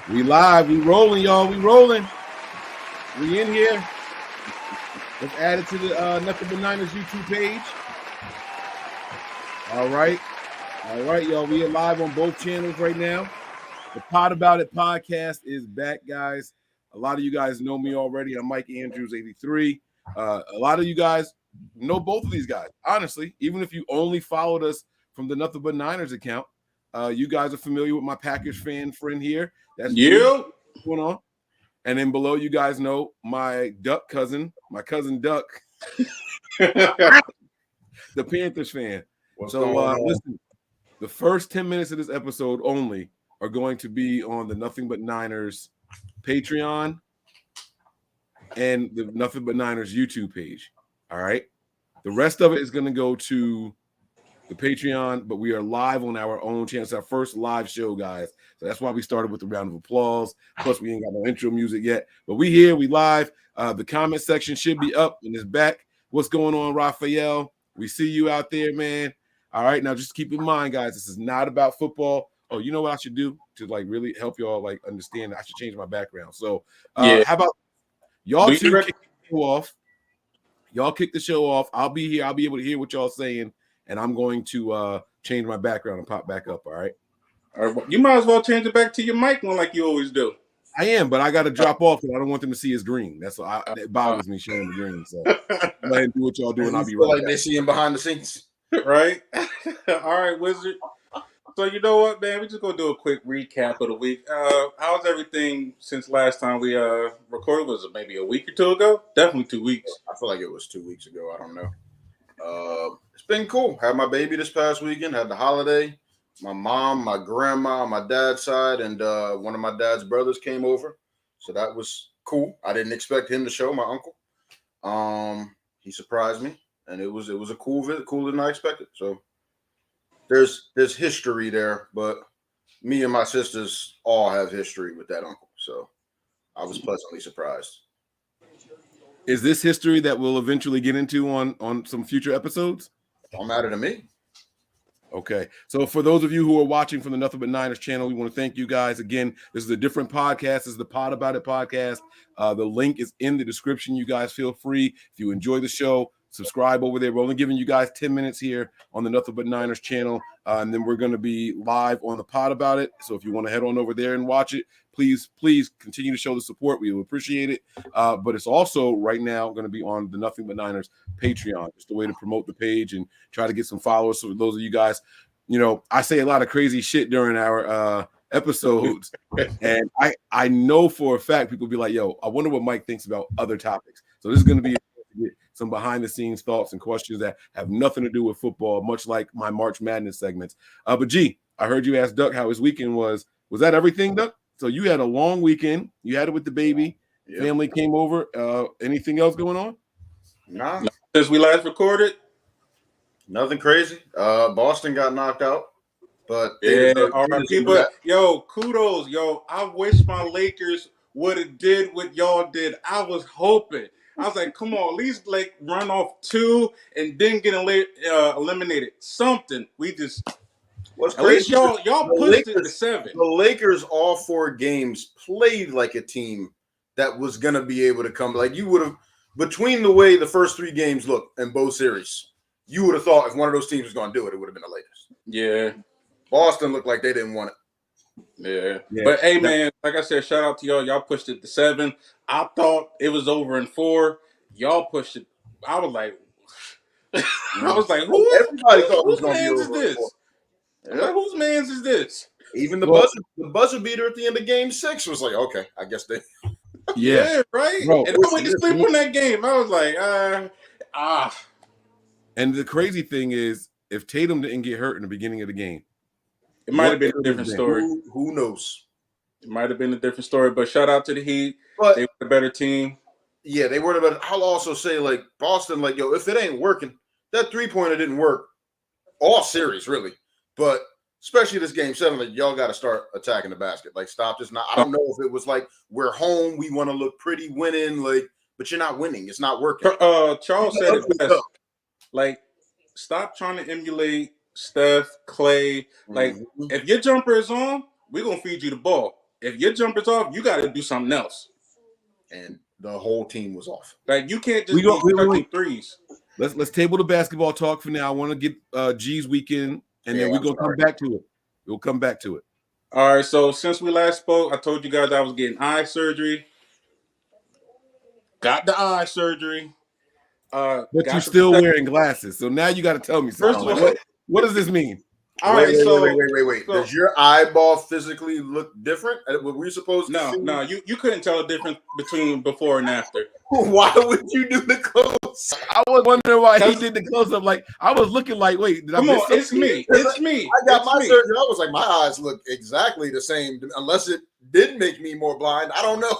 We live, we rolling, y'all. We rolling. We in here. Let's add it to the Nothing But Niners YouTube page. All right, y'all. We are live on both channels right now. The Pod About It podcast is back, guys. A lot of you guys know me already. I'm Mike Andrews, 83. A lot of you guys know both of these guys. Honestly, even if you only followed us from the Nothing But Niners account, you guys are familiar with my Packers fan friend here. That's you going on. And then below, you guys know my cousin Duck, the Panthers fan. Listen, the first 10 minutes of this episode only are going to be on the Nothing But Niners Patreon and the Nothing But Niners YouTube page. All right. The rest of it is going to go to the Patreon, but we are live on our own channel. It's our first live show, guys. So that's why we started with a round of applause. Plus, we ain't got no intro music yet, but we here, we live. The comment section should be up and it's back. What's going on, Raphael? We see you out there, man. All right, now just keep in mind, guys, this is not about football. Oh, you know what I should do to like really help y'all like understand? I should change my background. So, how about y'all two kick the show off? Y'all kick the show off. I'll be here. I'll be able to hear what y'all saying. And I'm going to change my background and pop back up, all right? All right? You might as well change it back to your mic one like you always do. I am, but I got to drop off because I don't want them to see his green. That's what it bothers me showing the green. So go ahead and do what y'all do, and I'll be right back. They see him behind the scenes. Right? All right, Wizard. So you know what, man? We're just going to do a quick recap of the week. How's everything since last time we recorded? Was it maybe a week or two ago? Definitely 2 weeks. I feel like it was 2 weeks ago. I don't know. It's been cool. Had my baby this past weekend. Had the holiday. My mom, my grandma on my dad's side, and one of my dad's brothers came over. So that was cool. I didn't expect him to show, my uncle. He surprised me, and it was a cool visit, cooler than I expected. So there's history there, but me and my sisters all have history with that uncle. So I was pleasantly surprised. Is this history that we'll eventually get into on some future episodes? Don't matter to me. Okay. So for those of you who are watching from the Nothing But Niners channel, we want to thank you guys. Again, this is a different podcast. This is the Pod About It podcast. The link is in the description. You guys feel free. If you enjoy the show, subscribe over there. We're only giving you guys 10 minutes here on the Nothing But Niners channel. And then we're going to be live on the Pod About It. So if you want to head on over there and watch it, please continue to show the support. We will appreciate it. But it's also right now going to be on the Nothing But Niners Patreon. Just a way to promote the page and try to get some followers. So for those of you guys, you know, I say a lot of crazy shit during our episodes. And I know for a fact people be like, yo, I wonder what Mike thinks about other topics. So this is going to be some behind the scenes thoughts and questions that have nothing to do with football, much like my March Madness segments. But G, I heard you ask Duck how his weekend was. Was that everything, Duck? So you had a long weekend. You had it with the baby. Yep. Family came over. Anything else going on? Nah. Since we last recorded? Nothing crazy. Boston got knocked out. But yeah, all right, people. Yo, kudos. Yo, I wish my Lakers would have did what y'all did. I was hoping. I was like, come on, at least like run off 2 and then get eliminated. Something. We just what's at least y'all pushed it to 7. The Lakers all 4 games played like a team that was gonna be able to come. Like you would have between the way the first 3 games looked in both series, you would have thought if one of those teams was gonna do it, it would have been the Lakers. Yeah. Boston looked like they didn't want it. Yeah. But hey, man, like I said, shout out to y'all. Y'all pushed it to 7. I thought it was over in 4. Y'all pushed it. I was like, everybody thought it was going to be over in 4. Yeah. Like, whose man's is this? Even the buzzer beater at the end of Game 6 was like, okay, I guess they. Yeah, right. Bro, and I went to sleep on that game. I was like, And the crazy thing is, if Tatum didn't get hurt in the beginning of the game, it might have been a different story. Who knows? It might have been a different story. But shout out to the Heat. They were a better team. Yeah, they were the better. I'll also say, like, Boston, like, yo, if it ain't working, that 3-pointer didn't work all series, really. But especially this Game 7, like, y'all got to start attacking the basket. Like, stop this. I don't know if it was like, we're home, we want to look pretty winning, like, but you're not winning. It's not working. Charles said it best. Like, stop trying to emulate Steph, Clay. Like, if your jumper is on, we're going to feed you the ball. if your jumper's off, you got to do something else. And the whole team was off. Like you can't just be chucking threes. Let's table the basketball talk for now. I want to get G's weekend, and then we're gonna come back to it. We'll come back to it. All right. So since we last spoke, I told you guys I was getting eye surgery. Got the eye surgery. But you're still wearing glasses, so now you got to tell me something. First of all, what does this mean? All right, wait. So, does your eyeball physically look different? Were we supposed to? No. You couldn't tell the difference between before and after. Why would you do the close? I was wondering why he did the close up. Like I was looking like, wait, did come I on, it's me. It's me. I got my surgery. I was like, my eyes look exactly the same, unless it did make me more blind. I don't know.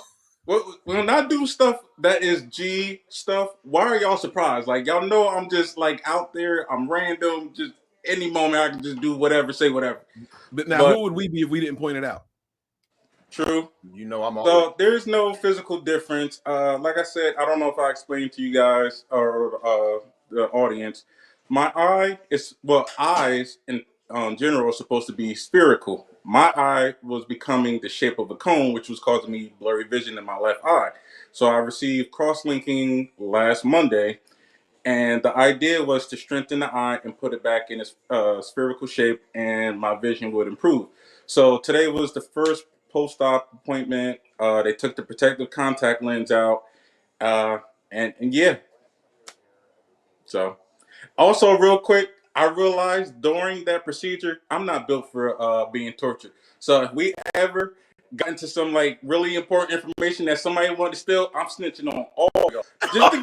When I do stuff that is G stuff, why are y'all surprised? Like y'all know I'm just like out there. I'm random. Just any moment I can just do whatever, say whatever. But who would we be if we didn't point it out? True. You know I'm. So there's no physical difference. Like I said, I don't know if I explained to you guys or the audience. My eyes in general are supposed to be spherical. My eye was becoming the shape of a cone, which was causing me blurry vision in my left eye. So I received cross-linking last Monday, and the idea was to strengthen the eye and put it back in its spherical shape, and my vision would improve. So today was the first post-op appointment. They took the protective contact lens out, and yeah. So also real quick, I realized during that procedure, I'm not built for being tortured. So if we ever got into some like really important information that somebody wanted to steal, I'm snitching on all y'all. Just to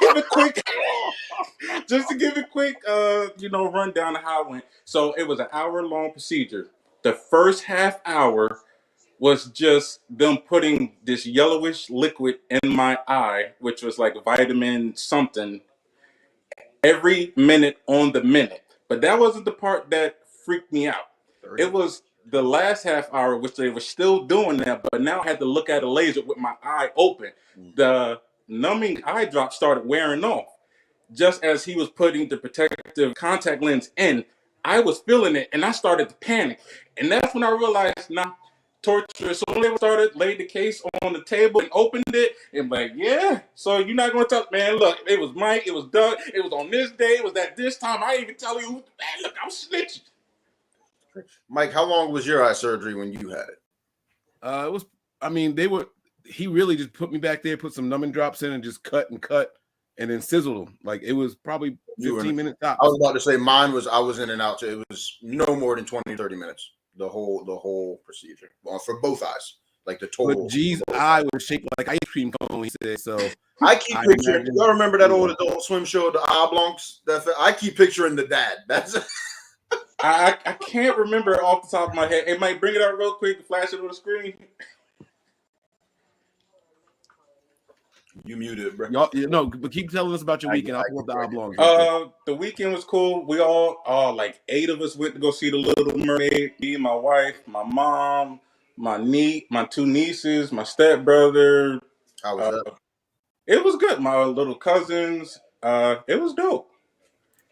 give a quick, rundown of how it went. So it was an hour-long procedure. The first half hour was just them putting this yellowish liquid in my eye, which was like vitamin something, every minute on the minute. But that wasn't the part that freaked me out. It was the last half hour, which they were still doing that, but now I had to look at a laser with my eye open. The numbing eye drop started wearing off. Just as he was putting the protective contact lens in, I was feeling it, and I started to panic. And that's when I realized, torture. So when they laid the case on the table and opened it, and like, yeah. So you're not gonna tell, man? Look, it was Mike, it was Doug, it was on this day, it was at this time. I even tell you, man, look, I'm snitching. Mike, how long was your eye surgery when you had it? It was. I mean, he really just put me back there, put some numbing drops in, and just cut, and then sizzled them. Like it was probably 15 minutes top. I was about to say mine was. I was in and out. So it was no more than 20, 30 minutes. The whole procedure for both eyes, like the total. But G's eye was shaped like ice cream cone. He said so. I keep picturing. Y'all remember that old Adult Swim show, the Oblongs? I keep picturing the dad. That's. I can't remember off the top of my head. It might bring it up real quick, flash it on the screen. You muted, bro. Y'all, but keep telling us about your weekend. I want the oblongs. The weekend was cool. We all like 8 of us went to go see The Little Mermaid. Me, my wife, my mom, my 2 nieces, my stepbrother. How was that? It was good. My little cousins. It was dope.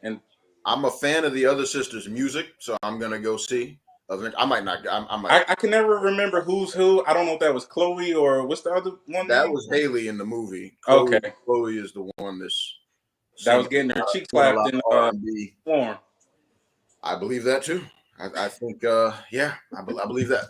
And I'm a fan of the other sisters' music, so I'm gonna go see. I might not. I can never remember who's who. I don't know if that was Chloe or what's the other one. That was Haley in the movie. Okay, Chloe is the one that was getting her cheeks slapped in form. I believe that too. I think, yeah, I believe that.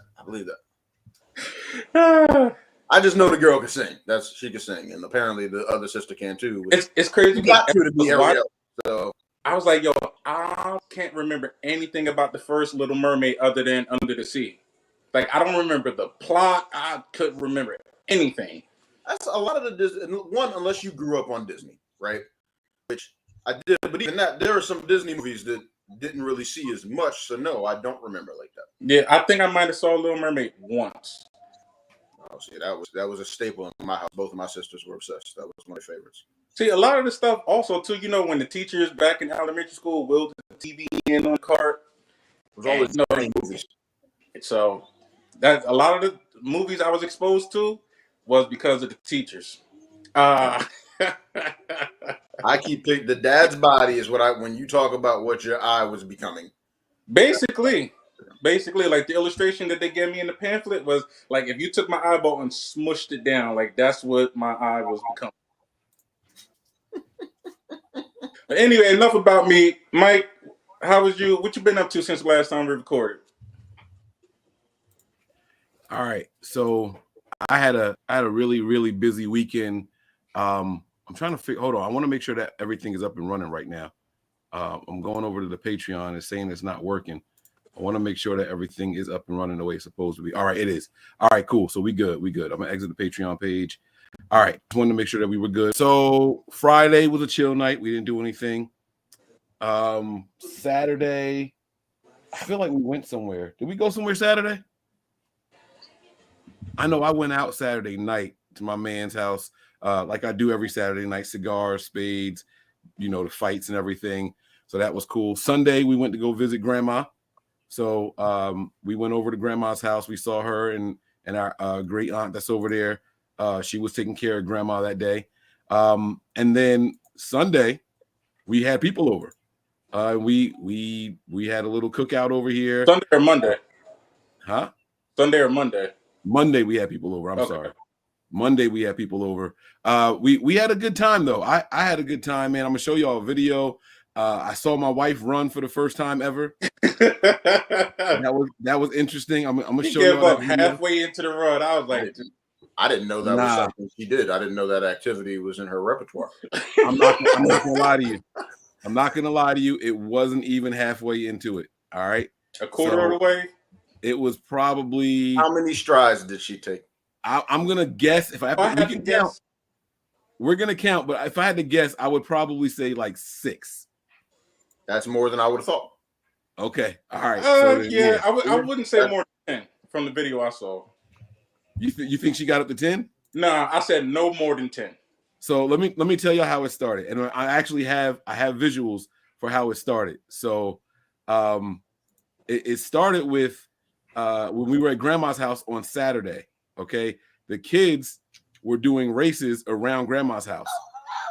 I just know the girl can sing. She can sing, and apparently the other sister can too. It's crazy. Got to be Ariel. So I was like, yo, I can't remember anything about the first Little Mermaid other than Under the Sea. Like, I don't remember the plot. I couldn't remember anything. That's a lot of the Disney. One, unless you grew up on Disney, right? Which I did, but even that, there are some Disney movies that didn't really see as much. So no, I don't remember like that. Yeah, I think I might have saw Little Mermaid once. Oh, see, that was a staple in my house. Both of my sisters were obsessed. That was one of my favorites. See, a lot of the stuff also, too, when the teachers back in elementary school wheeled the TV in on the cart. It was always funny movies. So that a lot of the movies I was exposed to was because of the teachers. I keep thinking the dad's body is when you talk about what your eye was becoming. Basically. basically, like the illustration that they gave me in the pamphlet was like if you took my eyeball and smushed it down, like that's what my eye was becoming. But anyway, enough about me. Mike, how was you? What you been up to since the last time we recorded? All right. So I had a really, really busy weekend. I'm trying to figure, hold on. I want to make sure that everything is up and running right now. I'm going over to the Patreon and saying it's not working. I want to make sure that everything is up and running the way it's supposed to be. All right, it is. All right, cool. So we good. I'm gonna exit the Patreon page. All right, just wanted to make sure that we were good. So Friday was a chill night. We didn't do anything. Saturday, I feel like we went somewhere. Did we go somewhere Saturday? I know I went out Saturday night to my man's house, like I do every Saturday night, cigars, spades, the fights and everything. So that was cool. Sunday, we went to go visit grandma. So we went over to grandma's house. We saw her and our great aunt that's over there. She was taking care of grandma that day. And then Sunday, we had people over. We had a little cookout over here. Sunday or Monday? Huh? Sunday or Monday? Monday we had people over. I'm sorry. Monday we had people over. We had a good time though. I had a good time, man. I'm gonna show y'all a video. I saw my wife run for the first time ever. that was interesting. I'm gonna show y'all that video. Halfway into the run. I was like, I didn't know that was something she did. I didn't know that activity was in her repertoire. I'm not gonna lie to you. I'm not gonna lie to you. It wasn't even halfway into it. All right, a quarter of the way. It was probably. How many strides did she take? I'm gonna guess if I have to guess. Count. We're gonna count, but if I had to guess, I would probably say like 6. That's more than I would have thought. Okay, all right. I wouldn't say more than 10 from the video I saw. You think she got up to 10? Nah, I said no more than 10. So let me tell you how it started, and I actually have visuals for how it started. So, it started with when we were at grandma's house on Saturday. Okay, the kids were doing races around grandma's house,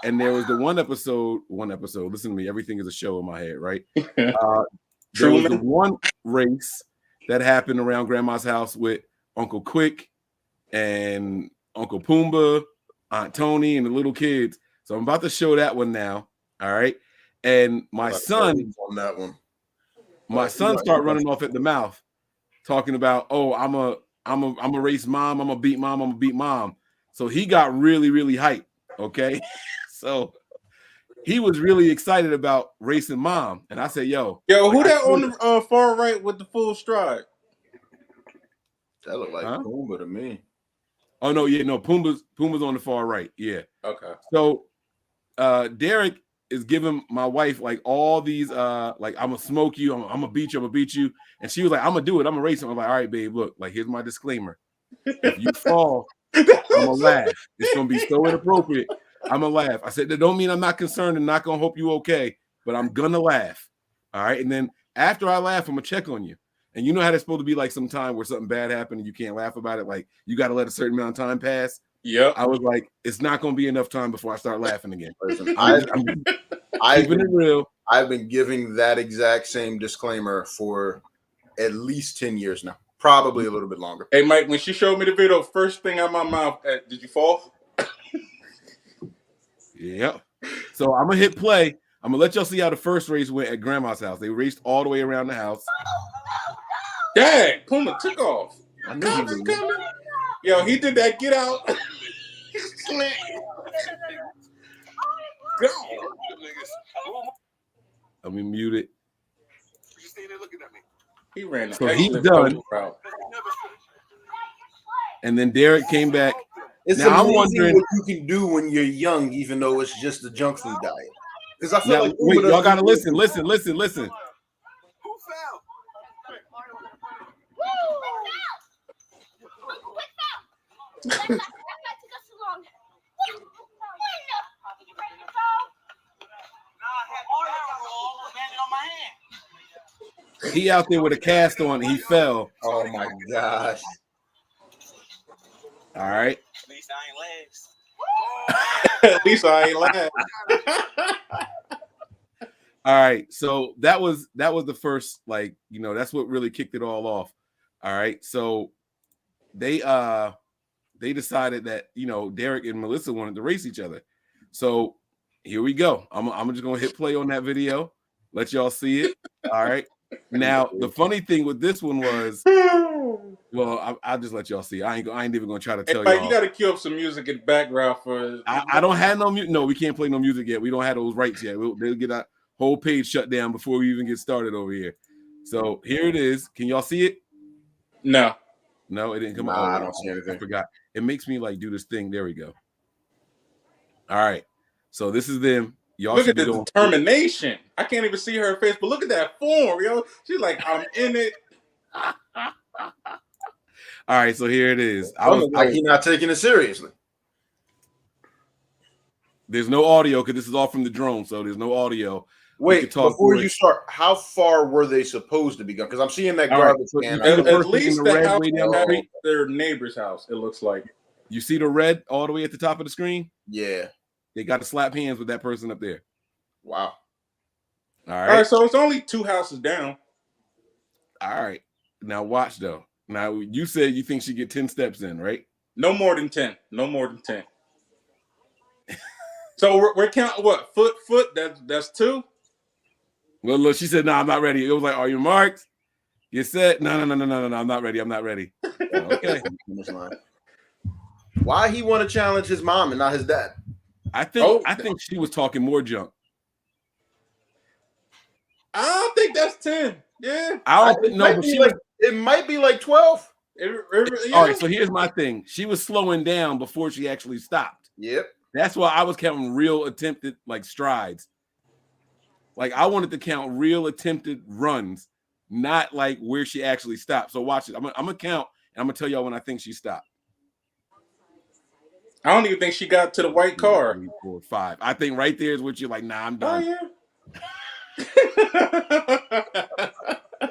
and there was the one episode. Listen to me, everything is a show in my head, right? There was the one race that happened around grandma's house with Uncle Quick and Uncle Pumbaa, Aunt Tony, and the little kids. So I'm about to show that one now. All right, and my son on that one. My son started running off at the mouth, talking about, "Oh, I'm a race mom. I'm a beat mom. I'm a beat mom." So he got really, really hyped. Okay, so he was really excited about racing mom, and I said, "Yo, who that on the far right with the full stride?" That looked like Pumbaa to me. Oh no, yeah, no, Pumbaa's on the far right. Yeah. Okay. So, Derek is giving my wife like all these like I'm gonna smoke you, I'm gonna beat you, and she was like, I'm gonna do it, I'm gonna race him. I'm like, all right, babe, look, like here's my disclaimer. If you fall, I'm gonna laugh. It's gonna be so inappropriate. I'm gonna laugh. I said that don't mean I'm not concerned and not gonna hope you okay, but I'm gonna laugh. All right, and then after I laugh, I'm gonna check on you. And you know how there's supposed to be like some time where something bad happened and you can't laugh about it. Like you got to let a certain amount of time pass. Yeah. I was like, it's not going to be enough time before I start laughing again. I've keeping it real. I've been giving that exact same disclaimer for at least 10 years now. Probably a little bit longer. Hey, Mike, when she showed me the video, first thing out my mouth, did you fall? Yep. So I'm going to hit play. I'm going to let y'all see how the first race went at grandma's house. They raced all the way around the house. Dang, Pumbaa took off. I knew he was coming. Yo, he did that get out. Let me mute it. He ran. So he's done. And then Derek came back. It's now, amazing I'm wondering what you can do when you're young, even though it's just a junk food diet. Because I feel like wait, y'all gotta listen. He out there with a cast on and he fell. Oh my gosh. All right. At least I ain't legs. At least I ain't laugh. All right, so that was the first, like, you know, that's what really kicked it all off. All right, so they decided that, you know, Derek and Melissa wanted to race each other. So here we go. I'm just gonna hit play on that video, let y'all see it. All right. Now the funny thing with this one was, well, I'll just let y'all see. I ain't even gonna try to tell Hey, y'all. you got to cue up some music in the background for. I don't have no music. No, we can't play no music yet. We don't have those rights yet. They'll get our whole page shut down before we even get started over here. So here it is. Can y'all see it? No. No, it didn't come Nah, out. I don't see anything. I forgot. It makes me like do this thing. There we go. All right. So this is them. Y'all Look should at be the going. determination. I can't even see her face, but look at that form, yo. She's like, I'm in it. All right, so here it is. He's not taking it seriously. There's no audio because this is all from the drone, so there's no audio. Wait, before you start, how far were they supposed to be going? Because I'm seeing that garbage can. At least the red house way down the street. Their neighbor's house, it looks like. You see the red all the way at the top of the screen? Yeah. They got to slap hands with that person up there. Wow. All right. All right, so it's only 2 houses down. All right. Now watch though. Now you said you think she get 10 steps in, right? No more than 10. No more than 10. So we're counting what? Foot? That's 2? Well, look, she said, "No, I'm not ready." It was like, "Are you marked? You said no. I'm not ready. I'm not ready." Okay. Why he want to challenge his mom and not his dad? I think she was talking more junk. I don't think that's 10. Yeah. I don't think no, but it might be like 12. Yeah. All right, so here's my thing. She was slowing down before she actually stopped. Yep. That's why I was counting real attempted like strides. Like I wanted to count real attempted runs, not like where she actually stopped. So watch it. I'm gonna count and I'm gonna tell y'all when I think she stopped. I don't even think she got to the white car. 3, 4, 5. I think right there is what you're like, nah, I'm done. Oh, yeah.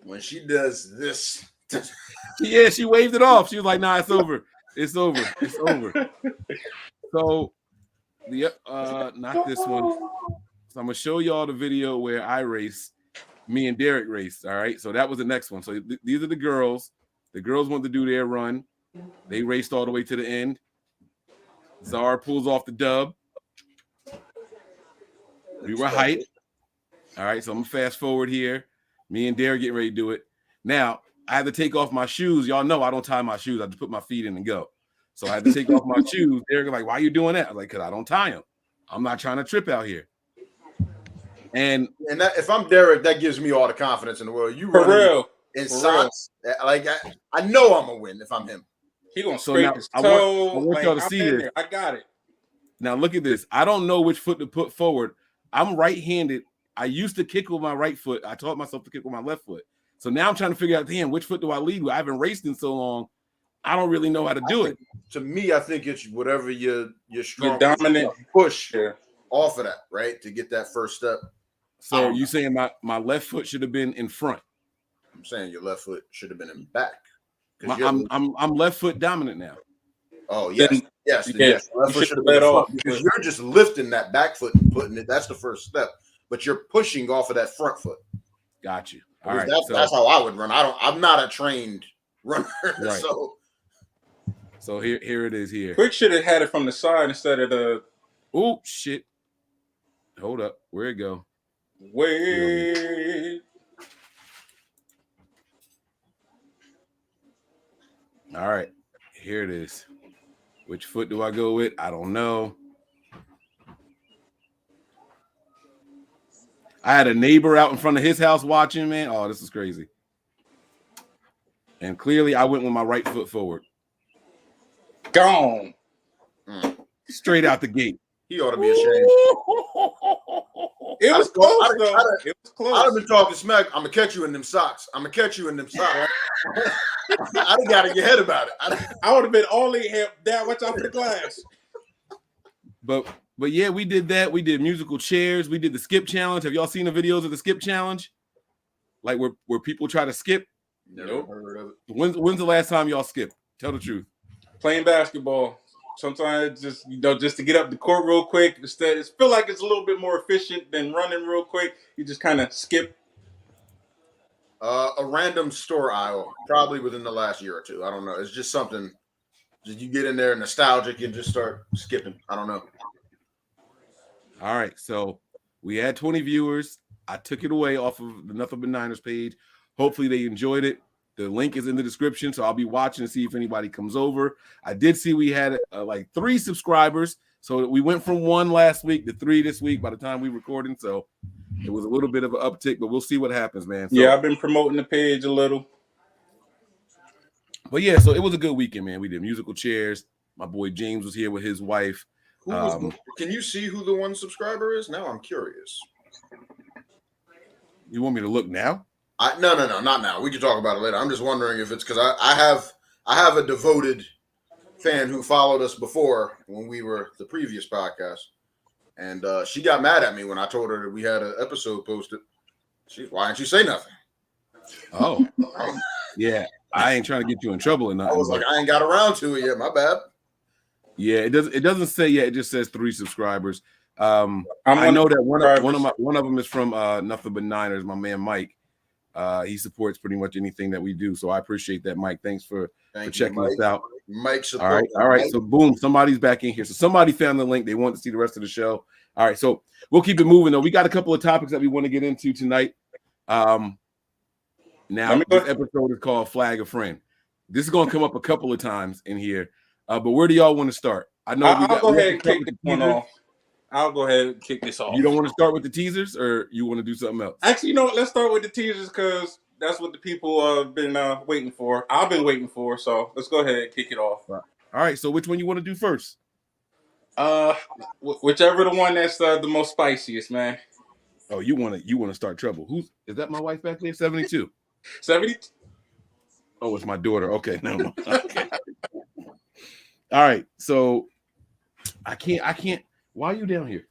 When she does this. Yeah, she waved it off. She was like, nah, it's over. It's over. It's over. So the not this one. So I'm gonna show y'all the video where I race. Me and Derek raced. All right. So that was the next one. So these are the girls. The girls want to do their run. They raced all the way to the end. Zara pulls off the dub. We were hyped. All right. So I'm gonna fast forward here. Me and Derek getting ready to do it. Now I had to take off my shoes. Y'all know I don't tie my shoes. I just put my feet in and go. So I had to take off my shoes. Derek was like, "Why are you doing that?" I was like, "Because I don't tie them. I'm not trying to trip out here." And that, if I'm Derek, that gives me all the confidence in the world. You for real in socks, like I know I'm gonna win if I'm him. He gonna scrape his toe. I want y'all to see this. I got it. Now look at this. I don't know which foot to put forward. I'm right-handed. I used to kick with my right foot. I taught myself to kick with my left foot. So now I'm trying to figure out, damn, which foot do I lead with? I haven't raced in so long. I don't really know how to do it. To me, I think it's whatever you're strong, your dominant push off of that, right? To get that first step. So you saying my left foot should have been in front? I'm saying your left foot should have been in back. I'm left foot dominant now. Oh yes, yes. Left foot should have been in front because you're just lifting that back foot and putting it. That's the first step, but you're pushing off of that front foot. Got you. All right, that's how I would run. I'm not a trained runner, right. So here it is. Here, Quick should have had it from the side instead of the. Oh shit! Hold up, where it go? Wait. All right, here it is. Which foot do I go with? I don't know. I had a neighbor out in front of his house watching, man. Oh, this is crazy. And clearly I went with my right foot forward. Gone. Straight out the gate. He ought to be ashamed. It was close, though. It was close. I'd have been talking smack. I'm going to catch you in them socks. I'm going to catch you in them socks. I'd have got in your head about it. I would have been only here. Dad, watch out for the glass. But yeah, we did that. We did musical chairs. We did the skip challenge. Have y'all seen the videos of the skip challenge? Like where people try to skip? Never heard of it. When's the last time y'all skipped? Tell the truth. Playing basketball. Sometimes just just to get up the court real quick. Instead, it feel like it's a little bit more efficient than running real quick. You just kind of skip. A random store aisle, probably within the last year or two. I don't know. It's just something. Just you get in there nostalgic and just start skipping. I don't know. All right, so we had 20 viewers. I took it away off of the Nothing But Niners page. Hopefully they enjoyed it. The link is in the description, so I'll be watching to see if anybody comes over. I did see we had like 3 subscribers, so we went from 1 last week to 3 this week by the time we recording. So it was a little bit of an uptick, but we'll see what happens, man. So, yeah, I've been promoting the page a little. But yeah, so it was a good weekend, man. We did musical chairs. My boy James was here with his wife. Can you see who the one subscriber is? Now I'm curious. You want me to look now? No, not now. We can talk about it later. I'm just wondering if it's because I have a devoted fan who followed us before when we were the previous podcast, and she got mad at me when I told her that we had an episode posted. Why didn't you say nothing? Oh, yeah. I ain't trying to get you in trouble or nothing. I was like, I ain't got around to it yet. My bad. Yeah, it doesn't say yet. It just says 3 subscribers. I know that one of them is from Nothing But Niners. My man Mike. He supports pretty much anything that we do, so I appreciate that, Mike. Thanks for checking us out. Mike support. All right. So boom, somebody's back in here. So somebody found the link. They want to see the rest of the show. All right, so we'll keep it moving though. We got a couple of topics that we want to get into tonight. Now this episode is called Flag a Friend. This is going to come up a couple of times in here, but where do y'all want to start? I know I'll go ahead and kick this one off. I'll go ahead and kick this off. You don't want to start with the teasers, or you want to do something else? Actually, you know what? Let's start with the teasers because that's what the people have been waiting for. I've been waiting for, so let's go ahead and kick it off. All right. So which one you want to do first? Whichever the one that's the most spiciest, man. Oh, you want to start trouble? Is that? My wife back there? 72. 70. Oh, it's my daughter. Okay, no. Okay. All right. So I can't. Why are you down here?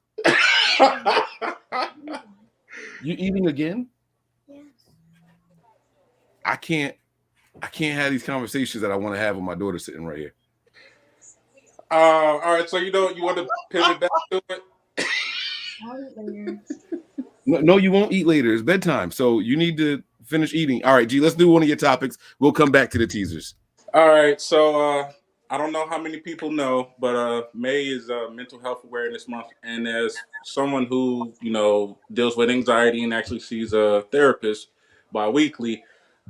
You eating again? Yes. I can't have these conversations that I want to have with my daughter sitting right here. All right. So you want to pivot back to it? I'll eat later. No, you won't eat later. It's bedtime, so you need to finish eating. All right, G. Let's do one of your topics. We'll come back to the teasers. All right. So I don't know how many people know, but May is Mental Health Awareness Month, and as someone who deals with anxiety and actually sees a therapist bi-weekly,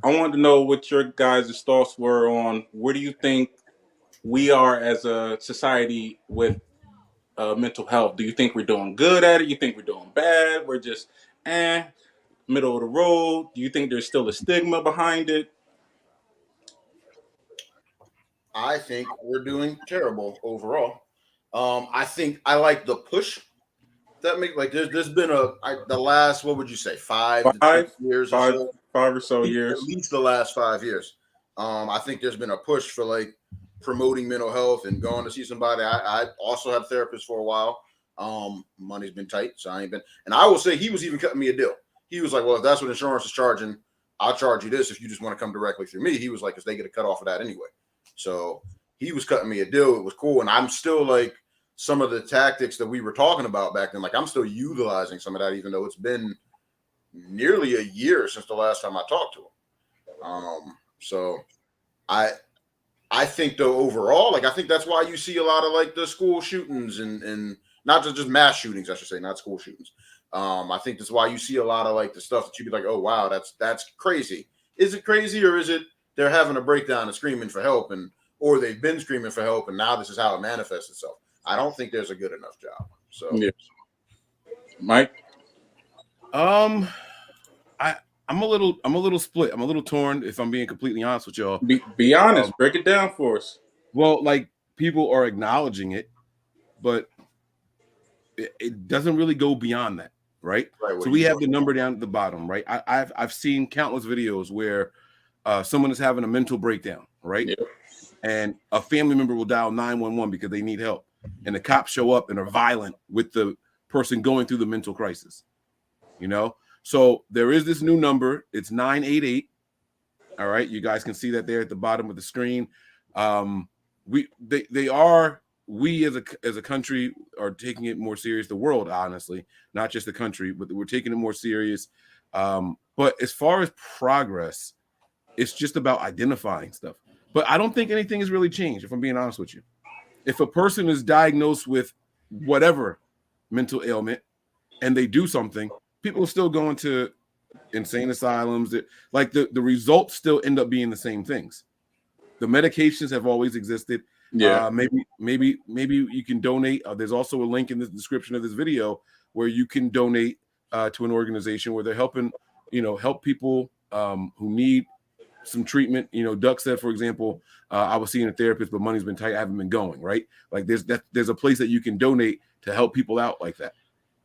I wanted to know what your guys' thoughts were on where do you think we are as a society with mental health. Do you think we're doing good at it? You think we're doing bad? We're just middle of the road? Do you think there's still a stigma behind it? I think we're doing terrible overall. I think I like the push. That makes there's been the last, what would you say, 5 years or so? 5 or so years. At least the last 5 years. I think there's been a push for promoting mental health and going to see somebody. I also had a therapist for a while. Money's been tight, so I ain't been. And I will say he was even cutting me a deal. He was like, well, if that's what insurance is charging, I'll charge you this if you just want to come directly through me. He was like, because they get a cut off of that anyway. So he was cutting me a deal. It was cool. And I'm still some of the tactics that we were talking about back then, I'm still utilizing some of that, even though it's been nearly a year since the last time I talked to him. So I think though overall, I think that's why you see a lot of the school shootings and not just mass shootings, I should say, not school shootings. I think that's why you see a lot of the stuff that you'd be like, oh wow, that's crazy. Is it crazy, or is it they're having a breakdown and screaming for help, or they've been screaming for help and now this is how it manifests itself? I don't think there's a good enough job. So yeah. Mike? I'm a little split. I'm a little torn, if I'm being completely honest with y'all. Be honest. Break it down for us. Well, people are acknowledging it, but it doesn't really go beyond that, right? So we have the number down at the bottom, right? I've seen countless videos where someone is having a mental breakdown, right? Yep. And a family member will dial 911 because they need help, and the cops show up and are violent with the person going through the mental crisis. So there is this new number. It's 988. All right, you guys can see that there at the bottom of the screen. They are we as a country are taking it more serious. The world, honestly, not just the country, but we're taking it more serious. But as far as progress, it's just about identifying stuff. But I don't think anything has really changed, if I'm being honest with you. If a person is diagnosed with whatever mental ailment and they do something, people are still going to insane asylums. Like the results still end up being the same things. The medications have always existed. Yeah. Maybe you can donate. There's also a link in the description of this video where you can donate to an organization where they're helping, help people who need some treatment. Duck said, for example, I was seeing a therapist, but money's been tight. I haven't been going, right? Like there's a place that you can donate to help people out like that.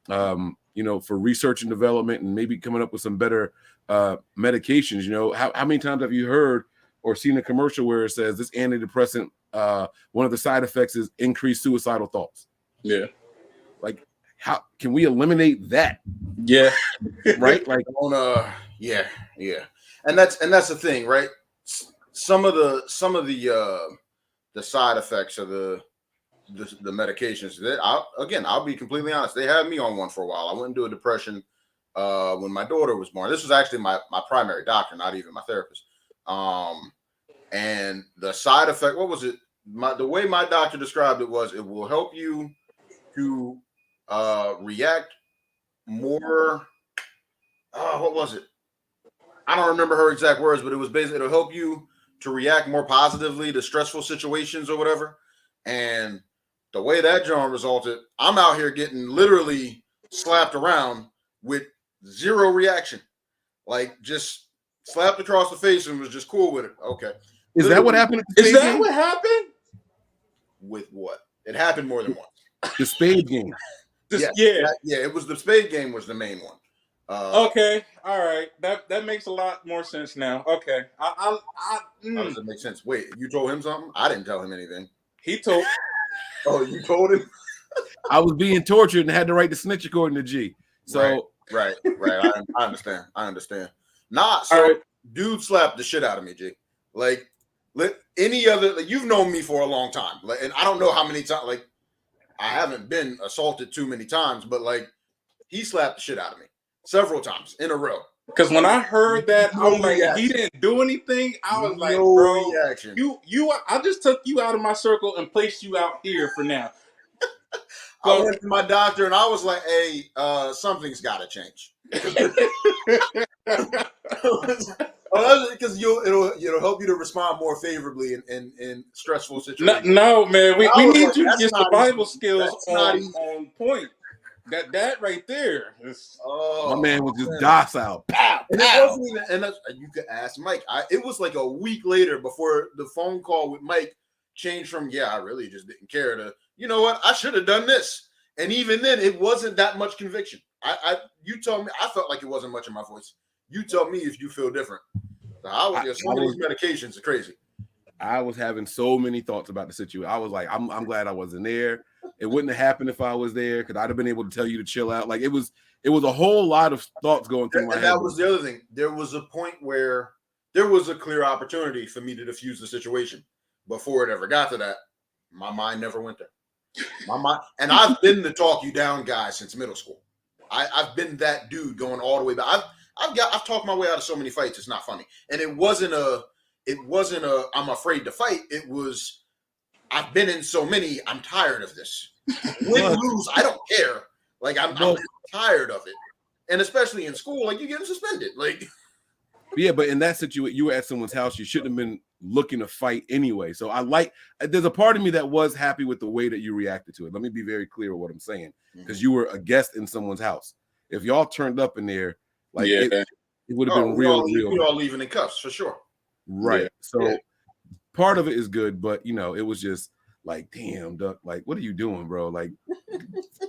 For research and development and maybe coming up with some better medications. How many times have you heard or seen a commercial where it says this antidepressant, one of the side effects is increased suicidal thoughts? Yeah. Like, how can we eliminate that? Yeah. Right? Like, yeah. And that's the thing, right? Some of the side effects of the medications that I'll be completely honest, they had me on one for a while. I went into a depression when my daughter was born. This was actually my primary doctor, not even my therapist. And the side effect, what was it? The way my doctor described it was, it will help you to react more. What was it? I don't remember her exact words, but it was basically, it'll help you to react more positively to stressful situations or whatever. And the way that John resulted, I'm out here getting literally slapped around with zero reaction. Like, just slapped across the face and was just cool with it. Okay. Is that what happened? Is that what happened? With what? It happened more than once. The spade game. Yeah. It was the spade game was the main one. Okay, all right. That makes a lot more sense now. Okay, How does it make sense? Wait, you told him something? I didn't tell him anything. He told. Oh, you told him? I was being tortured and had to write the snitch according to G. So right. I understand. Dude slapped the shit out of me, G. Like, any other, like, you've known me for a long time, like, and I don't know how many times. Like, I haven't been assaulted too many times, but like, he slapped the shit out of me several times in a row. Because when I heard that, I was like, he didn't do anything. I was like, bro, reaction. I just took you out of my circle and placed you out here for now. I went to my doctor and I was like, hey, something's got to change. Because it'll help you to respond more favorably in stressful situations. No, man, we need you to get the Bible skills on point. That right there is. Oh, my man was just docile. Pow, and pow. It wasn't even. And you could ask Mike. It was like a week later before the phone call with Mike changed from I really just didn't care to, you know what, I should have done this. And even then, it wasn't that much conviction. You told me, I felt like it wasn't much in my voice. You tell me if you feel different. Some of these medications are crazy. I was having so many thoughts about the situation. I was like, I'm glad I wasn't there. It wouldn't have happened if I was there, because I'd have been able to tell you to chill out. Like, it was a whole lot of thoughts going through my head. That was the other thing. There was a point where there was a clear opportunity for me to diffuse the situation. Before it ever got to that, my mind never went there. My mind, and I've been the talk you down guy since middle school. I've been that dude going all the way back. I've talked my way out of so many fights. It's not funny. And it wasn't a I'm afraid to fight. It was, I've been in so many, I'm tired of this. Win, lose, I don't care. Like, I'm tired of it. And especially in school, like, you get suspended. Like, yeah, but in that situation, you were at someone's house. You shouldn't have been looking to fight anyway. So there's a part of me that was happy with the way that you reacted to it. Let me be very clear with what I'm saying, because you were a guest in someone's house. If y'all turned up in there, like, it would have been real. We'd all leaving in cuffs for sure. Right. Yeah. So part of it is good, but it was just like, damn, Duck, like, what are you doing, bro? Like,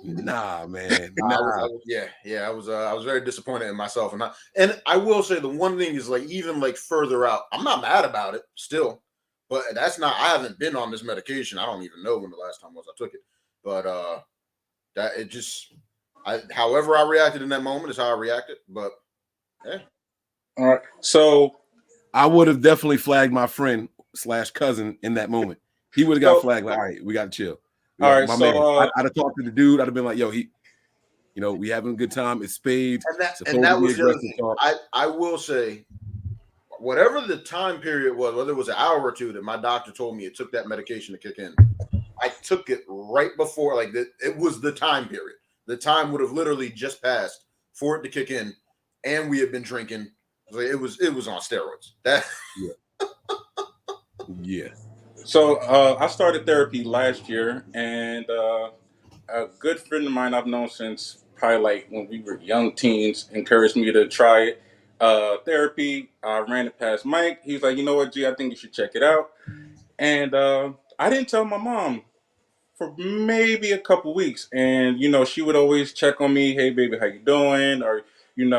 nah, man. Nah. I was very disappointed in myself. And I will say, the one thing is, like, even like further out, I'm not mad about it still, but I haven't been on this medication. I don't even know when the last time was I took it, but however I reacted in that moment is how I reacted. But yeah. All right. So I would have definitely flagged my friend / cousin in that moment. He would have got flagged. Like, all right, we got to chill. All right, my so man. I'd have talked to the dude. I'd have been like, yo, we having a good time. It's spades. And that was the other aggressive thing. talk. I will say, whatever the time period was, whether it was an hour or two that my doctor told me it took that medication to kick in, I took it right before, like, it was the time period. The time would have literally just passed for it to kick in, and we had been drinking. It was on steroids. That Yeah. So I started therapy last year, and a good friend of mine I've known since probably like when we were young teens encouraged me to try it. Therapy. I ran it past Mike. He was like, you know what, G, I think you should check it out. And I didn't tell my mom for maybe a couple weeks, and she would always check on me. Hey, baby, how you doing? Or you're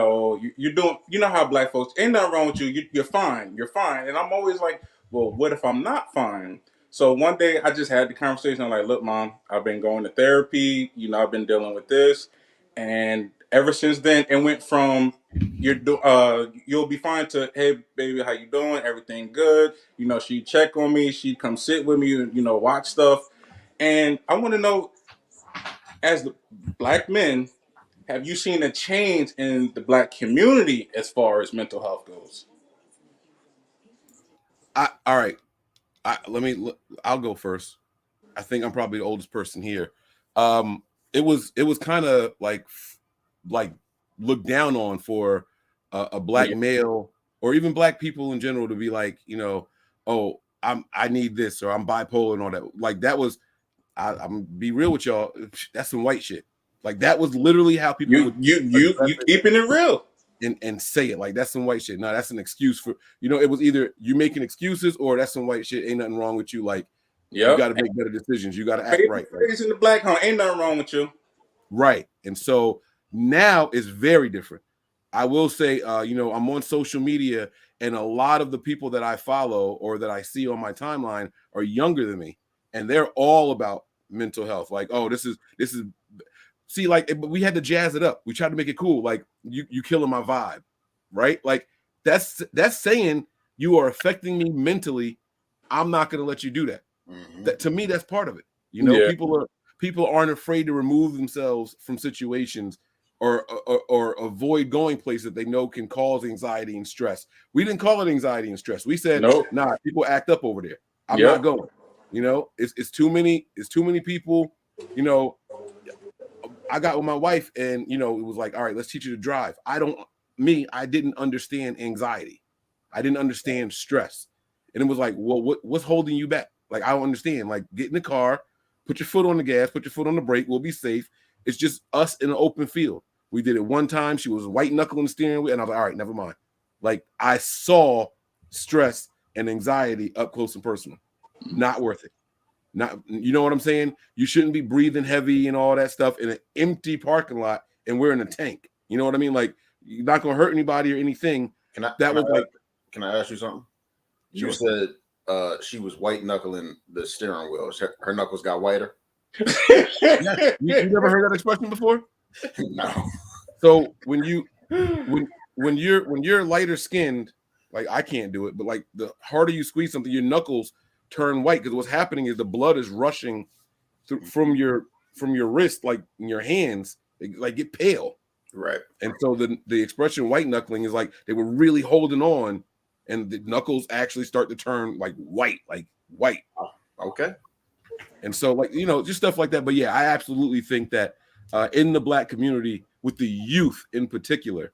doing. You know how black folks, ain't nothing wrong with you. You're fine. You're fine. And I'm always like, well, what if I'm not fine? So one day I just had the conversation. I'm like, look, mom, I've been going to therapy. I've been dealing with this, and ever since then, it went from you'll be fine to, hey, baby, how you doing? Everything good? She'd check on me. She'd come sit with me. Watch stuff. And I want to know, as the black men, have you seen a change in the black community as far as mental health goes? All right. I'll go first. I think I'm probably the oldest person here. It was kind of like looked down on for a black male or even black people in general to be like, oh, I need this, or I'm bipolar and all that. Like that was, I'm be real with y'all. That's some white shit. Like that was literally how people would you keeping it real and say it. Like that's some white shit. No, that's an excuse for, it was either you making excuses or that's some white shit. Ain't nothing wrong with you. Like you got to make better decisions. You got to act right. In the black home, ain't nothing wrong with you. Right. And so now it's very different. I will say, I'm on social media, and a lot of the people that I follow or that I see on my timeline are younger than me, and they're all about mental health. Like, oh, this is see, like, we had to jazz it up. We tried to make it cool. Like, you killing my vibe, right? Like, that's saying you are affecting me mentally. I'm not going to let you do that. Mm-hmm. That to me, that's part of it. People aren't afraid to remove themselves from situations or avoid going places that they know can cause anxiety and stress. We didn't call it anxiety and stress. We said, nope. Nah, people act up over there. I'm not going. It's too many people. I got with my wife, and it was like, all right, let's teach you to drive. I didn't understand anxiety. I didn't understand stress. And it was like, well, what's holding you back? Like, I don't understand. Like, get in the car, put your foot on the gas, put your foot on the brake. We'll be safe. It's just us in an open field. We did it one time. She was white knuckling the steering wheel, and I was like, all right, never mind. Like, I saw stress and anxiety up close and personal. Not worth it. Not, you know what I'm saying? You shouldn't be breathing heavy and all that stuff in an empty parking lot, and we're in a tank. You know what I mean? Like, you're not gonna hurt anybody or anything. Can I ask you something? Sure. You said she was white knuckling the steering wheel. Her knuckles got whiter. Yes. You never heard that expression before? No. So when you're lighter skinned, like I can't do it, but like the harder you squeeze something, your knuckles turn white, because what's happening is the blood is rushing from your wrist, like in your hands, like get pale. Right. And so the expression white knuckling is like they were really holding on, and the knuckles actually start to turn like white. Okay. And so, like, just stuff like that. But yeah, I absolutely think that in the black community, with the youth in particular,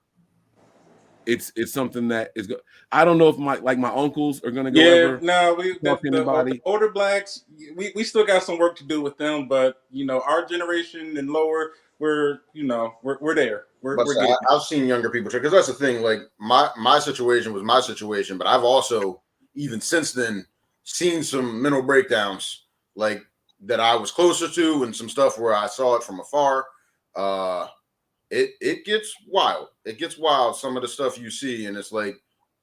it's something that is good. I don't know if my uncles are going to go ever. No, the older blacks, we still got some work to do with them. But our generation and lower, we're there. I've seen younger people, because that's the thing. Like my situation was my situation, but I've also, even since then, seen some mental breakdowns like that I was closer to, and some stuff where I saw it from afar. It gets wild. It gets wild. Some of the stuff you see, and it's like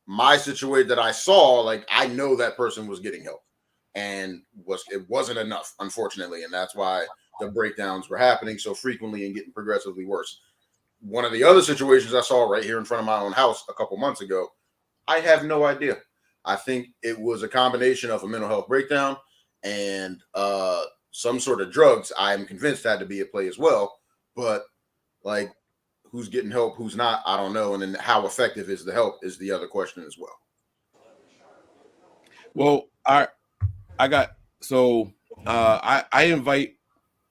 my situation that I saw. Like, I know that person was getting help, and it wasn't enough, unfortunately, and that's why the breakdowns were happening so frequently and getting progressively worse. One of the other situations I saw right here in front of my own house a couple months ago, I have no idea. I think it was a combination of a mental health breakdown and some sort of drugs, I'm convinced had to be at play as well. But like, who's getting help, who's not, I don't know. And then how effective is the help is the other question as well. Well, I got so I invite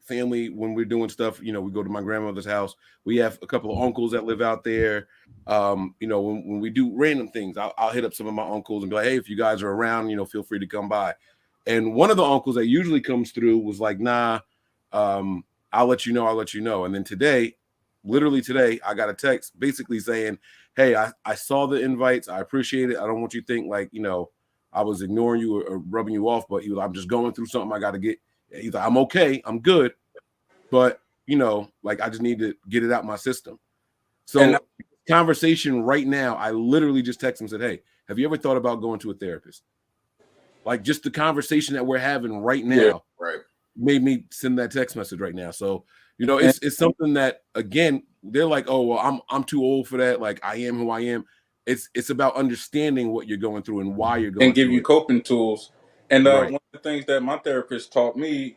family when we're doing stuff. We go to my grandmother's house. We have a couple of uncles that live out there. When we do random things, I'll hit up some of my uncles and be like, hey, if you guys are around, feel free to come by. And one of the uncles that usually comes through was like, nah, I'll let you know. And then literally today, I got a text basically saying, hey, I saw the invites. I appreciate it. I don't want you to think like, I was ignoring you or rubbing you off, but I'm just going through something I got to get. He's like, I'm okay. I'm good. But, I just need to get it out my system. So conversation right now, I literally just texted him and said, hey, have you ever thought about going to a therapist? Like just the conversation that we're having right now made me send that text message right now. So, it's something that, again, they're like, oh, well, I'm too old for that. Like I am who I am. It's about understanding what you're going through and why you're going and give through you it. coping tools. And Right. one of the things that my therapist taught me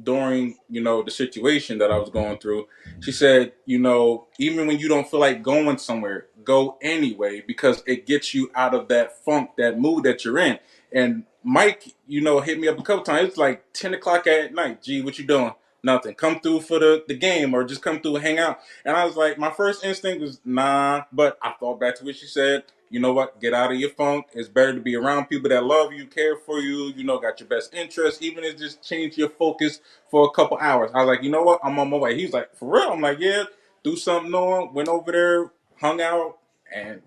during the situation that I was going through, she said, even when you don't feel like going somewhere, go anyway, because it gets you out of that funk, that mood that you're in. And Mike, hit me up a couple times. It's like 10 o'clock at night. Gee, what you doing? Nothing. Come through for the game or just come through and hang out. And I was like, my first instinct was nah, but I thought back to what she said. You know what? Get out of your funk. It's better to be around people that love you, care for you, got your best interests, even if it just change your focus for a couple hours. I was like, you know what? I'm on my way. He's like, for real? I'm like, yeah, do something on. Went over there, hung out, and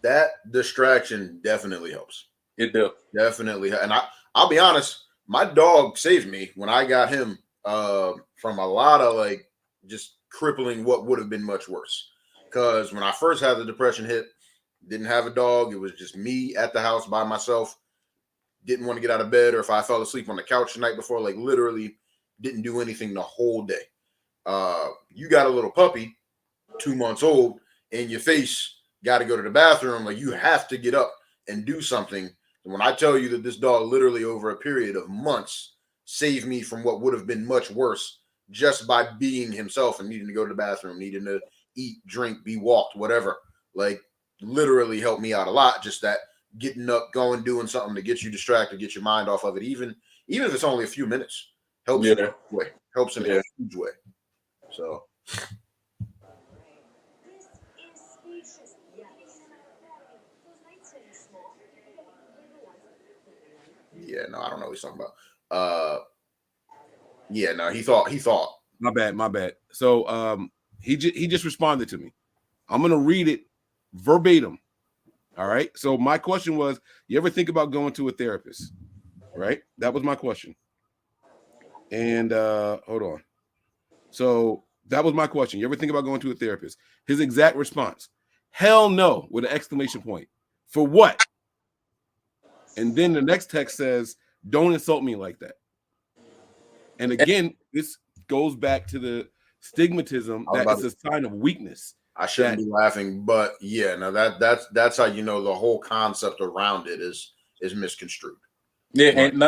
that distraction definitely helps. It does. Definitely. And I'll be honest, my dog saved me when I got him from a lot of like just crippling what would have been much worse. Because when I first had the depression hit, didn't have a dog. It was just me at the house by myself. Didn't want to get out of bed, or if I fell asleep on the couch the night before, like literally didn't do anything the whole day. You got a little puppy, 2 months old, and your face got to go to the bathroom. Like you have to get up and do something. And when I tell you that this dog literally over a period of months saved me from what would have been much worse just by being himself and needing to go to the bathroom, needing to eat, drink, be walked, whatever, like literally helped me out a lot. Just that getting up, going, doing something to get you distracted, get your mind off of it, even if it's only a few minutes, helps in a way, helps in a huge way. So yeah, no, I don't know what he's talking about. Yeah, no, he thought. My bad. So he just responded to me. I'm gonna read it verbatim. All right. So my question was, you ever think about going to a therapist? Right? That was my question. And hold on. So that was my question. You ever think about going to a therapist? His exact response: hell no, with an exclamation point. For what? And then the next text says, don't insult me like that. And again, this goes back to the stigmatism that it's a sign of weakness. I shouldn't be laughing, but yeah, no, that's how the whole concept around it is misconstrued. Yeah, and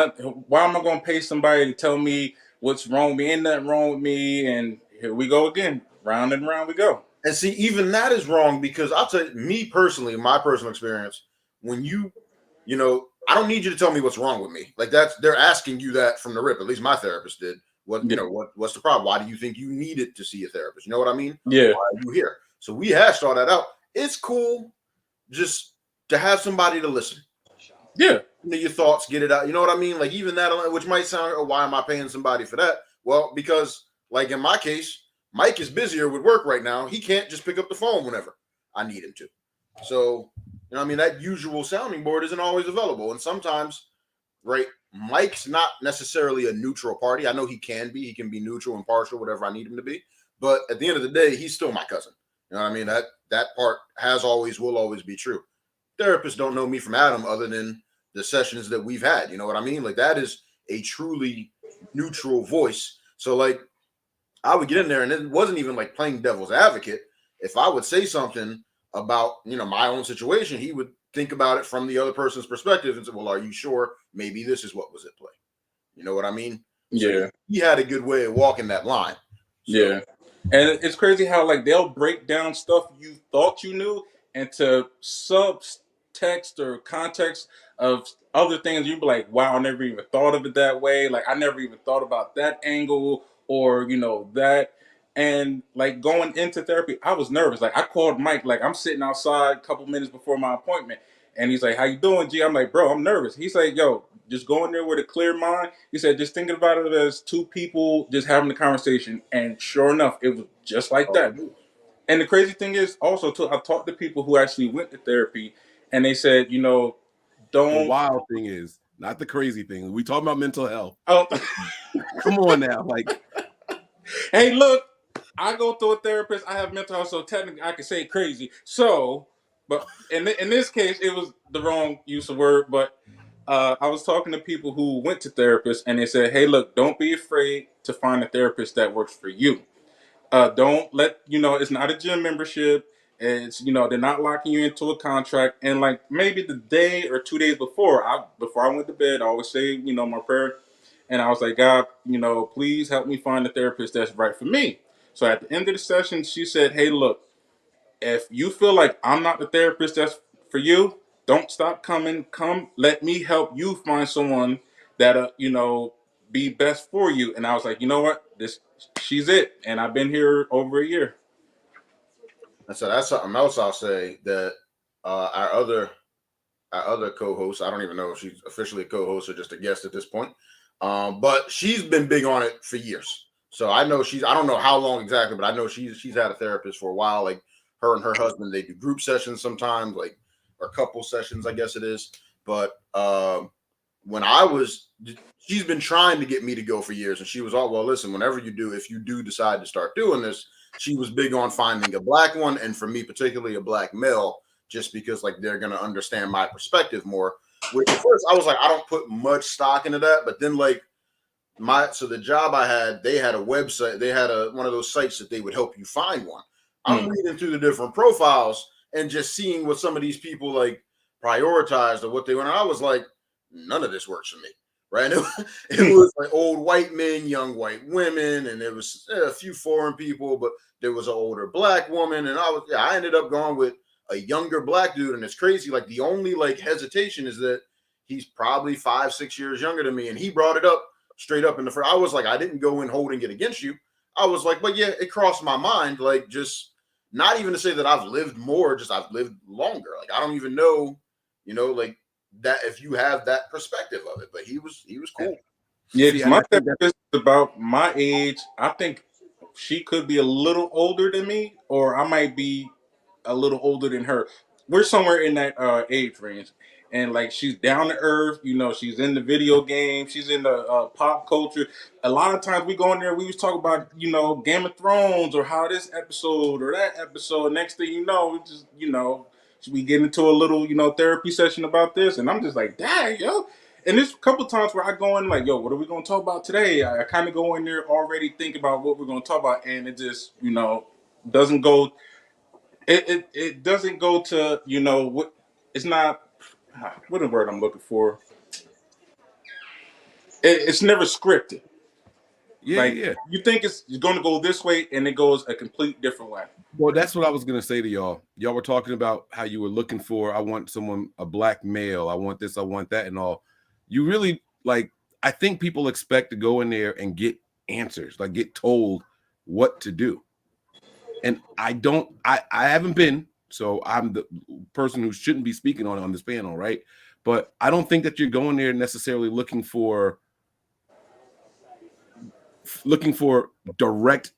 why am I going to pay somebody to tell me what's wrong with me? Ain't nothing wrong with me, and here we go again, round and round we go. And see, even that is wrong, because I'll tell you, me personally, my personal experience, when I don't need you to tell me what's wrong with me. Like they're asking you that from the rip. At least my therapist did. What's the problem? Why do you think you needed to see a therapist? You know what I mean? Yeah. Why are you here? So we hashed all that out. It's cool just to have somebody to listen. Yeah. Your thoughts, get it out. You know what I mean? Like even that, which might sound, oh, why am I paying somebody for that? Well, because like in my case, Mike is busier with work right now. He can't just pick up the phone whenever I need him to. So, that usual sounding board isn't always available. And sometimes, right, Mike's not necessarily a neutral party. I know he can be. He can be neutral, impartial, whatever I need him to be. But at the end of the day, he's still my cousin. You know what I mean? That part will always be true. Therapists don't know me from Adam other than the sessions that we've had. You know what I mean? Like that is a truly neutral voice. So like I would get in there, and it wasn't even like playing devil's advocate. If I would say something about, my own situation, he would think about it from the other person's perspective and say, well, are you sure maybe this is what was at play? You know what I mean? Yeah. So he had a good way of walking that line. So, yeah. And it's crazy how like they'll break down stuff you thought you knew into subtext or context of other things. You'd be like, wow, I never even thought of it that way. Like I never even thought about that angle or that. And like going into therapy, I was nervous. Like I called Mike, like I'm sitting outside a couple minutes before my appointment. And he's like, "How you doing, G?" I'm like, "Bro, I'm nervous." He's like, "Yo, just go in there with a clear mind." He said, "Just thinking about it as two people just having a conversation." And sure enough, it was just like that. And the crazy thing is, also too, I talked to people who actually went to therapy, and they said, The don't. wild thing is not the crazy thing. We talking about mental health. Oh, Come on now, like hey, look, I go through a therapist. I have mental health, so technically I can say crazy. So, but in this case, it was the wrong use of word. But I was talking to people who went to therapists, and they said, "Hey, look, don't be afraid to find a therapist that works for you. Don't let it's not a gym membership. It's they're not locking you into a contract. And like maybe the day or 2 days before I went to bed, I always say my prayer." And I was like, "God, please help me find a therapist that's right for me." So at the end of the session, she said, "Hey, look, if you feel like I'm not the therapist that's for you, don't stop coming. Come, let me help you find someone that be best for you." And I was like, "You know what? She's it." And I've been here over a year. and so that's something else I'll say that our other co-host, I don't even know if she's officially a co-host or just a guest at this point, but she's been big on it for years. So I know I don't know how long exactly, but I know she's had a therapist for a while. Like her and her husband, they do group sessions sometimes, like or couple sessions, I guess it is. But when she's been trying to get me to go for years, and she was all, well, listen, if you do decide to start doing this, she was big on finding a black one, and for me particularly a black male, just because like they're gonna understand my perspective more. Which at first I was like, I don't put much stock into that, but then like the job I had, they had a website, they had one of those sites that they would help you find one. I'm reading through the different profiles and just seeing what some of these people like prioritized or what they went. I was like, none of this works for me, right? It was like old white men, young white women, and there was a few foreign people, but there was an older black woman, and I ended up going with a younger black dude, and it's crazy. Like the only like hesitation is that he's probably 5-6 years younger than me, and he brought it up straight up in the first. I was like, I didn't go in holding it against you. I was like, but yeah, it crossed my mind, like just not even to say that I've lived more, just I've lived longer. Like I don't even know, like that if you have that perspective of it. But he was cool. Yeah, because my therapist is about my age. I think she could be a little older than me, or I might be a little older than her. We're somewhere in that age range, and like she's down to earth. She's in the video game. She's in the pop culture. A lot of times we go in there, we was talking about Game of Thrones or how this episode or that episode. Next thing you know, we just we get into a little therapy session about this, and I'm just like, dang, yo. And there's a couple times where I go in like, yo, what are we going to talk about today? I kind of go in there already thinking about what we're going to talk about, and it just, doesn't go. It doesn't go to what. It's not. What the word I'm looking for? It's never scripted. yeah. You think it's going to go this way, and it goes a complete different way. Well, that's what I was gonna say to y'all. Y'all were talking about how you were looking for. I want a black male. I want this. I want that, and all. You really like. I think people expect to go in there and get answers, like get told what to do. And I don't. I haven't been. So I'm the person who shouldn't be speaking on this panel, right? But I don't think that you're going there necessarily looking for direct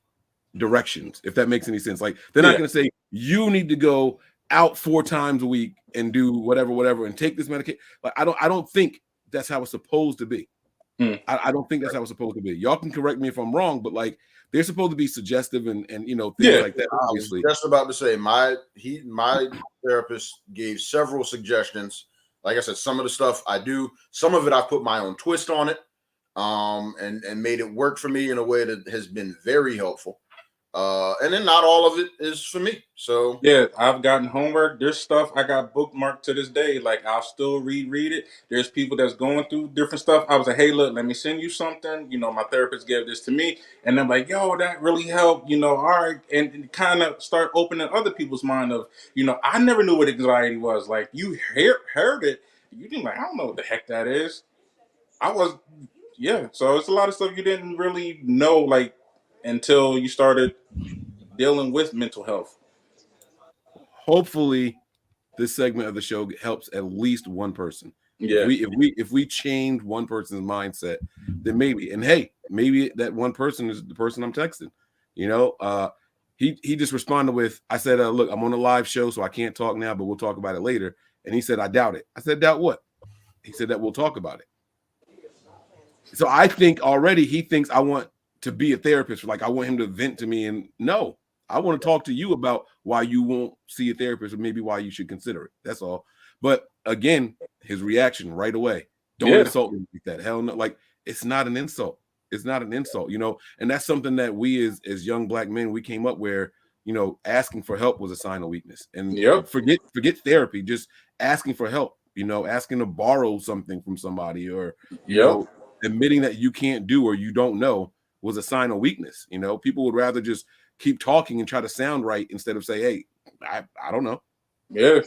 directions, if that makes any sense. Like they're not going to say you need to go out 4 times a week and do whatever and take this medication. Like I don't think that's how it's supposed to be. I don't think that's how it's supposed to be. Y'all can correct me if I'm wrong, but like they're supposed to be suggestive and things like that. Obviously, I was just about to say my therapist gave several suggestions. Like I said, some of the stuff I do, some of it I put my own twist on it, and made it work for me in a way that has been very helpful. And then not all of it is for me. So yeah, I've gotten homework. There's stuff I got bookmarked to this day. Like I'll still read it. There's people that's going through different stuff. I was like, hey, look, let me send you something. My therapist gave this to me, and I'm like, yo, that really helped. All right, and kind of start opening other people's mind of, I never knew what anxiety was. Like you heard it, you didn't like, I don't know what the heck that is. I was, yeah. So it's a lot of stuff you didn't really know like until you started dealing with mental health. Hopefully, this segment of the show helps at least one person. Yeah. If we change one person's mindset, then maybe, and hey, maybe that one person is the person I'm texting. He just responded with, I said, look, I'm on a live show, so I can't talk now, but we'll talk about it later. And he said, I doubt it. I said, doubt what? He said that we'll talk about it. So I think already he thinks I want to be a therapist. Like I want him to vent to me, and no, I want to talk to you about why you won't see a therapist, or maybe why you should consider it. That's all. But again, his reaction right away. Don't insult me like that. Hell no. Like it's not an insult. It's not an insult, and that's something that we as young black men, we came up where, asking for help was a sign of weakness. And forget therapy, just asking for help, asking to borrow something from somebody, or admitting that you can't do or you don't know was a sign of weakness. People would rather just keep talking and try to sound right instead of say, hey, I don't know. Yeah.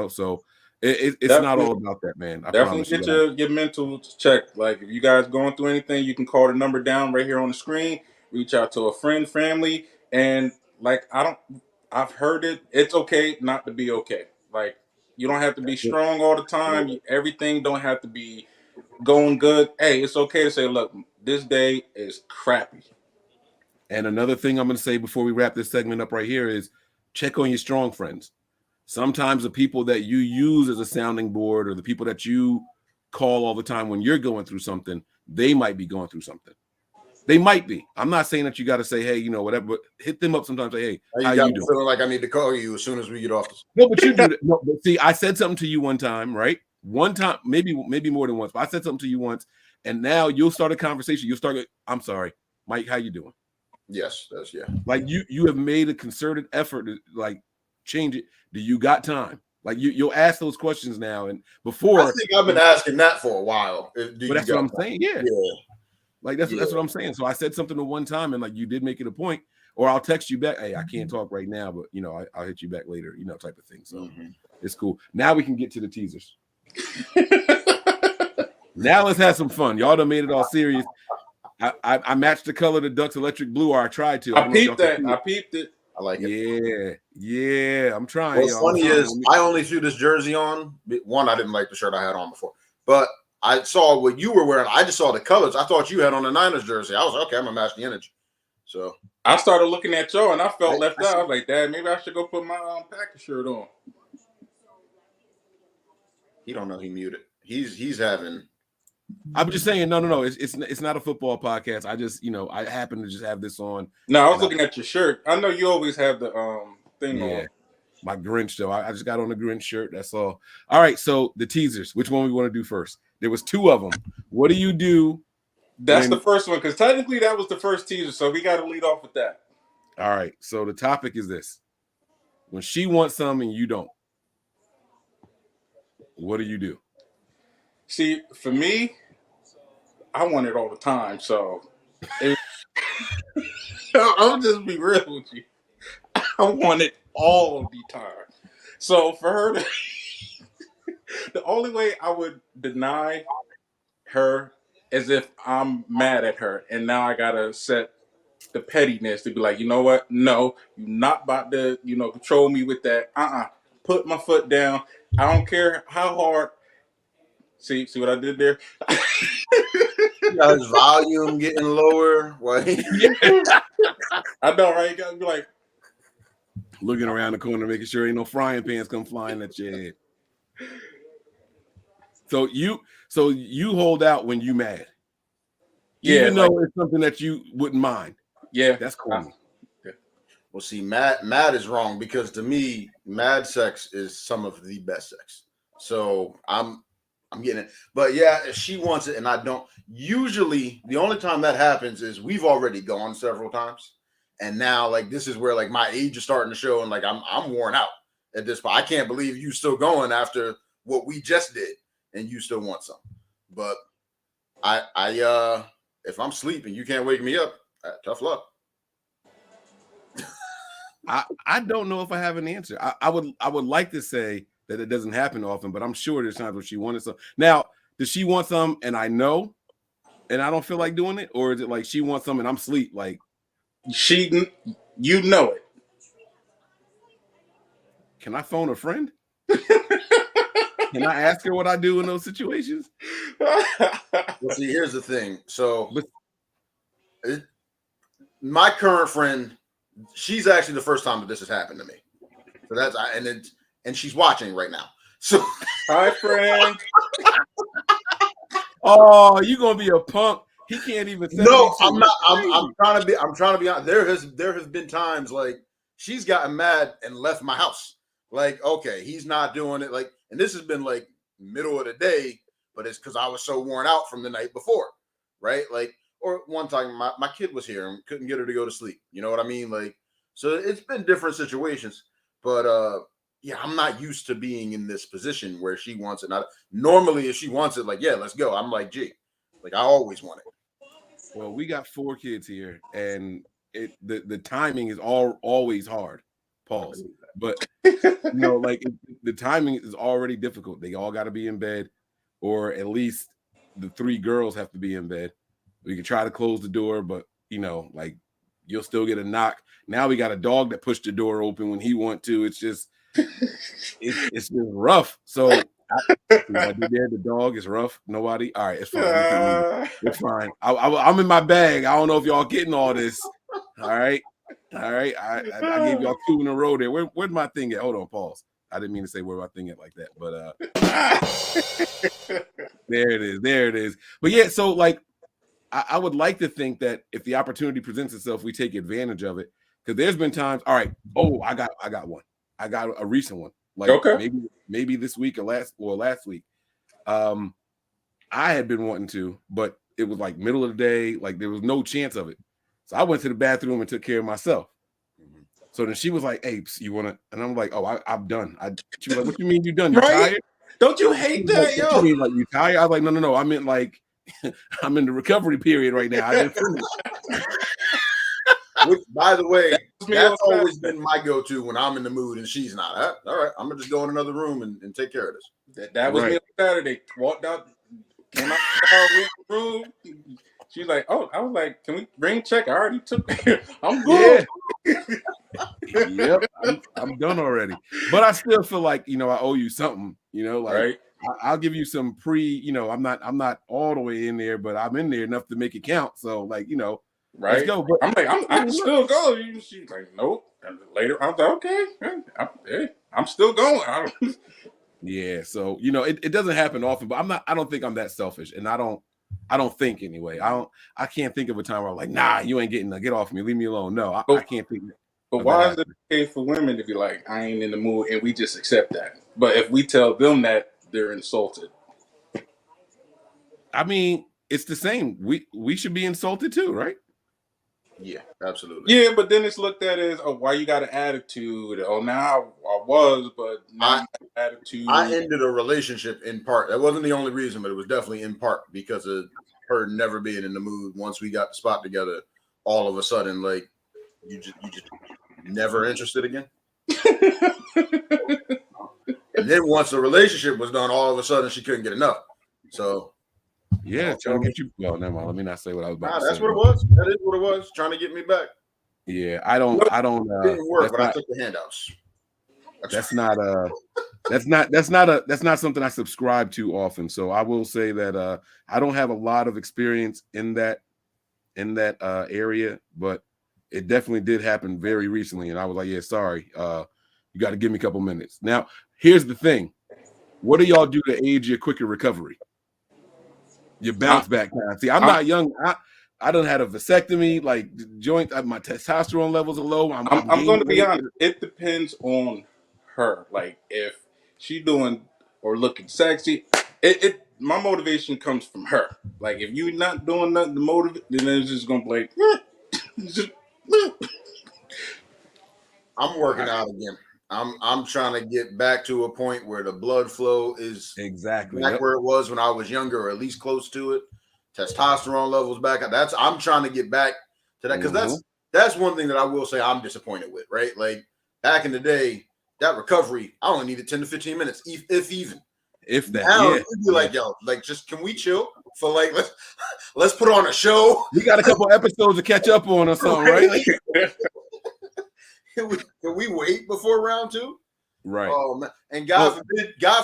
So it's not all about that, man. I definitely promise get your mental checked. Like if you guys going through anything, you can call the number down right here on the screen. Reach out to a friend, family, and like I've heard it. It's okay not to be okay. Like you don't have to be strong all the time. Everything don't have to be going good. Hey, it's okay to say, look, this day is crappy. And another thing I'm going to say before we wrap this segment up right here is check on your strong friends. Sometimes the people that you use as a sounding board, or the people that you call all the time when you're going through something, they might be going through something. They might be. I'm not saying that you got to say, hey, whatever, but hit them up sometimes. Say, hey, how you doing? Feeling like I need to call you as soon as we get off this. No, but you do that. No, but see, I said something to you one time, right? One time, maybe more than once, but I said something to you once, and now you'll start a conversation. You'll start, I'm sorry, Mike, how you doing? Yes, that's Like you have made a concerted effort to like change it. Do you got time? Like you'll ask those questions now, and before I think I've been asking that for a while. But that's what I'm saying. Yeah. Like that's what I'm saying. So I said something to one time, and like you did make it a point, or I'll text you back. Hey, I can't talk right now, but I'll hit you back later. Type of thing. So it's cool. Now we can get to the teasers. Now let's have some fun. Y'all done made it all serious. I matched the color of the Ducks electric blue, or I tried to. I peeped that. I peeped it. I like it. Yeah. I'm trying. What's funny is I only threw this jersey on. One, I didn't like the shirt I had on before, but I saw what you were wearing. I just saw the colors. I thought you had on a Niners jersey. I was like, okay, I'm gonna match the energy. So I started looking at y'all, and I felt left out. I was like, Dad, maybe I should go put my Packers shirt on. He don't know he muted. He's having. I'm just saying, no. It's not a football podcast. I just, I happen to just have this on. No, I was looking at your shirt. I know you always have the thing on. My Grinch though. I just got on the Grinch shirt. That's all. All right. So the teasers. Which one we want to do first? There was two of them. What do you do? That's the first one, because technically that was the first teaser, so we got to lead off with that. All right. So the topic is this: when she wants something and you don't, what do you do? See, for me, I want it all the time. So I'll just be real with you. I want it all the time. So for her, the only way I would deny her is if I'm mad at her, and now I gotta set the pettiness to be like, you know what? No, you're not about to, control me with that. Put my foot down. I don't care how hard. See what I did there? His volume getting lower. I know, right? You gotta be like looking around the corner, making sure ain't no frying pans come flying at your head. So you hold out when you mad, even though it's something that you wouldn't mind. Yeah, that's cool. Well, see, mad is wrong, because to me, mad sex is some of the best sex. So I'm getting it. But yeah, if she wants it and I don't, usually the only time that happens is we've already gone several times. And now, like, this is where like my age is starting to show, and like I'm worn out at this point. I can't believe you still going after what we just did, and you still want some. But I if I'm sleeping, you can't wake me up. Tough luck. I don't know if I have an answer. I would like to say that it doesn't happen often, but I'm sure there's times where she wanted some. Now, does she want some and I know, and I don't feel like doing it, or is it like she wants some and I'm asleep? Like you know it. Can I phone a friend? Can I ask her what I do in those situations? Well, see, here's the thing. So, my current friend, she's actually the first time that this has happened to me. So that's and she's watching right now. So, hi, friend. Oh, you gonna be a punk? He can't even. No, I'm not. I'm trying to be. I'm trying to be honest. There has been times like she's gotten mad and left my house. Like, okay, he's not doing it. Like, and this has been like middle of the day, but it's because I was so worn out from the night before, right? Like, or one time my kid was here and couldn't get her to go to sleep. You know what I mean? Like, so it's been different situations, but yeah, I'm not used to being in this position where she wants it. Not normally, if she wants it, like, yeah, let's go. I'm like, gee, like I always want it. Well, we got 4 kids here, and the timing is always hard. Pause. But like the timing is already difficult. They all got to be in bed, or at least the 3 girls have to be in bed. We can try to close the door, but like you'll still get a knock. Now we got a dog that pushed the door open when he want to. It's just it's just rough. So I did there. The dog is rough. Nobody. All right, it's fine. It's fine. I'm in my bag. I don't know if y'all getting all this. All right. I gave y'all 2 in a row there. Where'd my thing at? Hold on, pause. I didn't mean to say where my thing at like that, but there it is. But yeah, so like I would like to think that if the opportunity presents itself, we take advantage of it. Because there's been times. All right. Oh, I got one. I got a recent one. Like maybe this week or last week. I had been wanting to, but it was like middle of the day, like there was no chance of it. So I went to the bathroom and took care of myself. So then she was like, "Hey, you wanna?" And I'm like, "Oh, I'm done." She was like, "What you mean you done? You tired? Don't you hate that, like, yo? What you mean, like you tired?" I was like, "No. I meant like I'm in the recovery period right now. I didn't finish." Which, by the way, that's always been my go-to when I'm in the mood and she's not. All right, I'm gonna just go in another room and take care of this. That was me on Saturday. Walked out, came out the room. She's like, "Oh," I was like, "Can we ring check? I already took. I'm good." Yeah. Yep, I'm done already. But I still feel like I owe you something. Like right. I'll give you some I'm not all the way in there, but I'm in there enough to make it count. So like right. Let's go. But I'm like, I'm still going. She's like, "Nope." And later, I was like, "Okay, I'm still going." Yeah, so it doesn't happen often, but I don't think I'm that selfish, and I don't think anyway. I can't think of a time where I'm like, nah, you ain't getting get off me, leave me alone. No, I can't think. But why is it okay for women to be like, I ain't in the mood, and we just accept that? But if we tell them that, they're insulted. I mean, it's the same. We should be insulted too, right? Yeah, absolutely. Yeah, but then it's looked at as, oh, why you got an attitude? Oh, now I was, but now you got an attitude. I ended a relationship in part. That wasn't the only reason, but it was definitely in part because of her never being in the mood. Once we got the spot together, all of a sudden, like you just never interested again. And then once the relationship was done, all of a sudden she couldn't get enough. So yeah, trying to get you. Well, never mind. Let me not say what I was about to say. That's what it was. That is what it was. Trying to get me back. Yeah, I don't. It didn't work, but I took the handouts. That's not something I subscribe to often. So I will say that I don't have a lot of experience in that area, but it definitely did happen very recently, and I was like, yeah, sorry, you got to give me a couple minutes. Now, here's the thing: what do y'all do to aid your quicker recovery? Your bounce back time. See, I'm not young. I done had a vasectomy, like joint. My testosterone levels are low. I'm going to be honest. It depends on her. Like if she doing or looking sexy, my motivation comes from her. Like if you not doing nothing to motivate, then it's just gonna be like, I'm working out again. I'm trying to get back to a point where the blood flow is exactly back where it was when I was younger, or at least close to it. Testosterone levels back. I'm trying to get back to that because that's one thing that I will say I'm disappointed with. Right, like back in the day, that recovery I only needed 10 to 15 minutes, if even. If that, now, you'd be like, yo, like just can we chill for like let's put on a show. We got a couple episodes to catch up on or something, right? Can we wait before round 2? Right. Oh man. And God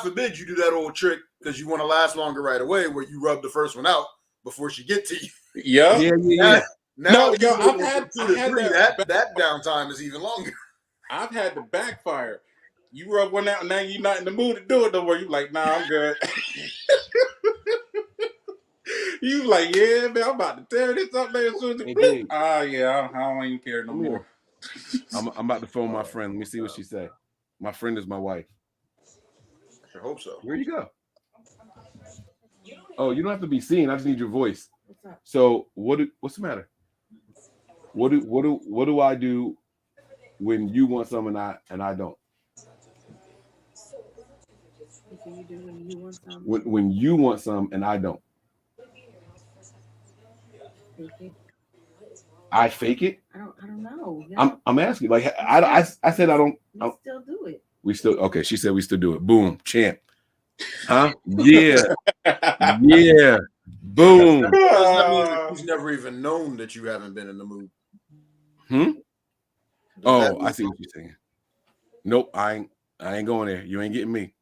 forbid you do that old trick because you want to last longer right away where you rub the first one out before she get to you. Yeah. Now I've had that downtime is even longer. I've had the backfire. You rub one out, now you're not in the mood to do it no more. You like, nah, I'm good. You like, yeah, man, I'm about to tear this up there as soon as it yeah, I don't even care no more. I'm about to phone my friend. Let me see what she say. My friend is my wife. I hope so. Where you go? Oh, you don't have to be seen. I just need your voice. So what's the matter? What do I do when you want something and I don't? What do you do when you want something? When you want some and I don't. Fake it. I fake it? I don't know. I'm asking. Like I said I don't. We still do it. We still okay. She said we still do it. Boom, champ. Huh? Yeah. Yeah. Boom. Does that mean that you've never even known that you haven't been in the mood? Oh, I see what you're saying. Nope, I ain't going there. You ain't getting me.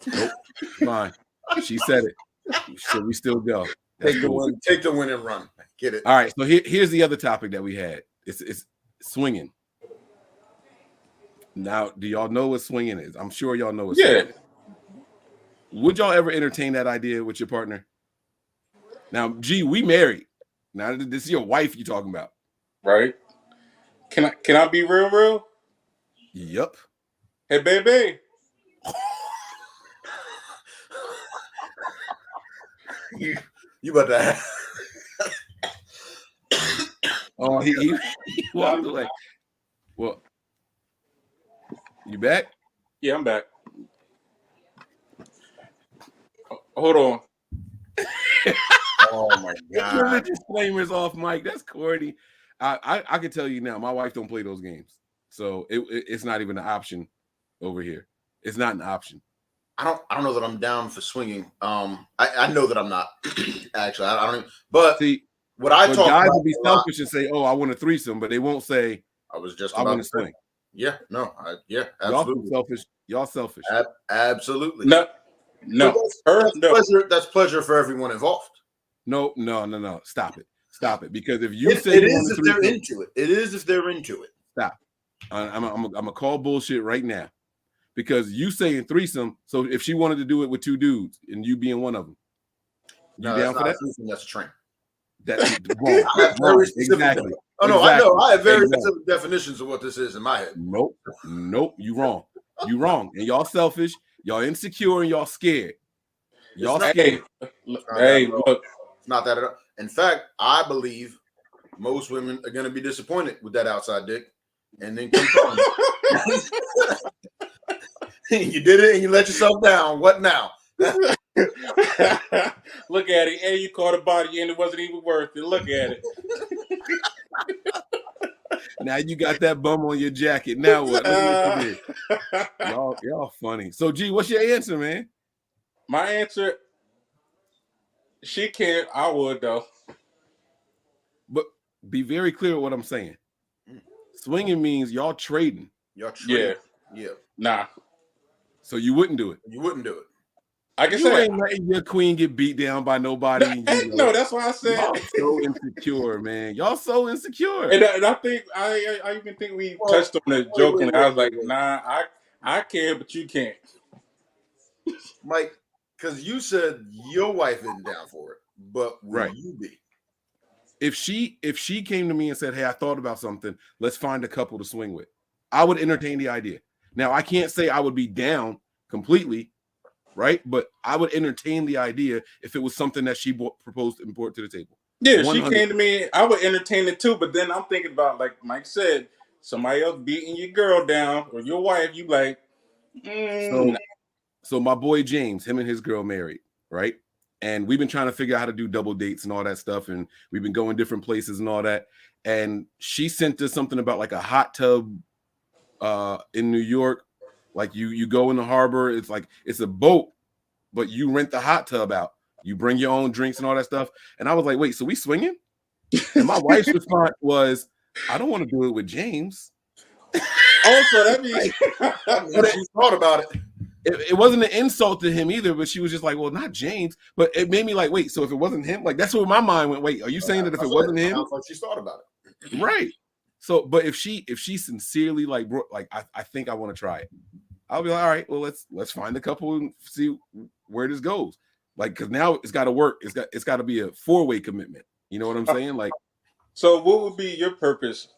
Nope. Fine. She said it. So we still go. Take the win and run. Get it. All right. So here's the other topic that we had. It's swinging. Now, do y'all know what swinging is? I'm sure y'all know what swinging is. Would y'all ever entertain that idea with your partner? Now, G, we married. Now, this is your wife you talking about. Right. Can I be real? Yep. Hey, baby. You about to Oh, he walked away. Well, you back? Yeah, I'm back. Hold on. Oh my God. The disclaimers off, Mike. That's corny. I can tell you now, my wife don't play those games. So it's not even an option over here. It's not an option. I don't know that I'm down for swinging. I know that I'm not actually. I don't even, but see what I talk guys about will be selfish and say, "Oh, I want a threesome," but they won't say, "I was just I want to swing." Yeah, no, absolutely. Y'all selfish. Absolutely. No. That's pleasure for everyone involved. No. Stop it. Because if you say it is if they're into it. It is if they're into it. Stop. I'm gonna call bullshit right now. Because you saying threesome, so if she wanted to do it with 2 dudes and you being one of them, you down for that? That's a train. That's wrong. Exactly. Oh no, exactly. I know. I have very specific definitions of what this is in my head. Nope. You wrong. And y'all selfish. Y'all insecure and y'all scared. Y'all scared. Hey, look, it's not that at all. In fact, I believe most women are going to be disappointed with that outside dick, and then confirm. You did it and you let yourself down. What now? Look at it. And you caught a body and it wasn't even worth it. Look at it. Now you got that bum on your jacket. Now what? Look at what you did. Y'all funny. So, G, what's your answer, man? My answer, she can't. I would, though. But be very clear with what I'm saying. Swinging means y'all trading. Yeah. Nah. So you wouldn't do it. You wouldn't do it. I can you say ain't letting your queen get beat down by nobody. No, that's why I said y'all so insecure, man. Y'all so insecure. And I think I even think we touched on it jokingly. I was like, nah, I can, but you can't. Mike, because you said your wife isn't down for it, but would you be? If she came to me and said, "Hey, I thought about something. Let's find a couple to swing with," I would entertain the idea. Now, I can't say I would be down completely, right? But I would entertain the idea if it was something that she proposed and brought to the table. Yeah, 100%. She came to me, I would entertain it too. But then I'm thinking about, like Mike said, somebody else beating your girl down or your wife, you like, So my boy James, him and his girl married, right? And we've been trying to figure out how to do double dates and all that stuff. And we've been going different places and all that. And she sent us something about like a hot tub in New York. Like you go in the harbor, it's like it's a boat, but you rent the hot tub out. You bring your own drinks and all that stuff. And I was like, wait, so we swinging? And my wife's response was, I don't want to do it with James. Also, that means she thought about it. It wasn't an insult to him either, but she was just like, well, not James. But it made me like, wait, so if it wasn't him, like that's where my mind went. Wait, are you saying that if it wasn't him? Sounds like she thought about it. Right. So, but if she sincerely like, bro, like I think I want to try it, I'll be like, all right, well, let's find a couple and see where this goes. Like, because now it's got to work. It's got to be a 4-way commitment. You know what I'm saying? Like, so what would be your purpose?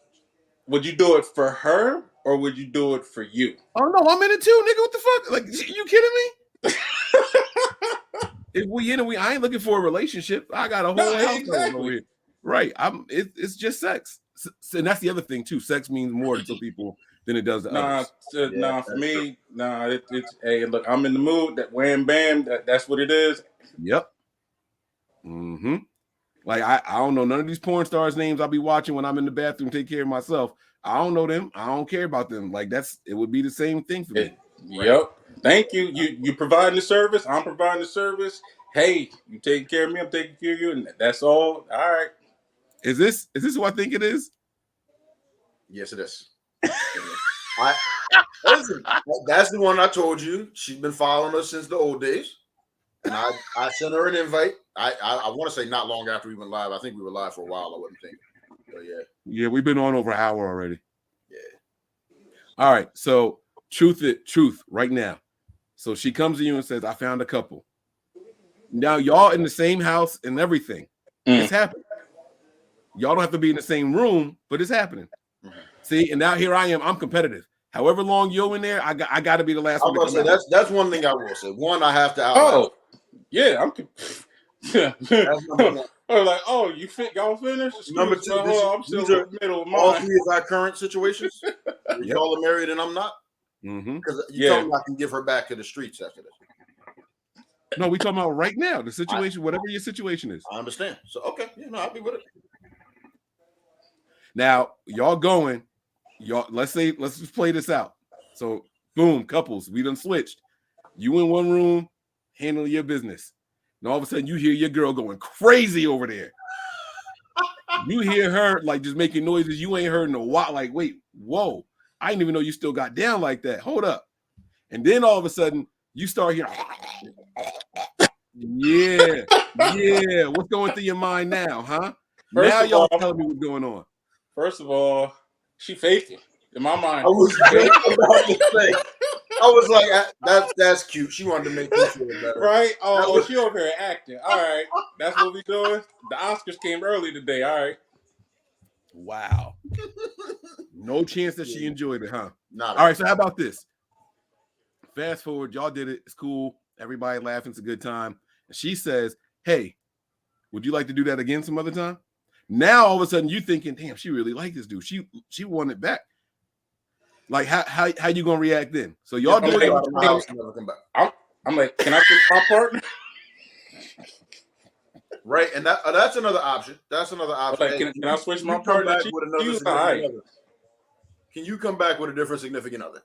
Would you do it for her or would you do it for you? Oh no, I'm in it too, nigga. What the fuck? Like, you kidding me? If we in it, I ain't looking for a relationship. I got a whole house over here. Right. It's just sex. So, and that's the other thing too. Sex means more to people than it does to others. For me, it's hey, look, I'm in the mood. That wham bam, that's what it is. Yep. Mm-hmm. Like I don't know none of these porn stars' names I'll be watching when I'm in the bathroom taking care of myself. I don't know them. I don't care about them. Like it would be the same thing for me. Right? Yep. Thank you. You providing the service. I'm providing the service. Hey, you taking care of me. I'm taking care of you, and that's all. All right. Is this who I think it is? Yes, it is. Listen, that's the one I told you. She's been following us since the old days. And I sent her an invite. I want to say not long after we went live. I think we were live for a while. I wasn't thinking. But yeah. Yeah, we've been on over an hour already. Yeah. All right. So truth right now. So she comes to you and says, I found a couple. Now y'all in the same house and everything. It's happening. Y'all don't have to be in the same room, but it's happening. Mm-hmm. See, and now here I am. I'm competitive. However long you're in there, I got to be the last one. I'm gonna say that's one thing I will say. One, I have to yeah, I'm. I was like, oh, you y'all finished? Number two, I'm still in the middle of mine. All three of our current situations. Y'all are married and I'm not. Because you told me I can give her back to the streets after this. No, we talking about right now. The situation, whatever your situation is. I understand. So okay, I'll be with it. Now y'all going. Let's just play this out. So boom, couples, we done switched. You in one room, handling your business. And all of a sudden you hear your girl going crazy over there. You hear her like just making noises you ain't heard in a while. Like, wait, whoa, I didn't even know you still got down like that. Hold up. And then all of a sudden you start hearing, yeah. What's going through your mind now, huh? Now y'all telling me what's going on. First of all, she faking. In my mind, I was about to say. I was like, that's cute. She wanted to make me feel better, right? Oh, she over here acting. All right, that's what we doing. The Oscars came early today. All right. Wow. No chance that she enjoyed it, huh? Not. All right. So how about this? Fast forward, y'all did it. It's cool. Everybody laughing. It's a good time. And she says, "Hey, would you like to do that again some other time?" Now all of a sudden you thinking, "Damn, she really liked this dude. She won it back." Like how you gonna react then? So y'all do it. I'm like, can I pick my partner? Right, and that's another option. That's another option. Like, can I switch my partner? With another significant other? Can you come back with a different significant other?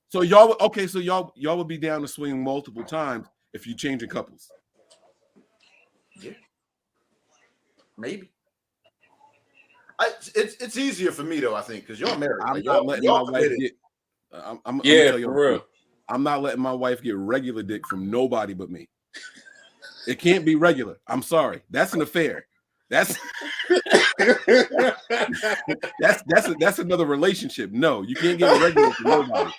So y'all would be down to swing multiple times if you change your couples. Yeah, maybe. It's easier for me though, I think, because y'all married. I'm not letting my wife get. For real. I'm not letting my wife get regular dick from nobody but me. It can't be regular. I'm sorry. That's an affair. That's another relationship. No, you can't get regular from nobody.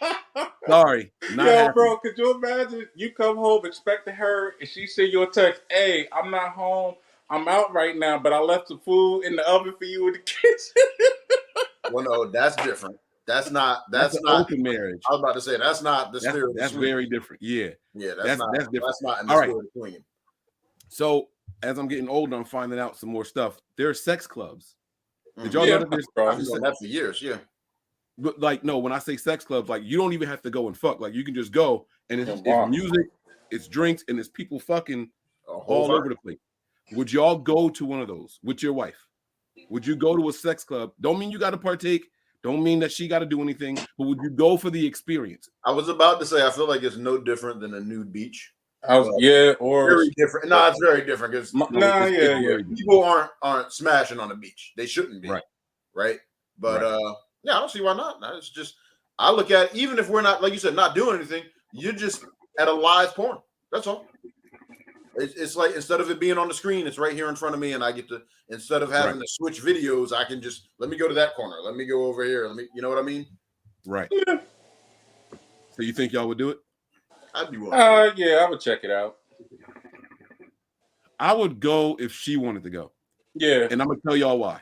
Sorry. Bro, could you imagine you come home expecting her and she send you a text, "Hey, I'm not home. I'm out right now, but I left some food in the oven for you in the kitchen." Well, no, that's different. That's not open marriage. I was about to say that's not the spirit. That's very different. Yeah. Yeah, that's different. That's not in the All spirit of swinging. So as I'm getting older, I'm finding out some more stuff. There are sex clubs. Did y'all know that there's I've been doing that for years? Yeah. But like, no, when I say sex clubs, like you don't even have to go and fuck. Like you can just go and it's music, it's drinks, and it's people fucking all over the place. Would y'all go to one of those with your wife? Would you go to a sex club? Don't mean you got to partake. Don't mean that she got to do anything. But would you go for the experience? I was about to say I feel like it's no different than a nude beach. Or very different. No, it's very different because people aren't smashing on the beach. They shouldn't be, right? But yeah, I don't see why not. It's just I look at it, even if we're not, like you said, not doing anything, you're just at a live porn. That's all. It's like instead of it being on the screen, it's right here in front of me, and I get to, instead of having to switch videos, I can just let me go to that corner, let me go over here, you know what I mean? Right. Yeah. So you think y'all would do it? I'd be willing. Yeah, I would check it out. I would go if she wanted to go. Yeah. And I'm gonna tell y'all why.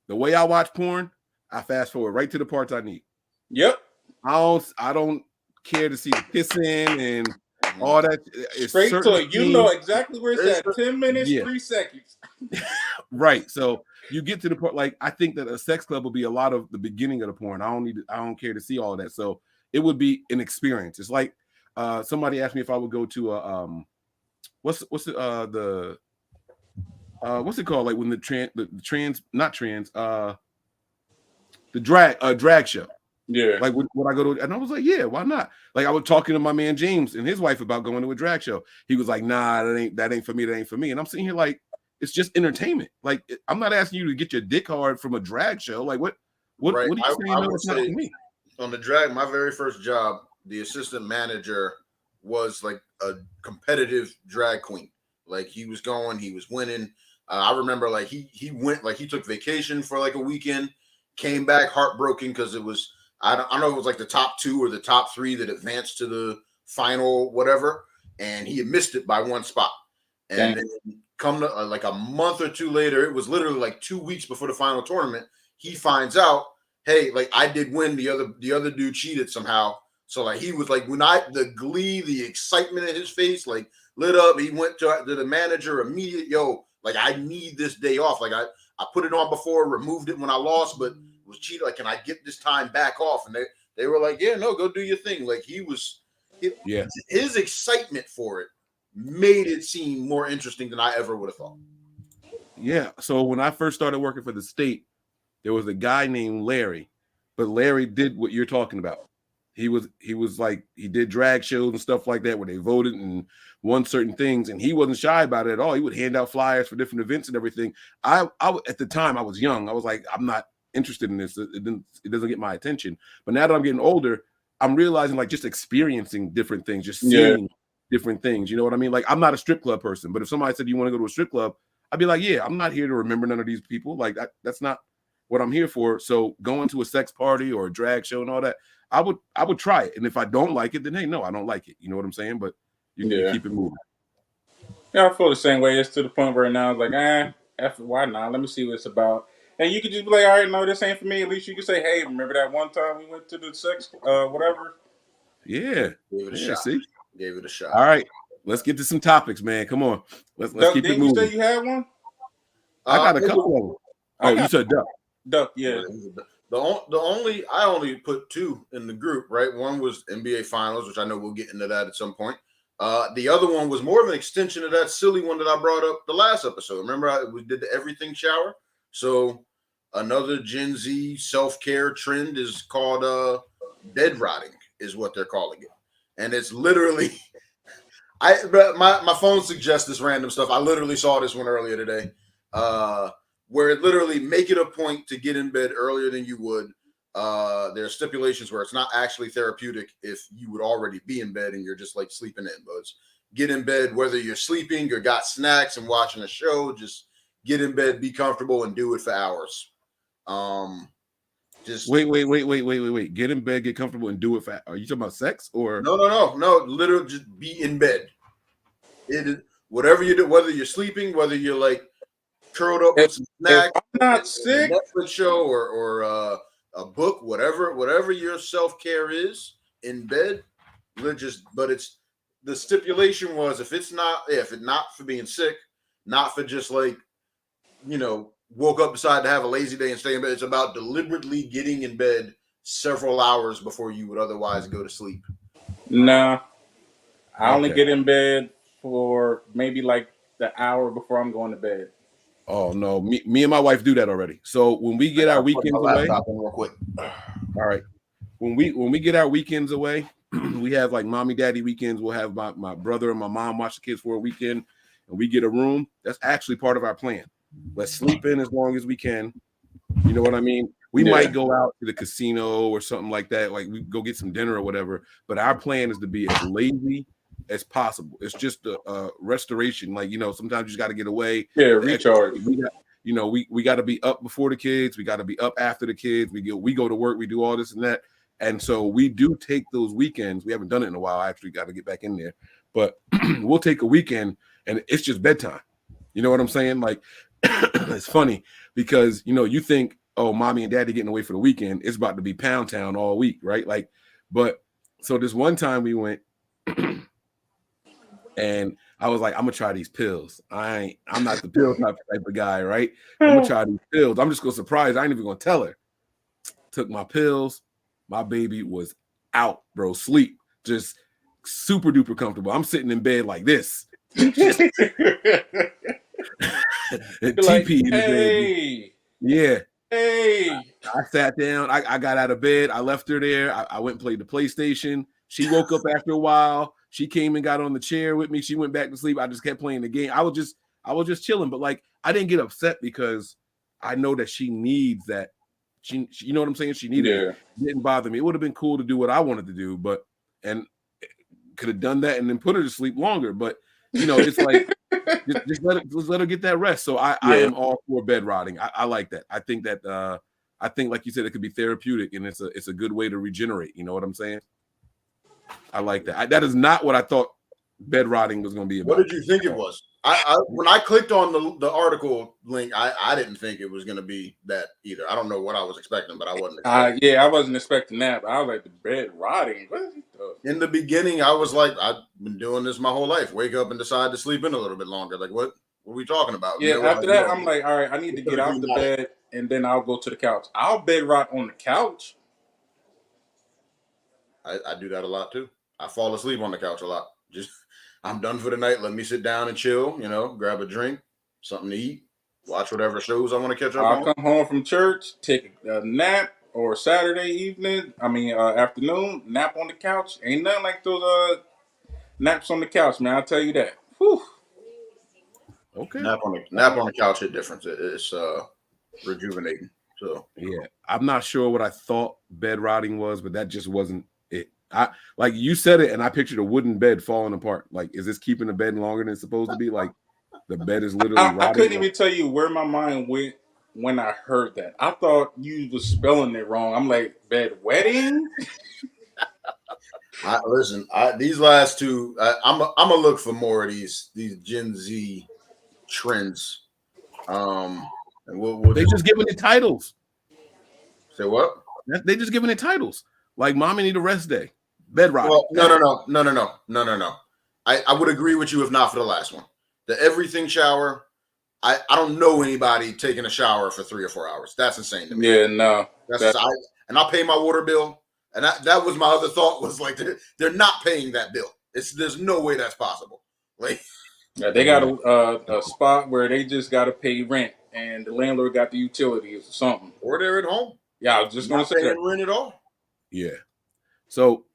The way I watch porn, I fast forward right to the parts I need. Yep. I don't care to see the kissing and all that. It's straight to it. You know exactly where it's at. 10 minutes, 3 seconds. Right. So you get to the part, like I think that a sex club will be a lot of the beginning of the porn. I don't care to see all of that. So it would be an experience. It's like somebody asked me if I would go to a what's it called? Like when the drag show. Yeah. Like would I go to, and I was like, yeah, why not? Like I was talking to my man James and his wife about going to a drag show. He was like, nah, that ain't for me. That ain't for me. And I'm sitting here like, it's just entertainment. Like I'm not asking you to get your dick hard from a drag show. Like what are you saying? No, it's not for me. On the drag, my very first job, the assistant manager was like a competitive drag queen. Like he was winning. I remember like he went, like he took vacation for like a weekend, came back heartbroken because it was, I don't know if it was like the top 2 or the top 3 that advanced to the final, whatever. And he had missed it by 1 spot. And then come to like a month or 2 later, it was literally like 2 weeks before the final tournament. He finds out, hey, like I did win. The other dude cheated somehow. So like he was like, the glee, the excitement in his face, like lit up. He went to the manager immediate. Yo, like I need this day off. Like I put it on before, removed it when I lost, but was cheated. Like, can I get this time back off? And they were like, yeah, no, go do your thing. Like his excitement for it made it seem more interesting than I ever would have thought. Yeah. So when I first started working for the state, there was a guy named Larry, but Larry did what you're talking about. He was like, he did drag shows and stuff like that where they voted and won certain things, and he wasn't shy about it at all. He would hand out flyers for different events and everything. I at the time I was young. I was like, I'm not interested in this. It doesn't get my attention. But now that I'm getting older, I'm realizing like just experiencing different things, just seeing different things. You know what I mean? Like I'm not a strip club person, but if somebody said you want to go to a strip club, I'd be like, yeah, I'm not here to remember none of these people. Like that's not what I'm here for. So going to a sex party or a drag show and all that, I would try it. And if I don't like it, then hey, no, I don't like it. You know what I'm saying? But you can keep it moving. Yeah, I feel the same way. It's to the point where now it's like, why not? Let me see what it's about. And you could just be like, all right, no, this ain't for me. At least you can say, hey, remember that one time we went to the sex, whatever? Yeah. Gave it a shot. See? Gave it a shot. All right. Let's get to some topics, man. Come on. Let's keep it moving. Didn't you say you had one? I got a couple of them. Oh, you said Duck. Duck, yeah. I only put 2 in the group, right? One was NBA Finals, which I know we'll get into that at some point. The other one was more of an extension of that silly one that I brought up the last episode. Remember, we did the everything shower. So another Gen Z self-care trend is called bed rotting, is what they're calling it, and it's literally. My phone suggests this random stuff. I literally saw this one earlier today. Where it literally make it a point to get in bed earlier than you would. There are stipulations where it's not actually therapeutic if you would already be in bed and you're just like sleeping in. But it's get in bed whether you're sleeping or got snacks and watching a show. Just get in bed, be comfortable, and do it for hours. Just wait. Get in bed, get comfortable, and do it for. Are you talking about sex or no? Literally, just be in bed. It is whatever you do, whether you're sleeping, whether you're like curled up with some snacks, I'm not sick. Netflix show or a book, whatever your self-care is in bed. But it's the stipulation was if it's not for being sick, not for just like woke up, decided to have a lazy day and stay in bed. It's about deliberately getting in bed several hours before you would otherwise go to sleep. Nah, I only Okay. get in bed for maybe like the hour before I'm going to bed. Oh no, me and my wife do that already. So when we get our weekends away, Laptop in real quick. all right. When we get our weekends away, we have like mommy daddy weekends. We'll have my brother and my mom watch the kids for a weekend, and we get a room. That's actually part of our plan. Let's sleep in as long as we can. You know what I mean? We might go out to the casino or something like that. Like we go get some dinner or whatever. But our plan is to be as lazy as possible. It's just a restoration. Like, sometimes you just got to get away. Yeah, recharge. We got to be up before the kids. We got to be up after the kids. We go to work. We do all this and that. And so we do take those weekends. We haven't done it in a while. I actually got to get back in there. But we'll take a weekend and it's just bedtime. You know what I'm saying? Like, it's funny because, you think, oh, mommy and daddy getting away for the weekend. It's about to be Pound Town all week, right? Like, but so this one time we went and I was like, I'm going to try these pills. I'm not the pill type of guy, right? I'm going to try these pills. I'm just going to surprise. I ain't even going to tell her. Took my pills. My baby was out, bro. Sleep. Just super duper comfortable. I'm sitting in bed like this. TP in the bed. Yeah. Hey. I sat down. I got out of bed. I left her there. I went and played the PlayStation. She woke up after a while. She came and got on the chair with me. She went back to sleep. I just kept playing the game. I was just chilling. But like, I didn't get upset because I know that she needs that. She you know what I'm saying? She needed it. It didn't bother me. It would have been cool to do what I wanted to do, and could have done that and then put her to sleep longer. But it's like just let her get that rest. So I am all for bed rotting. I like that. I think that I think, like you said, it could be therapeutic and it's a good way to regenerate. You know what I'm saying? I like that. That is not what I thought bed rotting was going to be about. What did you think it was? When I clicked on the article link, I didn't think it was going to be that either. I don't know what I was expecting, but I wasn't expecting. I wasn't expecting that, but I was like, the bed rotting. What is in the beginning, I was like, I've been doing this my whole life. Wake up and decide to sleep in a little bit longer. Like, what are we talking about? Yeah, after that, I'm like, all right, I need to get out the bed, and then I'll go to the couch. I'll bed rot on the couch. I do that a lot, too. I fall asleep on the couch a lot. Just, I'm done for the night. Let me sit down and chill, grab a drink, something to eat, watch whatever shows I want to catch up on. I'll come home from church, take a nap, or Saturday afternoon, nap on the couch. Ain't nothing like those naps on the couch, man. I'll tell you that. Whew. Okay. Nap on the couch hit different. It's rejuvenating. So yeah, I'm not sure what I thought bed rotting was, but that just wasn't it. I like you said it, and I pictured a wooden bed falling apart. Like, is this keeping the bed longer than it's supposed to be? Like, the bed is literally rotting. I couldn't even tell you where my mind went when I heard that. I thought you was spelling it wrong. I'm like, bed wetting? Listen, these last two, I'm gonna look for more of these Gen Z trends. And they just giving it titles. Say what? They just giving it titles. Like, mommy need a rest day. Bed rotting. Well, no. I would agree with you if not for the last one. The everything shower. I don't know anybody taking a shower for 3 or 4 hours. That's insane to me. Yeah, no. And I pay my water bill. And that was my other thought was like they're not paying that bill. There's no way that's possible. Like, yeah, they got a spot where they just got to pay rent, and the landlord got the utilities or something. Or they're at home. Yeah, I was just going to say that. Rent at all. Yeah. So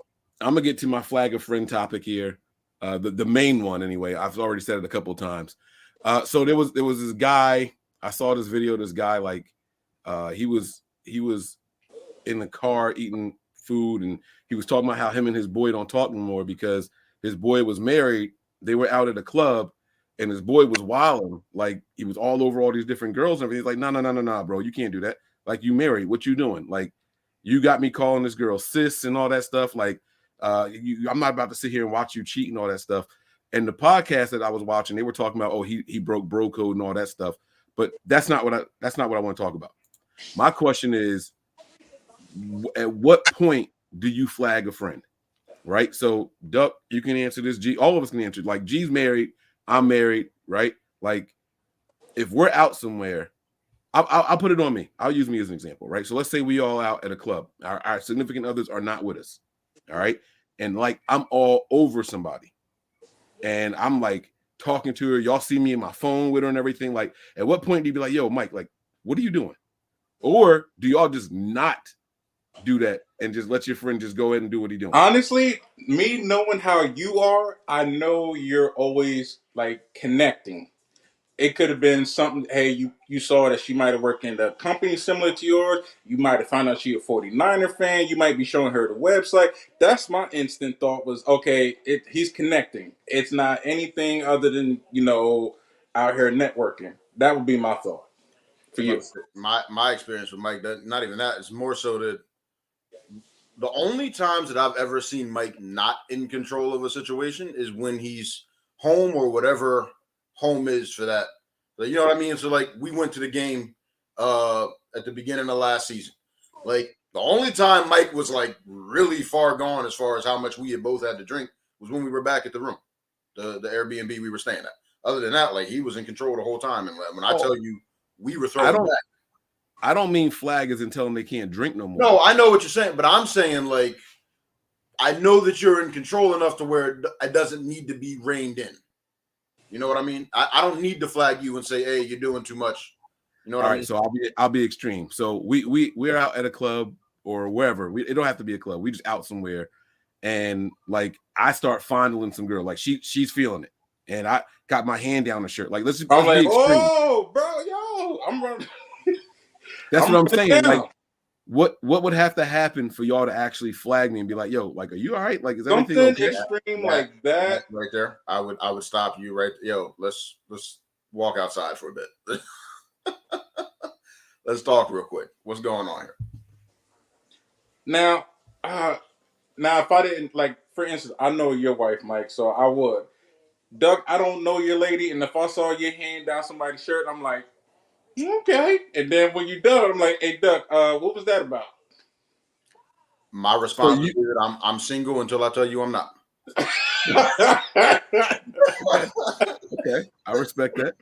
I'm gonna get to my flag a friend topic here. The main one anyway. I've already said it a couple of times. So there was this guy. I saw this video. This guy, like, he was in the car eating food, and he was talking about how him and his boy don't talk anymore because his boy was married. They were out at a club, and his boy was wilding. Like, he was all over all these different girls and everything. He's like, no, bro, you can't do that. Like, you married. What you doing? Like, you got me calling this girl sis and all that stuff. Like, I'm not about to sit here and watch you cheat and all that stuff. And the podcast that I was watching, they were talking about, oh, he broke bro code and all that stuff. But that's not what I want to talk about. My question is, at what point do you flag a friend? Right? So, Duck, you can answer this. G, all of us can answer. Like, G's married, I'm married, right? Like, if we're out somewhere I'll put it on me. I'll use me as an example, right? So let's say we all out at a club. Our significant others are not with us, all right? And like I'm all over somebody, and I'm like talking to her. Y'all see me in my phone with her and everything. Like, at what point do you be like, "Yo, Mike, like, what are you doing?" Or do y'all just not do that and just let your friend just go ahead and do what he's doing? Honestly, me knowing how you are, I know you're always like connecting. It could have been something. Hey, you saw that she might have worked in a company similar to yours. You might have found out she a 49er fan. You might be showing her the website. That's my instant thought was, okay, he's connecting. It's not anything other than, out here networking. That would be my thought for you. My experience with Mike, not even that. It's more so that the only times that I've ever seen Mike not in control of a situation is when he's home or whatever home is for that. But you know what I mean? So like we went to the game at the beginning of last season. Like the only time Mike was like really far gone as far as how much we had both had to drink was when we were back at the room, the Airbnb we were staying at. Other than that, like he was in control the whole time. And when I tell you we were throwing back. I don't mean flag as in tell them they can't drink no more. No, I know what you're saying, but I'm saying like I know that you're in control enough to where it doesn't need to be reined in. You know what I mean? I don't need to flag you and say, "Hey, you're doing too much." You know what I mean? So I'll be extreme. So we're out at a club or wherever. It don't have to be a club. We just out somewhere, and like I start fondling some girl. Like she's feeling it, and I got my hand down the shirt. Like let's I'm like, be extreme. oh, bro, yo, I'm running. That's what I'm saying. Like, what would have to happen for y'all to actually flag me and be like, "Yo, like, are you all right? Like, is everything okay?" Extreme like that right there. I would stop you right. Yo, let's walk outside for a bit. Let's talk real quick. What's going on here? Now, if I didn't like, for instance, I know your wife, Mike, so I would. Duck, I don't know your lady, and if I saw your hand down somebody's shirt, I'm like, okay. And then when you done, I'm like, hey, Duck, what was that about? My response is that I'm single until I tell you I'm not. Okay, I respect that.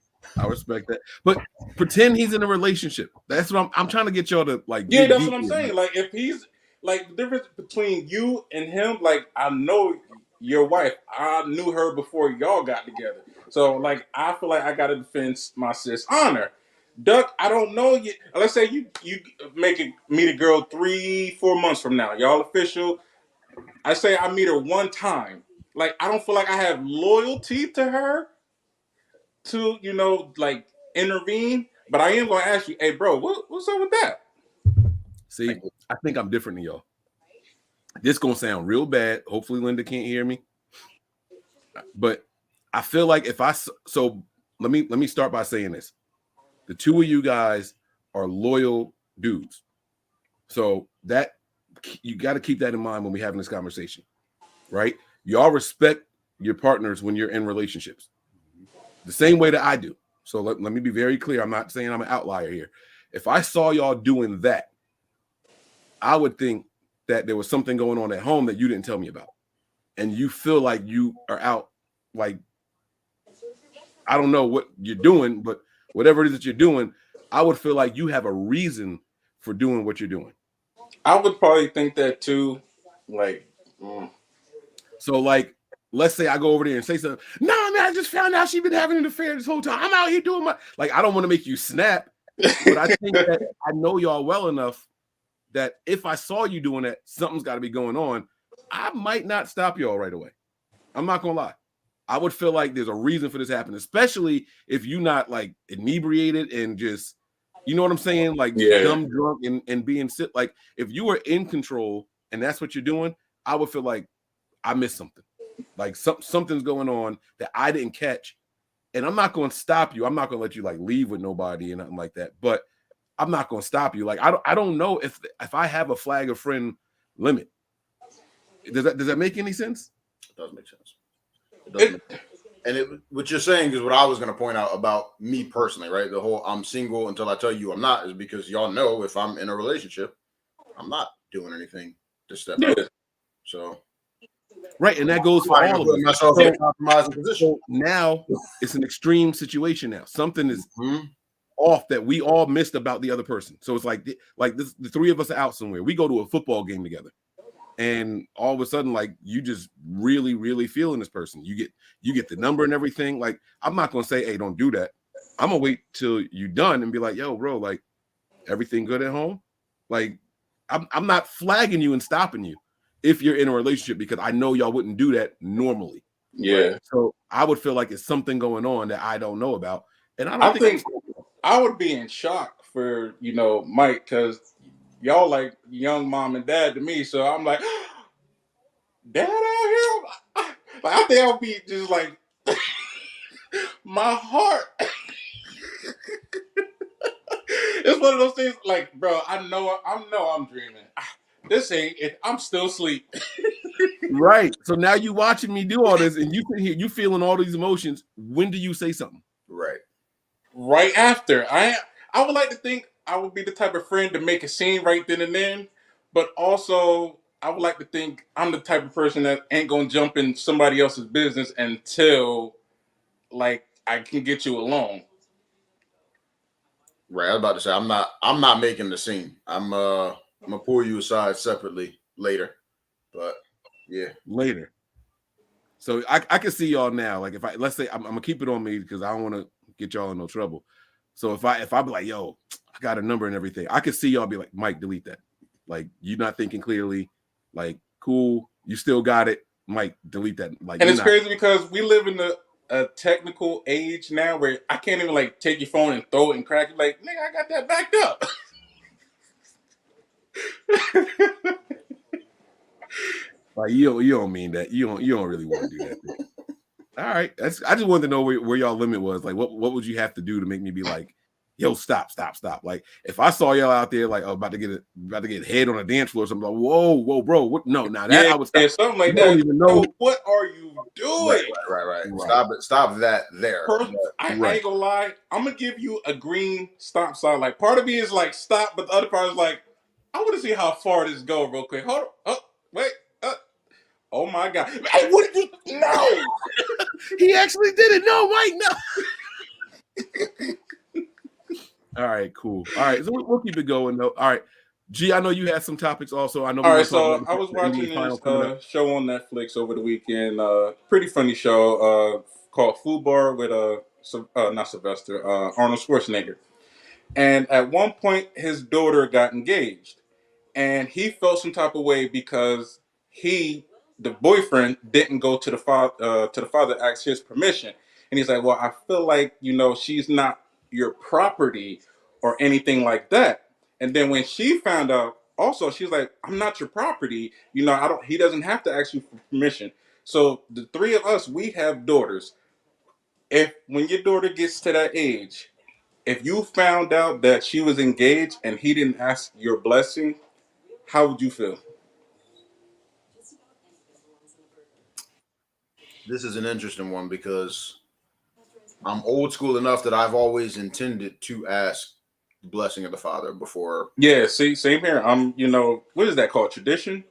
But pretend he's in a relationship. That's what I'm trying to get y'all to like. Yeah, that's what I'm saying. Like, if he's like the difference between you and him, like I know your wife. I knew her before y'all got together. So like I feel like I gotta defend my sis honor. Duck, I don't know you. Let's say you meet a girl 3-4 months from now. Y'all official. I say I meet her one time. Like I don't feel like I have loyalty to her to like intervene. But I am gonna ask you, hey bro, what's up with that? See, I think I'm different than y'all. This gonna sound real bad. Hopefully Linda can't hear me. But I feel like let me start by saying this. The two of you guys are loyal dudes. So that you got to keep that in mind when we're having this conversation, right? Y'all respect your partners when you're in relationships the same way that I do. So let me be very clear. I'm not saying I'm an outlier here. If I saw y'all doing that, I would think that there was something going on at home that you didn't tell me about. And you feel like you are out, like, I don't know what you're doing, but whatever it is that you're doing, I would feel like you have a reason for doing what you're doing. I would probably think that too. Like, So like, let's say I go over there and say something. No, man, I just found out she's been having an affair this whole time. I'm out here doing my, like, I don't want to make you snap, but I think that I know y'all well enough that if I saw you doing that, something's got to be going on. I might not stop y'all right away. I'm not gonna lie. I would feel like there's a reason for this happening, especially if you're not like inebriated and just, you know what I'm saying? Like dumb drunk and being sick. Like if you were in control and that's what you're doing, I would feel like I missed something. Like something's going on that I didn't catch. And I'm not going to stop you. I'm not going to let you like leave with nobody and nothing like that. But I'm not going to stop you. Like I don't know if I have a flag a friend limit. Does that make any sense? It does make sense. It does make sense. And what you're saying is what I was going to point out about me personally, right? The whole I'm single until I tell you I'm not is because y'all know if I'm in a relationship, I'm not doing anything to step out. So, right, and that goes for all of us. Myself in a compromising position. So now it's an extreme situation. Now something is off that we all missed about the other person. So it's like this, the three of us are out somewhere. We go to a football game together, and all of a sudden, like, you just really, really feeling this person. You get the number and everything. Like, I'm not gonna say, hey, don't do that. I'm gonna wait till you're done and be like, yo, bro, like, everything good at home? Like, I'm not flagging you and stopping you if you're in a relationship, because I know y'all wouldn't do that normally. Yeah. Right? So I would feel like it's something going on that I don't know about. And I think I would be in shock for, Mike, because y'all like young mom and dad to me. So I'm like, dad out here? Like, I think I'll be just like, my heart. It's one of those things like, bro, I know I'm dreaming. This ain't it. I'm still asleep. right. So now you watching me do all this, and you can hear you feeling all these emotions. When do you say something? Right. Right after. I would like to think I would be the type of friend to make a scene right then and then, but also I would like to think I'm the type of person that ain't gonna jump in somebody else's business until like I can get you alone. Right. I was about to say I'm not making the scene. I'm gonna pull you aside separately later. But yeah. Later. So I can see y'all now. Like, if let's say I'm gonna keep it on me because I don't want to get y'all in no trouble. So if I be like, yo, I got a number and everything, I could see y'all be like, Mike, delete that. Like, you're not thinking clearly. Like, cool, you still got it. Mike, delete that. Like, and it's crazy because we live in a technical age now where I can't even like take your phone and throw it and crack it. Like, nigga, I got that backed up. Like, you don't mean that. You don't really want to do that. All right. I just wanted to know where y'all limit was. Like, what would you have to do to make me be like, yo, stop. Like, if I saw y'all out there like, about to get head on a dance floor or something, like, whoa, bro, what? No, now that I would stop. Something like you that. Don't even know. What are you doing? Right. Stop that there. I ain't gonna lie. I'm gonna give you a green stop sign. Like, part of me is like stop, but the other part is like, I want to see how far this go real quick. Hold on. Oh, wait. Oh my God. Hey, what did you? No. He actually did it. No, Mike, no. All right, cool. All right, so we'll keep it going though. All right, G, I know you had some topics also. I know. All right, so I was watching this show on Netflix over the weekend. Pretty funny show called Food Bar with not Sylvester, Arnold Schwarzenegger. And at one point, his daughter got engaged, and he felt some type of way because the boyfriend, didn't go to the father, ask his permission, and he's like, "Well, I feel like she's not your property or anything like that." And then when she found out, also she's like, "I'm not your property. I don't. He doesn't have to ask you for permission." So the three of us, we have daughters. If when your daughter gets to that age, if you found out that she was engaged and he didn't ask your blessing, how would you feel? This is an interesting one because I'm old school enough that I've always intended to ask the blessing of the father before. Yeah, see, same here. I'm, what is that called? Tradition?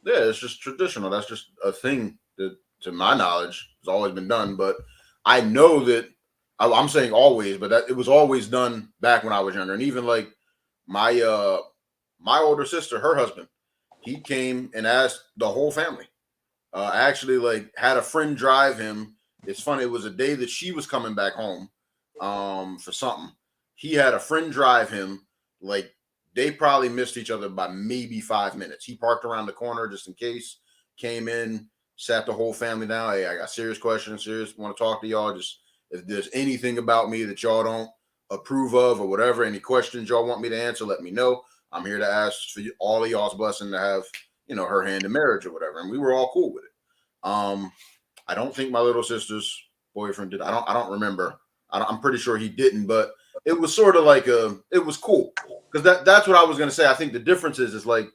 Yeah, it's just traditional. That's just a thing that, to my knowledge, has always been done. But I know that I'm saying always, but that it was always done back when I was younger. And even like my older sister, her husband, he came and asked the whole family. I actually like had a friend drive him. It's funny. It was a day that she was coming back home for something. He had a friend drive him. Like, they probably missed each other by maybe 5 minutes. He parked around the corner just in case, came in, sat the whole family down. Hey, I got serious questions, want to talk to y'all. Just if there's anything about me that y'all don't approve of or whatever, any questions y'all want me to answer, let me know. I'm here to ask for all of y'all's blessing to have, her hand in marriage or whatever. And we were all cool with it. I don't think my little sister's boyfriend did. I don't remember. I'm pretty sure he didn't, but it was sort of like it was cool because that's what I was going to say. I think the difference is like,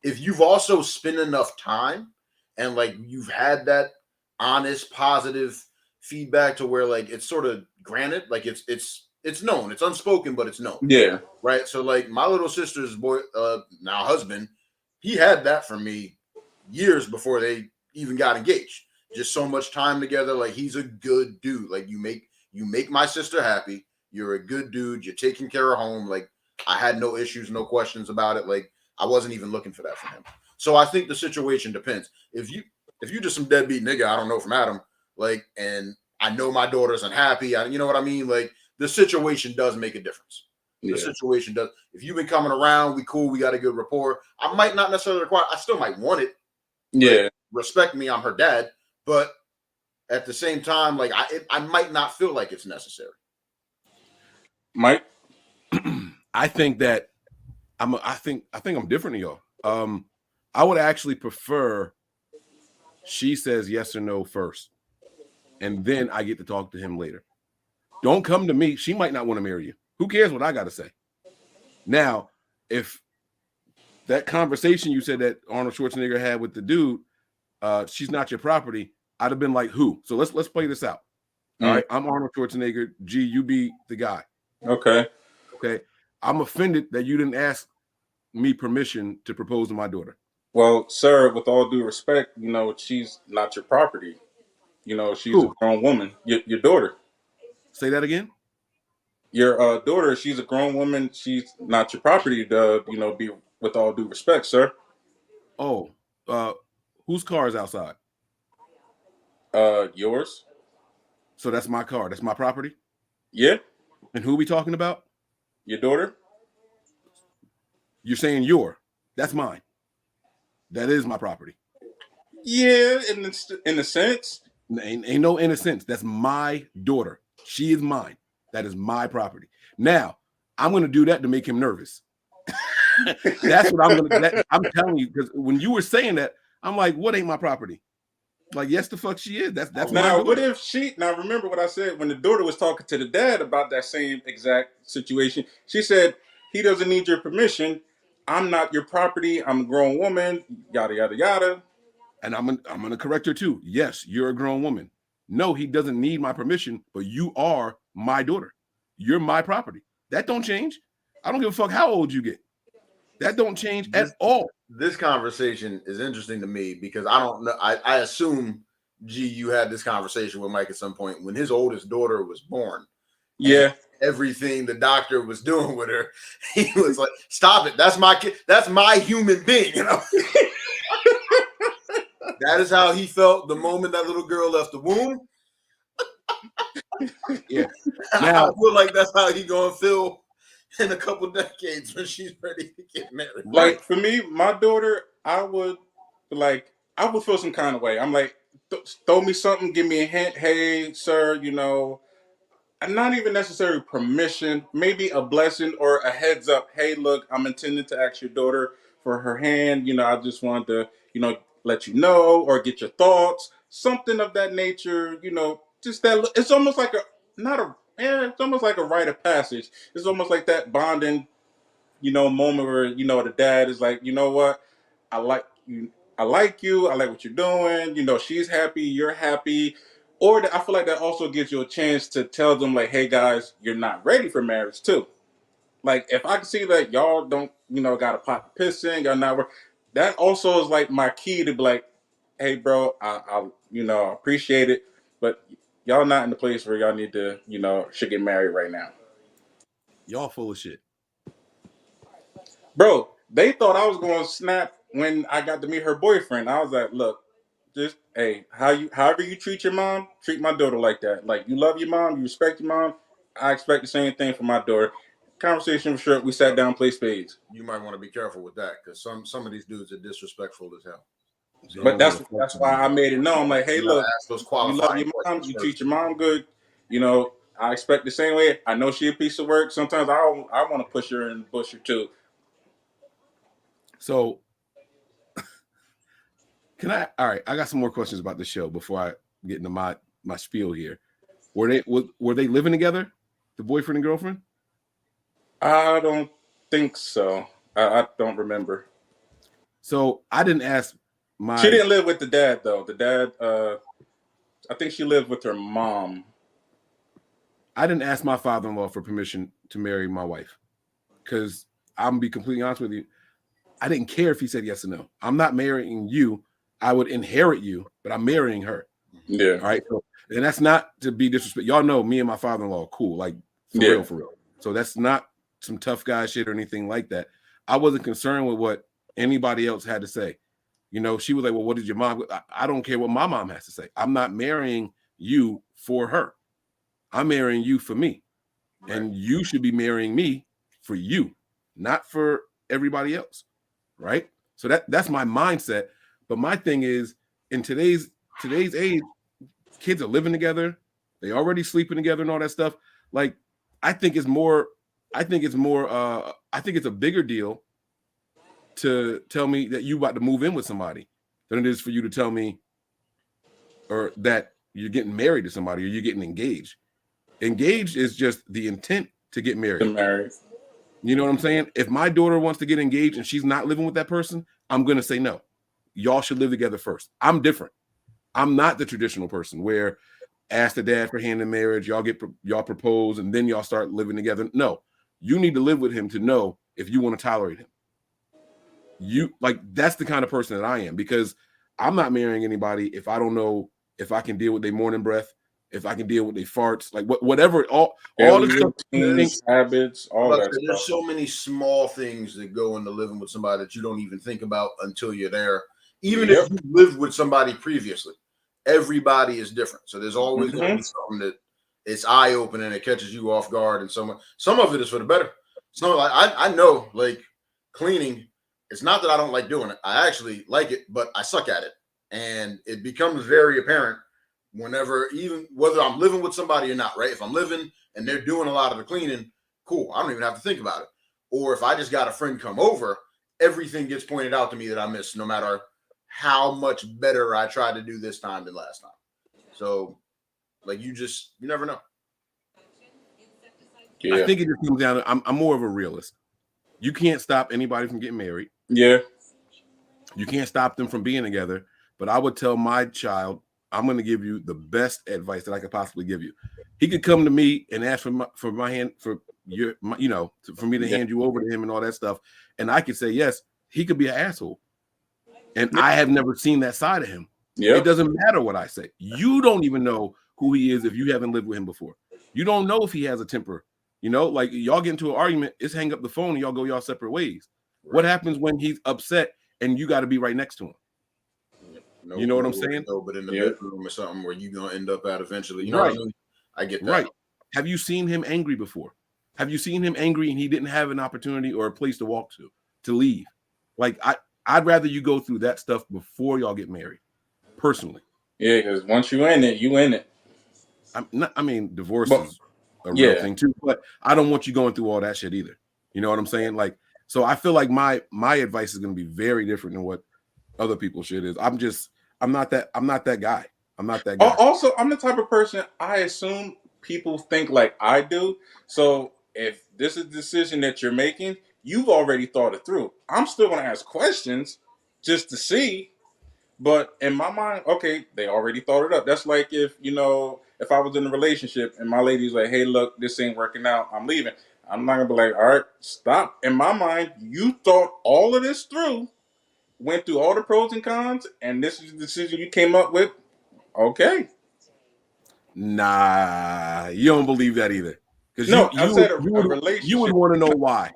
if you've also spent enough time and like you've had that honest, positive feedback to where like it's sort of granted, like it's known, it's unspoken, but it's known. Yeah. Right. So like my little sister's now husband, he had that from me years before they even got engaged. Just so much time together. Like, he's a good dude. Like, you make my sister happy. You're a good dude. You're taking care of home. Like, I had no issues, no questions about it. Like, I wasn't even looking for that from him. So I think the situation depends. If you just some deadbeat nigga, I don't know from Adam, like, and I know my daughter's unhappy, you know what I mean? Like, the situation does make a difference. The situation does. If you've been coming around, we cool, we got a good rapport. I might not necessarily require, I still might want it. Yeah. Respect me, I'm her dad. But at the same time, like, I might not feel like it's necessary. Mike? I think that I think I'm different than y'all. I would actually prefer she says yes or no first, and then I get to talk to him later. Don't come to me. She might not want to marry you. Who cares what I got to say? Now, if that conversation you said that Arnold Schwarzenegger had with the dude, she's not your property, I'd have been like, who? So let's play this out. All right, I'm Arnold Schwarzenegger. G, you be the guy. Okay. I'm offended that you didn't ask me permission to propose to my daughter. Well, sir, with all due respect, you know, she's not your property. You know, she's a grown woman. Your daughter. Say that again? Your daughter, she's a grown woman. She's not your property to, you know, be with all due respect, sir. Oh, whose car is outside? Yours. So that's my car. That's my property? Yeah. And who are we talking about? Your daughter. You're saying that's mine. That is my property. Yeah, in a sense. Ain't no innocence. That's my daughter. She is mine. That is my property. Now, I'm going to do that to make him nervous. That's what I'm going to. I'm telling you, because when you were saying that, I'm like, what ain't my property? Like, yes, the fuck she is. That's now, my daughter. What if she? Now, remember what I said when the daughter was talking to the dad about that same exact situation. She said he doesn't need your permission. I'm not your property. I'm a grown woman. Yada yada yada. And I'm gonna correct her too. Yes, you're a grown woman. No, he doesn't need my permission, but you are my daughter. You're my property. That don't change. I don't give a fuck how old you get. That don't change at all. This conversation is interesting to me because I don't know. I assume, G, you had this conversation with Mike at some point when his oldest daughter was born. Yeah. Everything the doctor was doing with her, he was like, "Stop it! That's my kid. That's my human being." You know. That is how he felt the moment that little girl left the womb. Yeah. Now I feel like that's how he gonna feel in a couple decades when she's ready to get married. Like for me, my daughter, I would feel some kind of way. I'm like, throw me something, give me a hint. Hey, sir, you know, and not even necessary permission, maybe a blessing or a heads up. Hey, look, I'm intending to ask your daughter for her hand. You know, I just wanted to, you know, let you know or get your thoughts, something of that nature. You know, just that. It's almost like it's almost like a rite of passage. It's almost like that bonding, you know, moment where, you know, the dad is like, you know what, I like you. I like you. I like what you're doing. You know, she's happy. You're happy. Or I feel like that also gives you a chance to tell them, like, hey, guys, you're not ready for marriage, too. Like, if I can see that y'all don't, you know, got a pot to piss in, y'all not, that also is like my key to be like, hey, bro, I you know, appreciate it, but y'all not in the place where y'all need to, you know, should get married right now. Y'all full of shit. Bro, they thought I was going to snap when I got to meet her boyfriend. I was like, look, just, hey, however you treat your mom, treat my daughter like that. Like, you love your mom, you respect your mom. I expect the same thing from my daughter. Conversation was short. We sat down, played spades. You might want to be careful with that because some of these dudes are disrespectful as hell. So but that's why I made it known. I'm like, hey, look, those you love your mom, you treat your mom good. You know, I expect the same way. I know she's a piece of work. Sometimes I want to push her in the bush or two. So, all right, I got some more questions about the show before I get into my spiel here. Were they living together, the boyfriend and girlfriend? I don't think so. I don't remember. So I didn't ask She didn't live with the dad, though. The dad, I think she lived with her mom. I didn't ask my father-in-law for permission to marry my wife because I'm going to be completely honest with you. I didn't care if he said yes or no. I'm not marrying you. I would inherit you, but I'm marrying her. Yeah. All right. So, and that's not to be disrespectful. Y'all know me and my father-in-law are cool. Like For real, for real. So that's not some tough guy shit or anything like that. I wasn't concerned with what anybody else had to say. You know, she was like, well, what did your mom? I don't care what my mom has to say. I'm not marrying you for her. I'm marrying you for me. Right. And you should be marrying me for you, not for everybody else. Right. So that's my mindset. But my thing is, in today's age, kids are living together. They already sleeping together and all that stuff. Like, I think it's a bigger deal to tell me that you about to move in with somebody than it is for you to tell me or that you're getting married to somebody or you're getting engaged. Engaged is just the intent to get married. You know what I'm saying? If my daughter wants to get engaged and she's not living with that person, I'm going to say no. Y'all should live together first. I'm different. I'm not the traditional person where ask the dad for hand in marriage, y'all propose, and then y'all start living together. No, you need to live with him to know if you want to tolerate him. That's the kind of person that I am, because I'm not marrying anybody if I don't know if I can deal with their morning breath, if I can deal with their farts, like whatever, all the stuff, habits, all that stuff. There's so many small things that go into living with somebody that you don't even think about until you're there. Even if you lived with somebody previously, everybody is different. So there's always going to be something that it's eye-opening, it catches you off guard, and some of it is for the better. It's not like I know, like, cleaning, it's not that I don't like doing it. I actually like it, but I suck at it. And it becomes very apparent whenever, even whether I'm living with somebody or not, right? If I'm living and they're doing a lot of the cleaning, cool. I don't even have to think about it. Or if I just got a friend come over, everything gets pointed out to me that I missed, no matter how much better I tried to do this time than last time. So, like, you never know. Yeah. I think it just comes down to, I'm more of a realist. You can't stop anybody from getting married. Yeah. You can't stop them from being together. But I would tell my child, I'm going to give you the best advice that I could possibly give you. He could come to me and ask for my hand, for me to hand you over to him and all that stuff. And I could say, yes, he could be an asshole. And I have never seen that side of him. Yep. It doesn't matter what I say. You don't even know who he is if you haven't lived with him before. You don't know if he has a temper. You know, like, y'all get into an argument, it's hang up the phone and y'all go y'all separate ways. Right. What happens when he's upset and you got to be right next to him? No, you know what I'm saying? No, but in the bedroom or something where you're going to end up at eventually. You know what I mean? I get that. Right. Have you seen him angry before? Have you seen him angry and he didn't have an opportunity or a place to walk to leave? Like, I'd rather you go through that stuff before y'all get married, personally. Yeah, because once you in it, you in it. Divorce is a real thing too, but I don't want you going through all that shit either. You know what I'm saying? Like, so I feel like my advice is going to be very different than what other people's shit is. I'm not that guy. I'm not that guy. Also, I'm the type of person, I assume people think like I do. So if this is a decision that you're making, you've already thought it through. I'm still going to ask questions just to see. But in my mind, okay, they already thought it up. That's like if I was in a relationship and my lady's like, hey, look, this ain't working out, I'm leaving. I'm not going to be like, all right, stop. In my mind, you thought all of this through, went through all the pros and cons, and this is the decision you came up with. Okay. Nah, you don't believe that either. Because relationship. You would want to know why.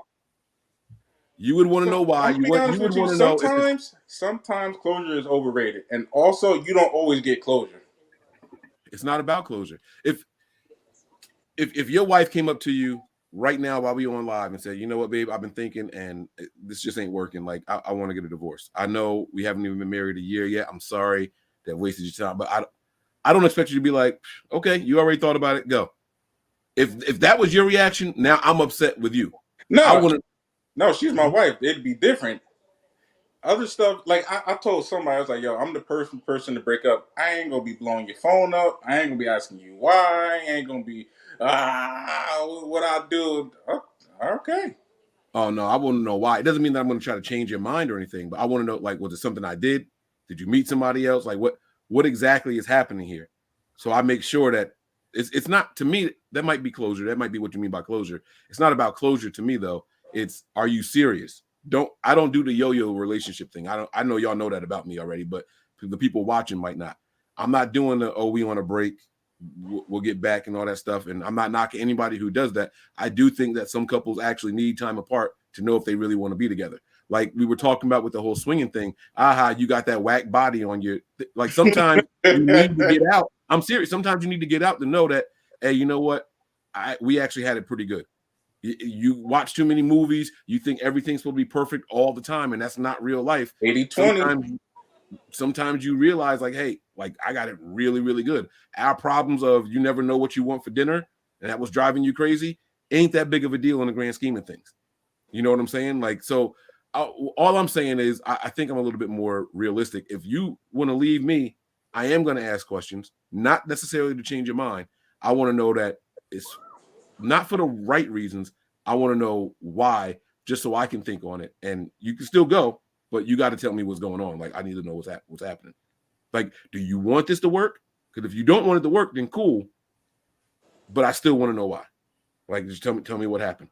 You would want to know why. You would want to know. Sometimes closure is overrated, and also you don't always get closure. It's not about closure. If your wife came up to you right now while we on live and said, you know what, babe, I've been thinking and this just ain't working. Like, I want to get a divorce. I know we haven't even been married a year yet. I'm sorry that wasted your time, but I don't expect you to be like, okay, you already thought about it. Go. If that was your reaction, now I'm upset with you. No, she's my wife. It'd be different. Other stuff, like I told somebody, I was like, yo, I'm the person to break up. I ain't going to be blowing your phone up. I ain't going to be asking you why. I ain't going to be, what I do. Okay. Oh, no, I want to know why. It doesn't mean that I'm going to try to change your mind or anything, but I want to know, like, was it something I did? Did you meet somebody else? Like, what exactly is happening here? So I make sure that it's not, to me, that might be closure. That might be what you mean by closure. It's not about closure to me, though. It's, are you serious? I don't do the yo-yo relationship thing. I know y'all know that about me already, but the people watching might not. I'm not doing we on a break. we'll get back and all that stuff. And I'm not knocking anybody who does that. I do think that some couples actually need time apart to know if they really want to be together. Like we were talking about with the whole swinging thing. You got that whack body on your. Like sometimes you need to get out. I'm serious. Sometimes you need to get out to know that, hey, you know what? We actually had it pretty good. You watch too many movies. You think everything's supposed to be perfect all the time, and that's not real life. 80-20. Sometimes you realize, like, hey, like I got it really, really good. Our problems of you never know what you want for dinner, and that was driving you crazy, ain't that big of a deal in the grand scheme of things. You know what I'm saying? Like, so all I'm saying is I think I'm a little bit more realistic. If you want to leave me, I am going to ask questions, not necessarily to change your mind. I want to know that it's not for the right reasons. I want to know why, just so I can think on it. And you can still go, but you got to tell me what's going on. Like, I need to know what's happening. Like, do you want this to work? Because if you don't want it to work, then cool. But I still want to know why. Like, just tell me what happened.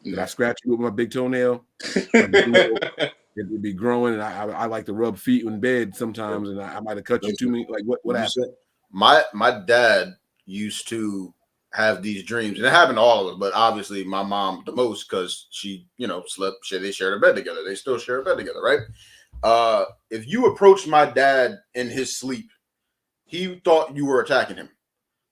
Did I scratch you with my big toenail? It'd be growing, and I like to rub feet in bed sometimes, and I might have cut you too many. Like, what happened? My dad used to have these dreams, and it happened to all of us, but obviously my mom the most because she, slept. They shared a bed together. They still share a bed together, right? If you approached my dad in his sleep, he thought you were attacking him.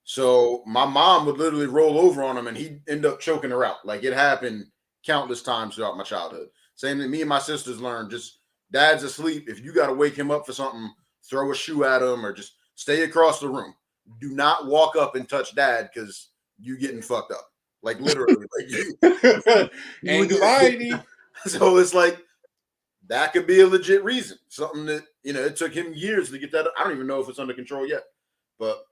So my mom would literally roll over on him, and he'd end up choking her out. Like it happened countless times throughout my childhood. Same thing me and my sisters learned. Just dad's asleep. If you got to wake him up for something, throw a shoe at him or just stay across the room. Do not walk up and touch dad because you getting fucked up. Like literally. Anxiety. So it's like that could be a legit reason. Something that, it took him years to get that. I don't even know if it's under control yet. But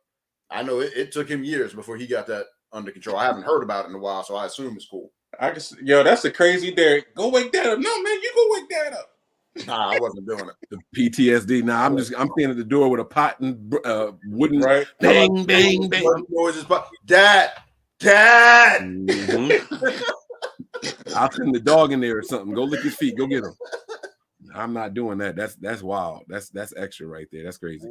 I know it took him years before he got that under control. I haven't heard about it in a while, so I assume it's cool. That's a crazy dare. Go wake dad up. No, man, you go wake dad up. Nah, I wasn't doing it. The PTSD. Nah, I'm standing at the door with a pot and wooden bang, bang, bang. Dad. Mm-hmm. I'll send the dog in there or something. Go lick his feet. Go get him. I'm not doing that. That's wild. That's extra right there. That's crazy.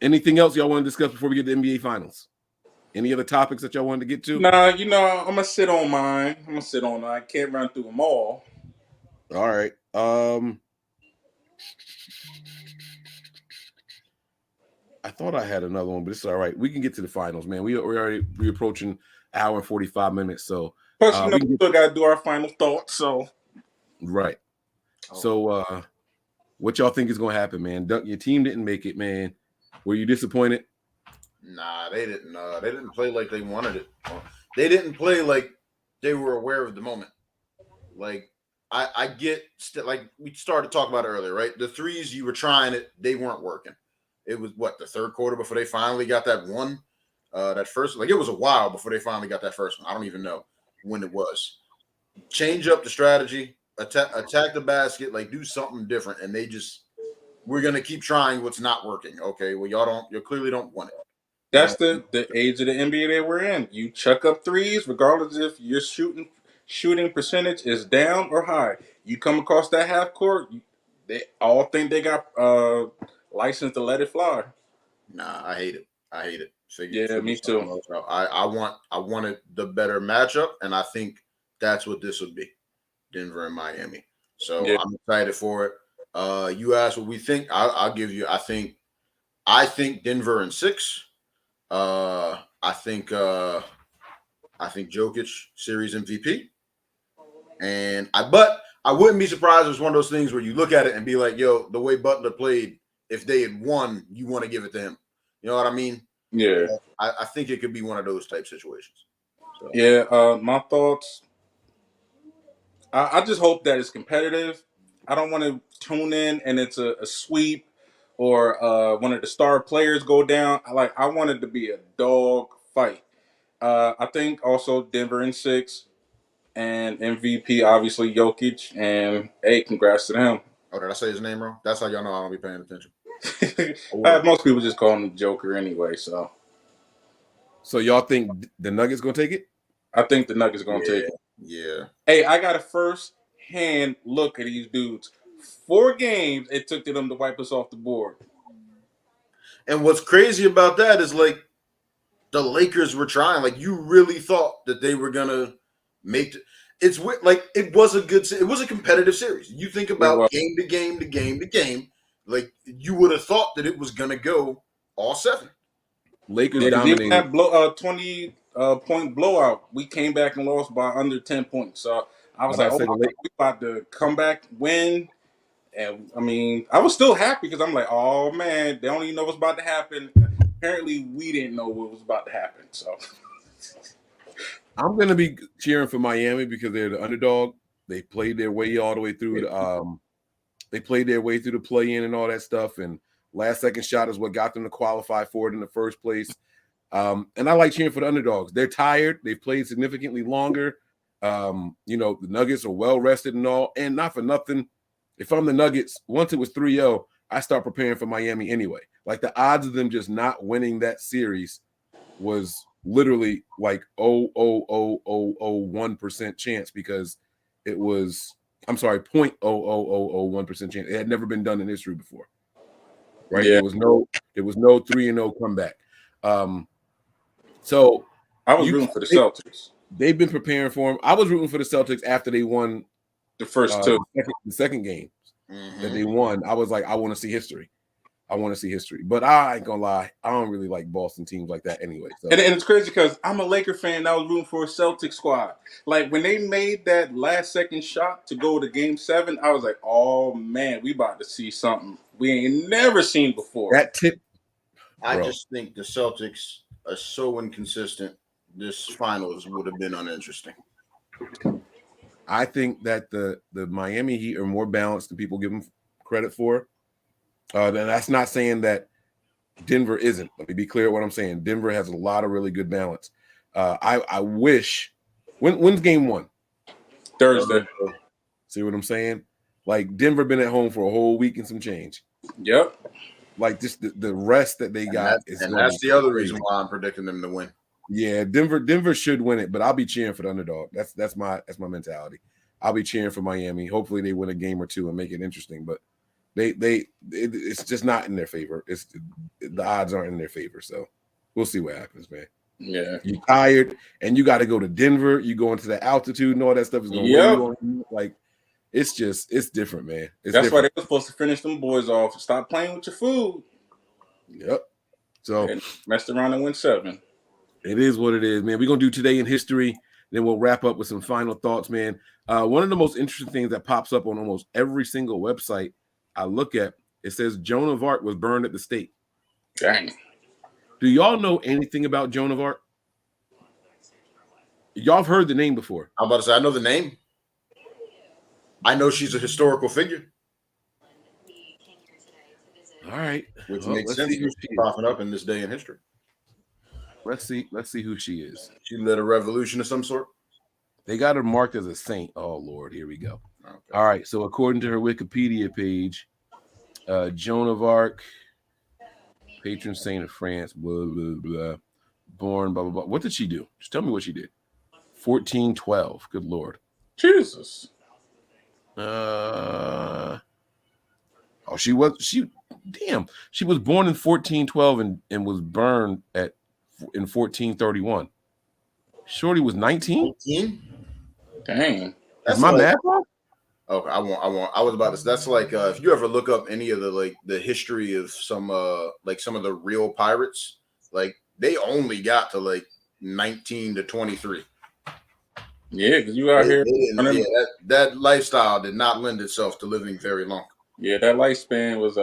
Anything else y'all want to discuss before we get to NBA Finals? Any other topics that y'all wanted to get to? Nah, I'm gonna sit on mine. I can't run through them all. All right. I thought I had another one, but it's all right. We can get to the finals, man. We're approaching hour and 45 minutes. So plus, we still gotta do our final thoughts. So right. So what y'all think is gonna happen, man? Duck, your team didn't make it, man. Were you disappointed? Nah, they didn't. They didn't play like they wanted it. They didn't play like they were aware of the moment. Like I get like we started talking about earlier, right? The threes you were trying it, they weren't working. It was the third quarter before they finally got that one, that first. Like it was a while before they finally got that first one. I don't even know when it was. Change up the strategy, attack the basket, like do something different, and we're gonna keep trying what's not working. Okay, well you clearly don't want it. That's the age of the NBA that we're in. You chuck up threes, regardless if your shooting percentage is down or high. You come across that half court, they all think they got license to let it fly. Nah, I hate it. Me too. I wanted the better matchup, and I think that's what this would be, Denver and Miami. So I'm excited for it. You asked what we think. I'll give you. I think Denver in 6. I think Jokic series MVP, but I wouldn't be surprised if it's one of those things where you look at it and be like, "Yo, the way Butler played, if they had won, you want to give it to him." You know what I mean? Yeah. I think it could be one of those type situations. So. Yeah. My thoughts. I just hope that it's competitive. I don't want to tune in and it's a sweep or one of the star players go down. I want it to be a dog fight. I think also Denver in 6 and MVP obviously Jokic, and hey, congrats to him. Oh, did I say his name wrong? That's how y'all know I don't be paying attention. Most people just call him the Joker anyway. So y'all think the Nuggets gonna take it? I think the Nuggets gonna take it. Yeah. Hey, I got a first-hand look at these dudes. 4 games it took them to wipe us off the board. And what's crazy about that is like the Lakers were trying. Like you really thought that they were gonna make. It's like it was a competitive series. You think about game to game to game to game. Like you would have thought that it was gonna go all 7. Lakers Even dominated. that 20 point blowout, we came back and lost by under 10 points. So I was like, oh, we about to come back, win. And I mean, I was still happy because I'm like, oh man, they don't even know what's about to happen. Apparently, we didn't know what was about to happen. So I'm gonna be cheering for Miami because they're the underdog. They played their way all the way through. They played their way through the play-in and all that stuff. And last second shot is what got them to qualify for it in the first place. And I like cheering for the underdogs. They're tired. They've played significantly longer. The Nuggets are well rested and all. And not for nothing, if I'm the Nuggets, once it was 3-0, I start preparing for Miami anyway. Like the odds of them just not winning that series was literally like 0.00001% chance because it was 0.00001% chance. It had never been done in history before. Right? Yeah. There was no 3-0 comeback. So I was rooting for the Celtics. They've been preparing for them. I was rooting for the Celtics after they won the first two, the second game that they won. I was like, I want to see history. But I ain't gonna lie, I don't really like Boston teams like that anyway. So. And it's crazy because I'm a Laker fan. I was rooting for a Celtics squad. Like when they made that last second shot to go to Game 7, I was like, oh man, we about to see something we ain't never seen before. That tip. I just think the Celtics are so inconsistent. This finals would have been uninteresting. I think that the Miami Heat are more balanced than people give them credit for. And that's not saying that Denver isn't. Let me be clear what I'm saying. Denver has a lot of really good balance. I wish. When's Game 1? Thursday. See what I'm saying? Like Denver been at home for a whole week and some change. Yep. Like just the rest that they got that's the other reason why I'm predicting them to win. Yeah, Denver should win it, but I'll be cheering for the underdog. That's my mentality. I'll be cheering for Miami. Hopefully they win a game or two and make it interesting, but it's just not in their favor. The odds aren't in their favor, so we'll see what happens, man. Yeah, you're tired and you got to go to Denver. You go into the altitude and all that stuff is going to weigh you on. Like it's different, man. That's why they were supposed to finish them boys off. Stop playing with your food. Yep. So and messed around and win 7. It is what it is, man. We're gonna do today in history. Then we'll wrap up with some final thoughts, man. One of the most interesting things that pops up on almost every single website I look at, it says Joan of Arc was burned at the stake. Dang. Do y'all know anything about Joan of Arc? Y'all have heard the name before. I'm about to say I know the name. I know she's a historical figure. All right. Which makes sense. She's popping up in this day in history. Let's see who she is. She led a revolution of some sort. They got her marked as a saint. Oh Lord, here we go. Okay. All right. So according to her Wikipedia page, Joan of Arc, patron saint of France, blah blah blah, born blah blah blah. What did she do? Just tell me what she did. 1412. Good Lord. Jesus. She was born in 1412 and was burned in 1431. Shorty was 19. 19? Dang. That's my math wrong? Okay, I was about to. That's like if you ever look up any of the history of some of the real pirates, like they only got to 19 to 23. Yeah, because you out here. That lifestyle did not lend itself to living very long. Yeah, that lifespan was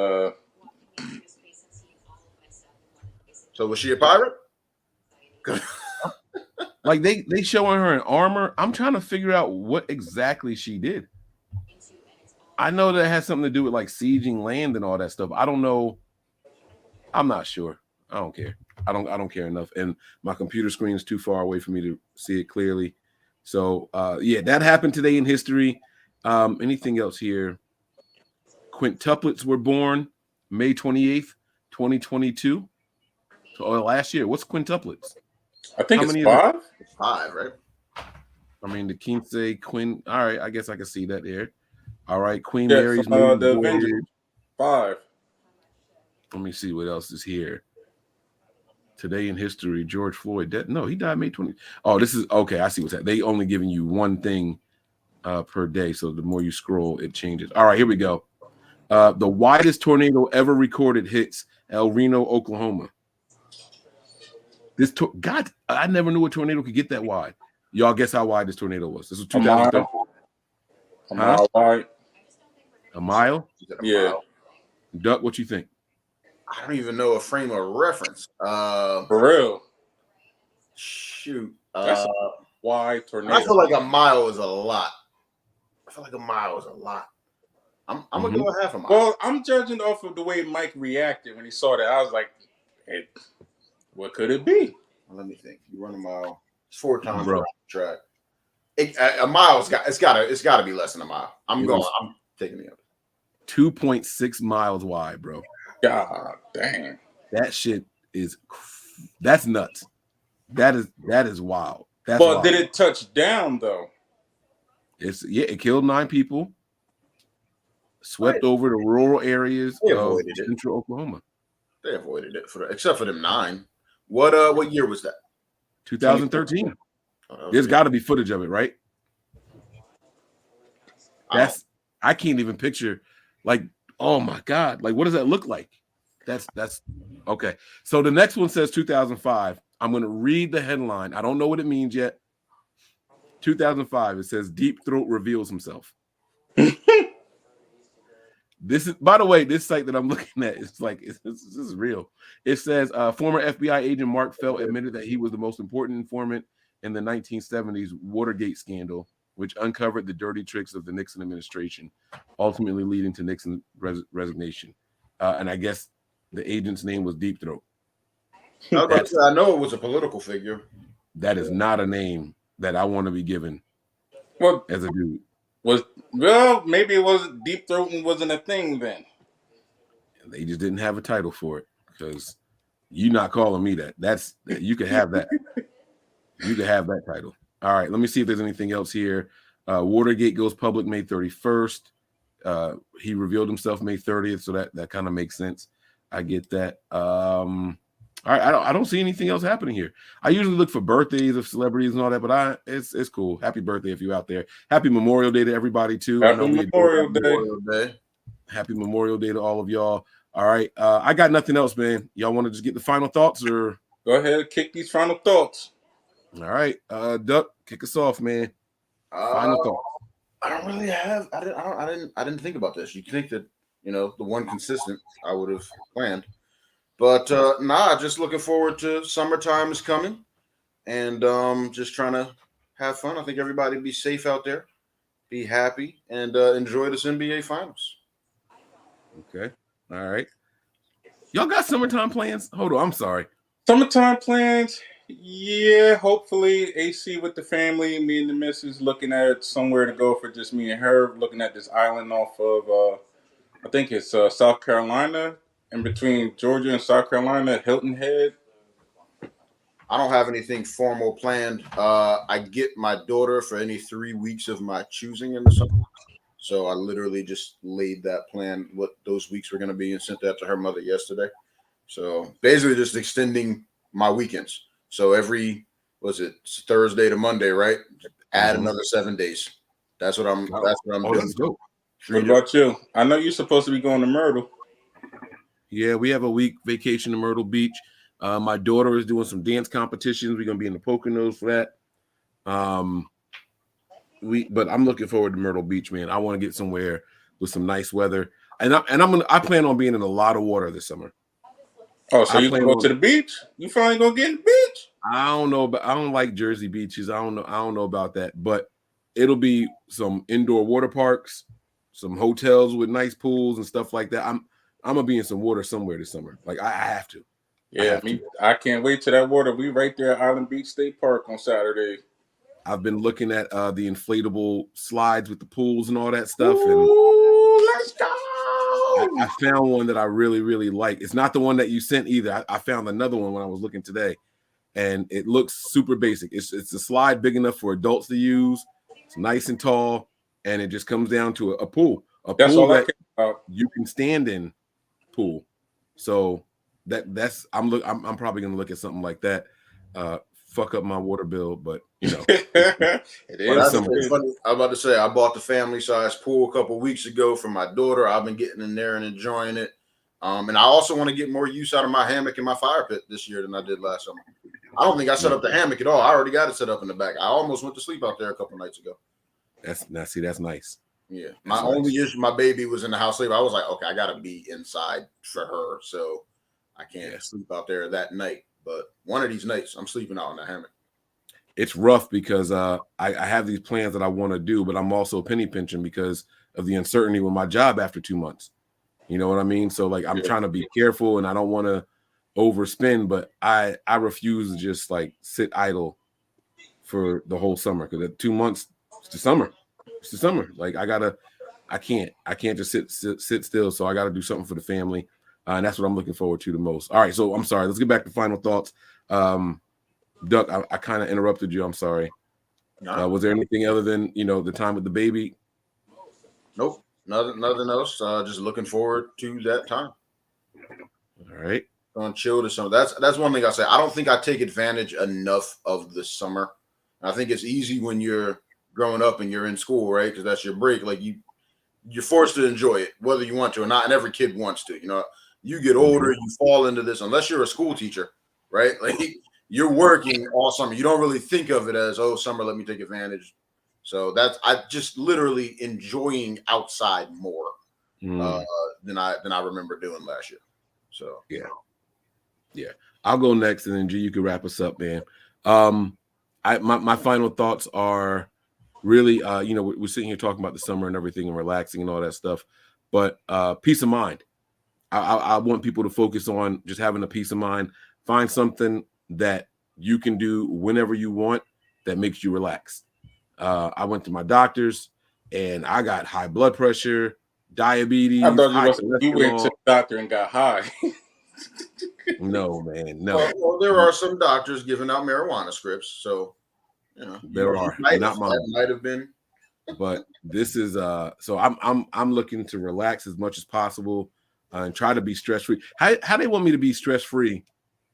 So was she a pirate? Like they showing her in armor. I'm trying to figure out what exactly she did. I know that has something to do with like sieging land and all that stuff. I don't know. I'm not sure. I don't care. I don't care enough. And my computer screen is too far away for me to see it clearly. So that happened today in history. Anything else here? Quintuplets were born May 28th, 2022. So last year. What's quintuplets? I think it's 5. It's 5, right? I mean, the quince, queen. All right, I guess I can see that there. All right, Queen Mary's the Avengers 5. Let me see what else is here. Today in history, George Floyd. No, he died May 20. Oh, this is okay. I see what's that. They only giving you one thing per day. So the more you scroll, it changes. All right, here we go. The widest tornado ever recorded hits El Reno, Oklahoma. God, I never knew a tornado could get that wide. Y'all guess how wide this tornado was? This was 2013. A mile wide. A mile? Yeah. Duck, what you think? I don't even know a frame of reference. For real. Shoot. That's a wide tornado. I feel like a mile is a lot. I'm gonna go a half a mile. Well, I'm judging off of the way Mike reacted when he saw that. I was like, hey, what could it be? Let me think. You run a mile. It's 4 times Bro. around the track. A mile it's gotta be less than a mile. I'm taking the other. 2.6 miles wide, bro. God dang. That shit that's nuts. That is wild. That's But wild. did it touch down though? It killed 9 people. Swept over the rural areas of central Oklahoma. They avoided it except for them 9. What year was that? 2013. There's got to be footage of it, right? I can't even picture. Like, oh my God! Like, what does that look like? That's okay. So the next one says 2005. I'm going to read the headline. I don't know what it means yet. 2005. It says Deep Throat reveals himself. This is, by the way, this site that I'm looking at is like, this is real. It says former FBI agent Mark Felt admitted that he was the most important informant in the 1970s Watergate scandal, which uncovered the dirty tricks of the Nixon administration, ultimately leading to Nixon's resignation. And I guess the agent's name was Deep Throat. I know it was a political figure. That is not a name that I want to be given as a dude. Maybe it was Deep Throating wasn't a thing then. They just didn't have a title for it because you're not calling me that. You can have that. You can have that title. All right, let me see if there's anything else here. Watergate goes public May 31st. He revealed himself May 30th, so that kind of makes sense. I get that. All right, I don't see anything else happening here. I usually look for birthdays of celebrities and all that, but it's cool. Happy birthday if you're out there. Happy Memorial Day to everybody too. Happy Memorial Day. Happy Memorial Day to all of y'all. All right, I got nothing else, man. Y'all want to just get the final thoughts, or go ahead, kick these final thoughts. All right, Duck, kick us off, man. Final thoughts. I don't really have. I didn't think about this. You think that the one consistent I would have planned. But just looking forward to summertime is coming, and just trying to have fun. I think everybody be safe out there, be happy, and enjoy this NBA Finals. Okay, all right. Y'all got summertime plans? Hold on, I'm sorry. Summertime plans? Yeah, hopefully AC with the family. Me and the missus looking at somewhere to go for just me and her. Looking at this island off of, I think it's South Carolina. In between Georgia and South Carolina, Hilton Head. I don't have anything formal planned. I get my daughter for any 3 weeks of my choosing in the summer. So I literally just laid that plan, what those weeks were going to be, and sent that to her mother yesterday. So basically just extending my weekends. So every, Thursday to Monday, right? Add another 7 days. That's what I'm doing. Let's go. What about you? I know you're supposed to be going to Myrtle. Yeah, we have a week vacation in Myrtle Beach. My daughter is doing some dance competitions. We're gonna be in the Poconos for that. But I'm looking forward to Myrtle Beach, man. I want to get somewhere with some nice weather, and I plan on being in a lot of water this summer. Oh, so you can go to the beach? You finally gonna get in the beach? I don't know, but I don't like Jersey beaches. I don't know about that, but it'll be some indoor water parks, some hotels with nice pools and stuff like that. I'm gonna be in some water somewhere this summer. Like I have to. Yeah, I can't wait to that water. We right there at Island Beach State Park on Saturday. I've been looking at the inflatable slides with the pools and all that stuff. Ooh, and let's go. I found one that I really, really like. It's not the one that you sent either. I found another one when I was looking today, and it looks super basic. It's a slide big enough for adults to use. It's nice and tall, and it just comes down to a pool. That's pool all that I care about. you can stand in pool. So that's I'm probably gonna look at something like that. Fuck up my water bill, but you know, It Well, is. that's funny. I was about to say I bought the family size pool a couple of weeks ago for my daughter. I've been getting in there and enjoying it. And I also want to get more use out of my hammock and my fire pit this year than I did last summer. I don't think I set up the hammock at all. I already got it set up in the back. I almost went to sleep out there a couple nights ago. that's nice. Yeah. That's My nice. only issue, my baby was in the house sleep. I was like, okay, I gotta be inside for her. So I can't sleep out there that night. But one of these nights I'm sleeping out in the hammock. It's rough because I have these plans that I want to do, but I'm also penny pinching because of the uncertainty with my job after 2 months. You know what I mean? So like I'm trying to be careful and I don't want to overspend, but I refuse to just like sit idle for the whole summer because at 2 months it's the summer. It's the summer. Like I can't just sit still. So I got to do something for the family. And that's what I'm looking forward to the most. All right. So I'm sorry. Let's get back to final thoughts. Duck, I kind of interrupted you. I'm sorry. Was there anything other than, the time with the baby? Nope. Nothing else. Just looking forward to that time. All right. Gonna chill this summer. That's one thing I say. I don't think I take advantage enough of the summer. I think it's easy when you're growing up and you're in school, right? Because that's your break. Like you're forced to enjoy it, whether you want to or not. And every kid wants to. You get older, you fall into this. Unless you're a school teacher, right? Like you're working all summer. You don't really think of it as, oh, summer, let me take advantage. So I just literally enjoying outside more than I remember doing last year. So yeah. I'll go next, and then G, you can wrap us up, man. My final thoughts are really, we're sitting here talking about the summer and everything and relaxing and all that stuff, but peace of mind. I want people to focus on just having a peace of mind. Find something that you can do whenever you want that makes you relax. I went to my doctor's and I got high blood pressure, diabetes. I thought you went to the doctor and got high. No, man, no. Well, there are some doctors giving out marijuana scripts, so there are not mine. That might have been. But this is so I'm looking to relax as much as possible and try to be stress free. How they want me to be stress free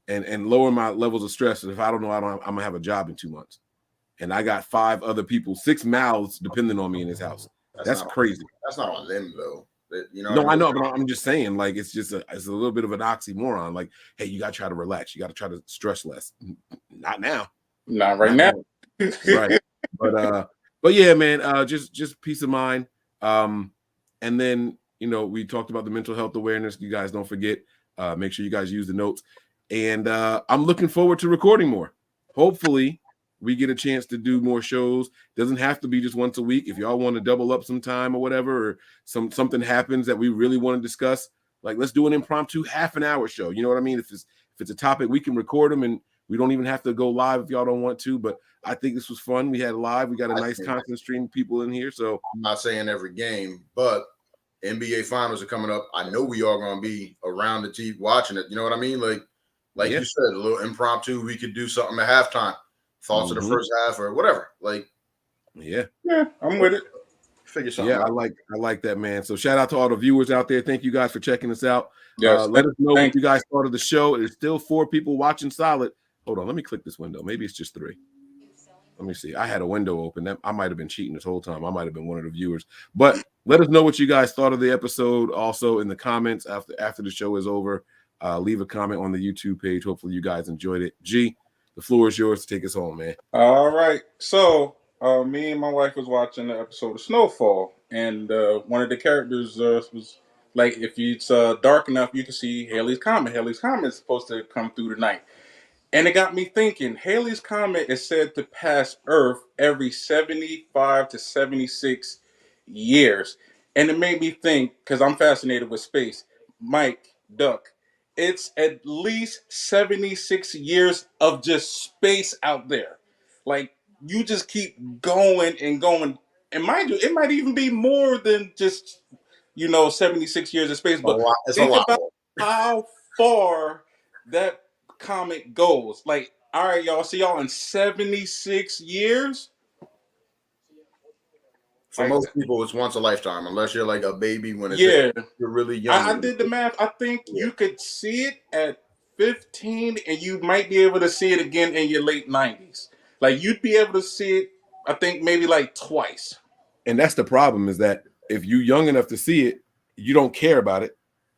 and lower my levels of stress if I don't know I'm gonna have a job in 2 months, and I got 5 other people, 6 mouths depending on me in this house. That's crazy. That's not on them though. No, I know, but I'm just saying, like, it's a little bit of an oxymoron. Like, hey, you got to try to relax. You got to try to stress less. Not now. Not right now. Right. But yeah, man, just peace of mind. And then, we talked about the mental health awareness. You guys don't forget, make sure you guys use the notes. And I'm looking forward to recording more. Hopefully we get a chance to do more shows. Doesn't have to be just once a week. If y'all want to double up sometime or whatever, or something happens that we really want to discuss, like let's do an impromptu half-an-hour show. You know what I mean? If it's a topic, we can record them and we don't even have to go live if y'all don't want to. But I think this was fun. We had live. We got a nice constant stream of people in here. So I'm not saying every game, but NBA finals are coming up. I know we are going to be around the TV watching it. You know what I mean? Like you said, a little impromptu. We could do something at halftime. Thoughts of the first half or whatever. Like, yeah, I'm with it. Figure something out. I like that, man. So shout out to all the viewers out there. Thank you guys for checking us out. Yes, let us know what you guys thought of the show. There's still 4 people watching solid. Hold on, let me click this window. Maybe it's just 3. Let me see. I had a window open. I might have been cheating this whole time. I might have been one of the viewers. But let us know what you guys thought of the episode. Also in the comments after the show is over. Leave a comment on the YouTube page. Hopefully you guys enjoyed it. G, the floor is yours to take us home, man. All right. So me and my wife was watching the episode of Snowfall, and one of the characters was like, if it's dark enough, you can see Haley's Comet. Haley's Comet is supposed to come through the night. And it got me thinking, Haley's Comet is said to pass Earth every 75 to 76 years. And it made me think, because I'm fascinated with space, Mike, Duck, it's at least 76 years of just space out there. Like, you just keep going and going. And mind you, it might even be more than just, 76 years of space. But think about how far that comic goes. Like, all right, y'all, see y'all in 76 years. For most people, it's once a lifetime, unless you're like a baby when it's Yeah, you're really young. I did the math. I think you could see it at 15, and you might be able to see it again in your late 90s. Like you'd be able to see it, I think maybe like twice. And that's the problem is that if you're young enough to see it, you don't care about it.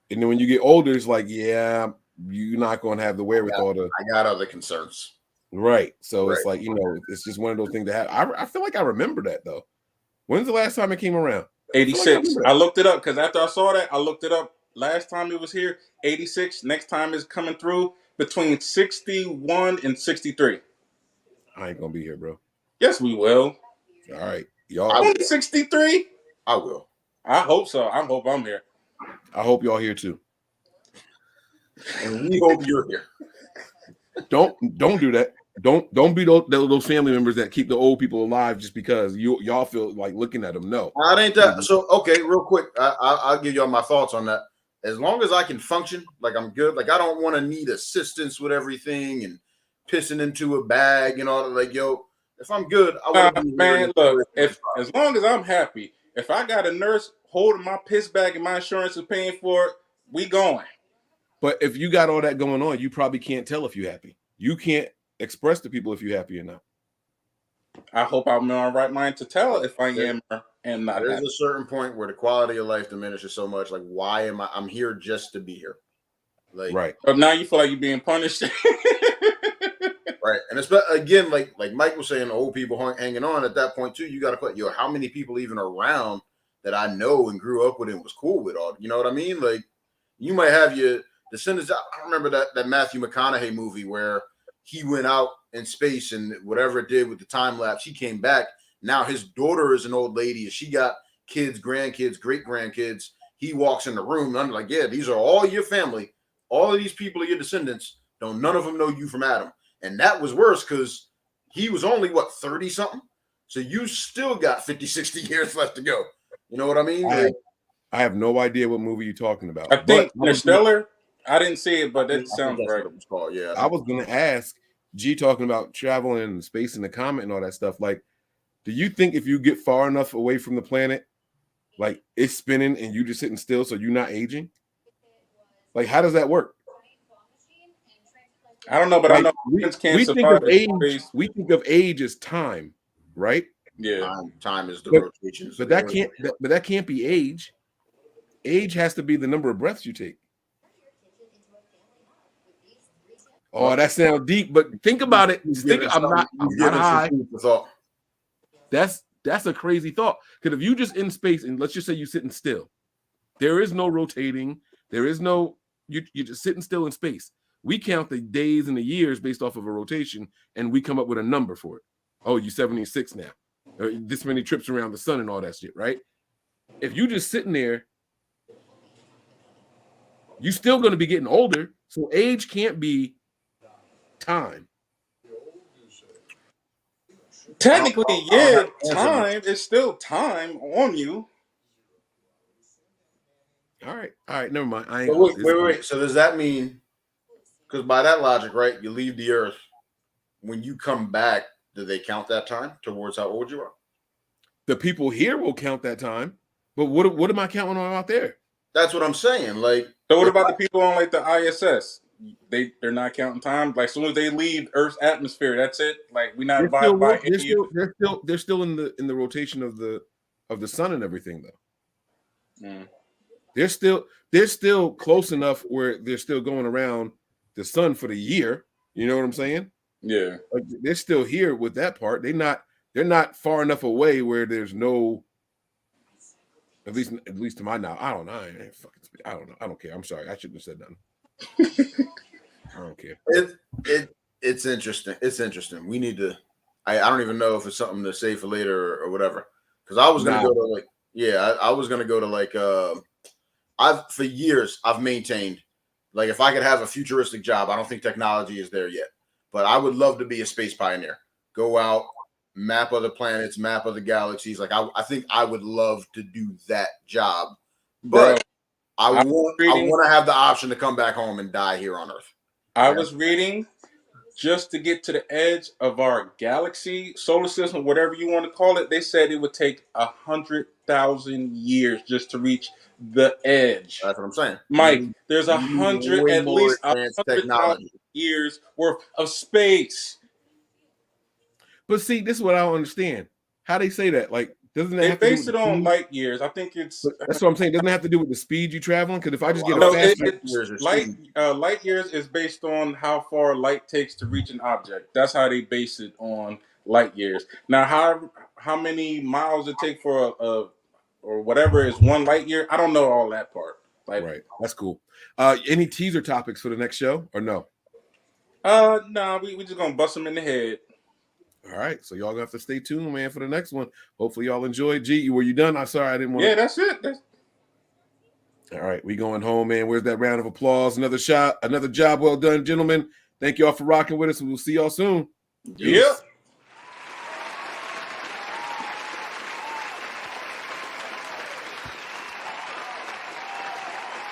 And then when you get older, it's like, yeah, you're not going to have the wherewithal to. I got other concerns. Right. So it's like, it's just one of those things that have. I feel like I remember that though. When's the last time it came around? 86. I looked it up because after I saw that, I looked it up. Last time it was here, 86. Next time is coming through between 61 and 63. I ain't gonna be here, bro. Yes, we will. All right, y'all. I'm 63. I will. I hope so. I hope I'm here. I hope y'all here too. And we hope you're here. Don't do that. Don't be those family members that keep the old people alive just because y'all feel like looking at them. No, it ain't that. So okay, real quick, I'll give y'all my thoughts on that. As long as I can function, like I'm good. Like I don't want to need assistance with everything and pissing into a bag and all that. Like yo, if I'm good, I want to be man. Look, as long as I'm happy, if I got a nurse holding my piss bag and my insurance is paying for it, we going. But if you got all that going on, you probably can't tell if you're happy. You can't express to people if you're happy or not. I hope I'm in my right mind to tell if I am or am not. There's happy. a certain point where the quality of life diminishes so much. Like, why am I? I'm here just to be here. Like, right. But now you feel like you're being punished. Right. And it's again, like Mike was saying, old people hanging on at that point too. You got to put how many people even around that I know and grew up with and was cool with all. You know what I mean? Like, you might have your descendants. I remember that Matthew McConaughey movie where he went out in space and whatever it did with the time lapse, he came back. Now his daughter is an old lady and she got kids, grandkids, great grandkids. He walks in the room and I'm like, yeah, these are all your family. All of these people are your descendants. None of them know you from Adam. And that was worse because he was only 30 something. So you still got 50, 60 years left to go. You know what I mean? I have no idea what movie you're talking about. I think Interstellar. I didn't see it, but that sounds right. What it was called. Yeah. I was going to ask G talking about traveling in space and the comet and all that stuff. Like, do you think if you get far enough away from the planet, like it's spinning and you just sitting still, so you're not aging? Like, how does that work? I don't know, but like, I know we think of age. We think of age as time, right? Yeah, time is the rotation. But that can't be age. Age has to be the number of breaths you take. Oh, that sounds deep, but think about it. I'm not high. That's a crazy thought. Because if you just in space and let's just say you're sitting still, there is no rotating. There is no you're just sitting still in space. We count the days and the years based off of a rotation, and we come up with a number for it. Oh, you're 76 now. Or this many trips around the sun and all that shit, right? If you just sitting there, you're still going to be getting older. So age can't be time. Technically, yeah, time is still time on you. All right, never mind. Wait. So does that mean, because by that logic, right, you leave the earth, when you come back, do they count that time towards how old you are? The people here will count that time, but what am I counting on out there? That's what I'm saying. Like, so what about the people on like the ISS? They're not counting time. Like, as soon as they leave Earth's atmosphere, that's it. Like, we not abiding by any. They're still in the rotation of the sun and everything though. Mm. They're still close enough where they're still going around the sun for the year. You know what I'm saying? Yeah. Like, they're still here with that part. They're not far enough away where there's no. At least to my knowledge, I don't know. I don't know. I don't care. I'm sorry. I shouldn't have said nothing. I don't care. It's interesting. It's interesting. We need to. I don't even know if it's something to say for later or whatever. Because I was gonna go to I was gonna go to I've for years I've maintained like if I could have a futuristic job, I don't think technology is there yet, but I would love to be a space pioneer. Go out, map other planets, map other galaxies. Like I think I would love to do that job, but I want to have the option to come back home and die here on Earth. I was reading just to get to the edge of our galaxy, solar system, whatever you want to call it, they said it would take 100,000 years just to reach the edge. That's what I'm saying. Mike, there's You need way at more least advanced 100,000 technology. years worth of space. But see, this is what I don't understand. How they say that? Like, doesn't that They have to do base with it on light years. I think it's That's what I'm saying. Doesn't it have to do with the speed you traveling? Because if I just get a no. fast, Light years is based on how far light takes to reach an object. That's how they base it on light years. Now, how many miles it take for a or whatever is 1 light year? I don't know all that part. Like, right? That's cool. Any teaser topics for the next show or no? nah, we just gonna bust them in the head. All right, so y'all gonna have to stay tuned, man, for the next one. Hopefully, y'all enjoyed. G, were you done? I'm sorry, I didn't want. Yeah, that's it. All right, we going home, man. Where's that round of applause? Another shot, another job well done, gentlemen. Thank y'all for rocking with us, and we'll see y'all soon. Yep.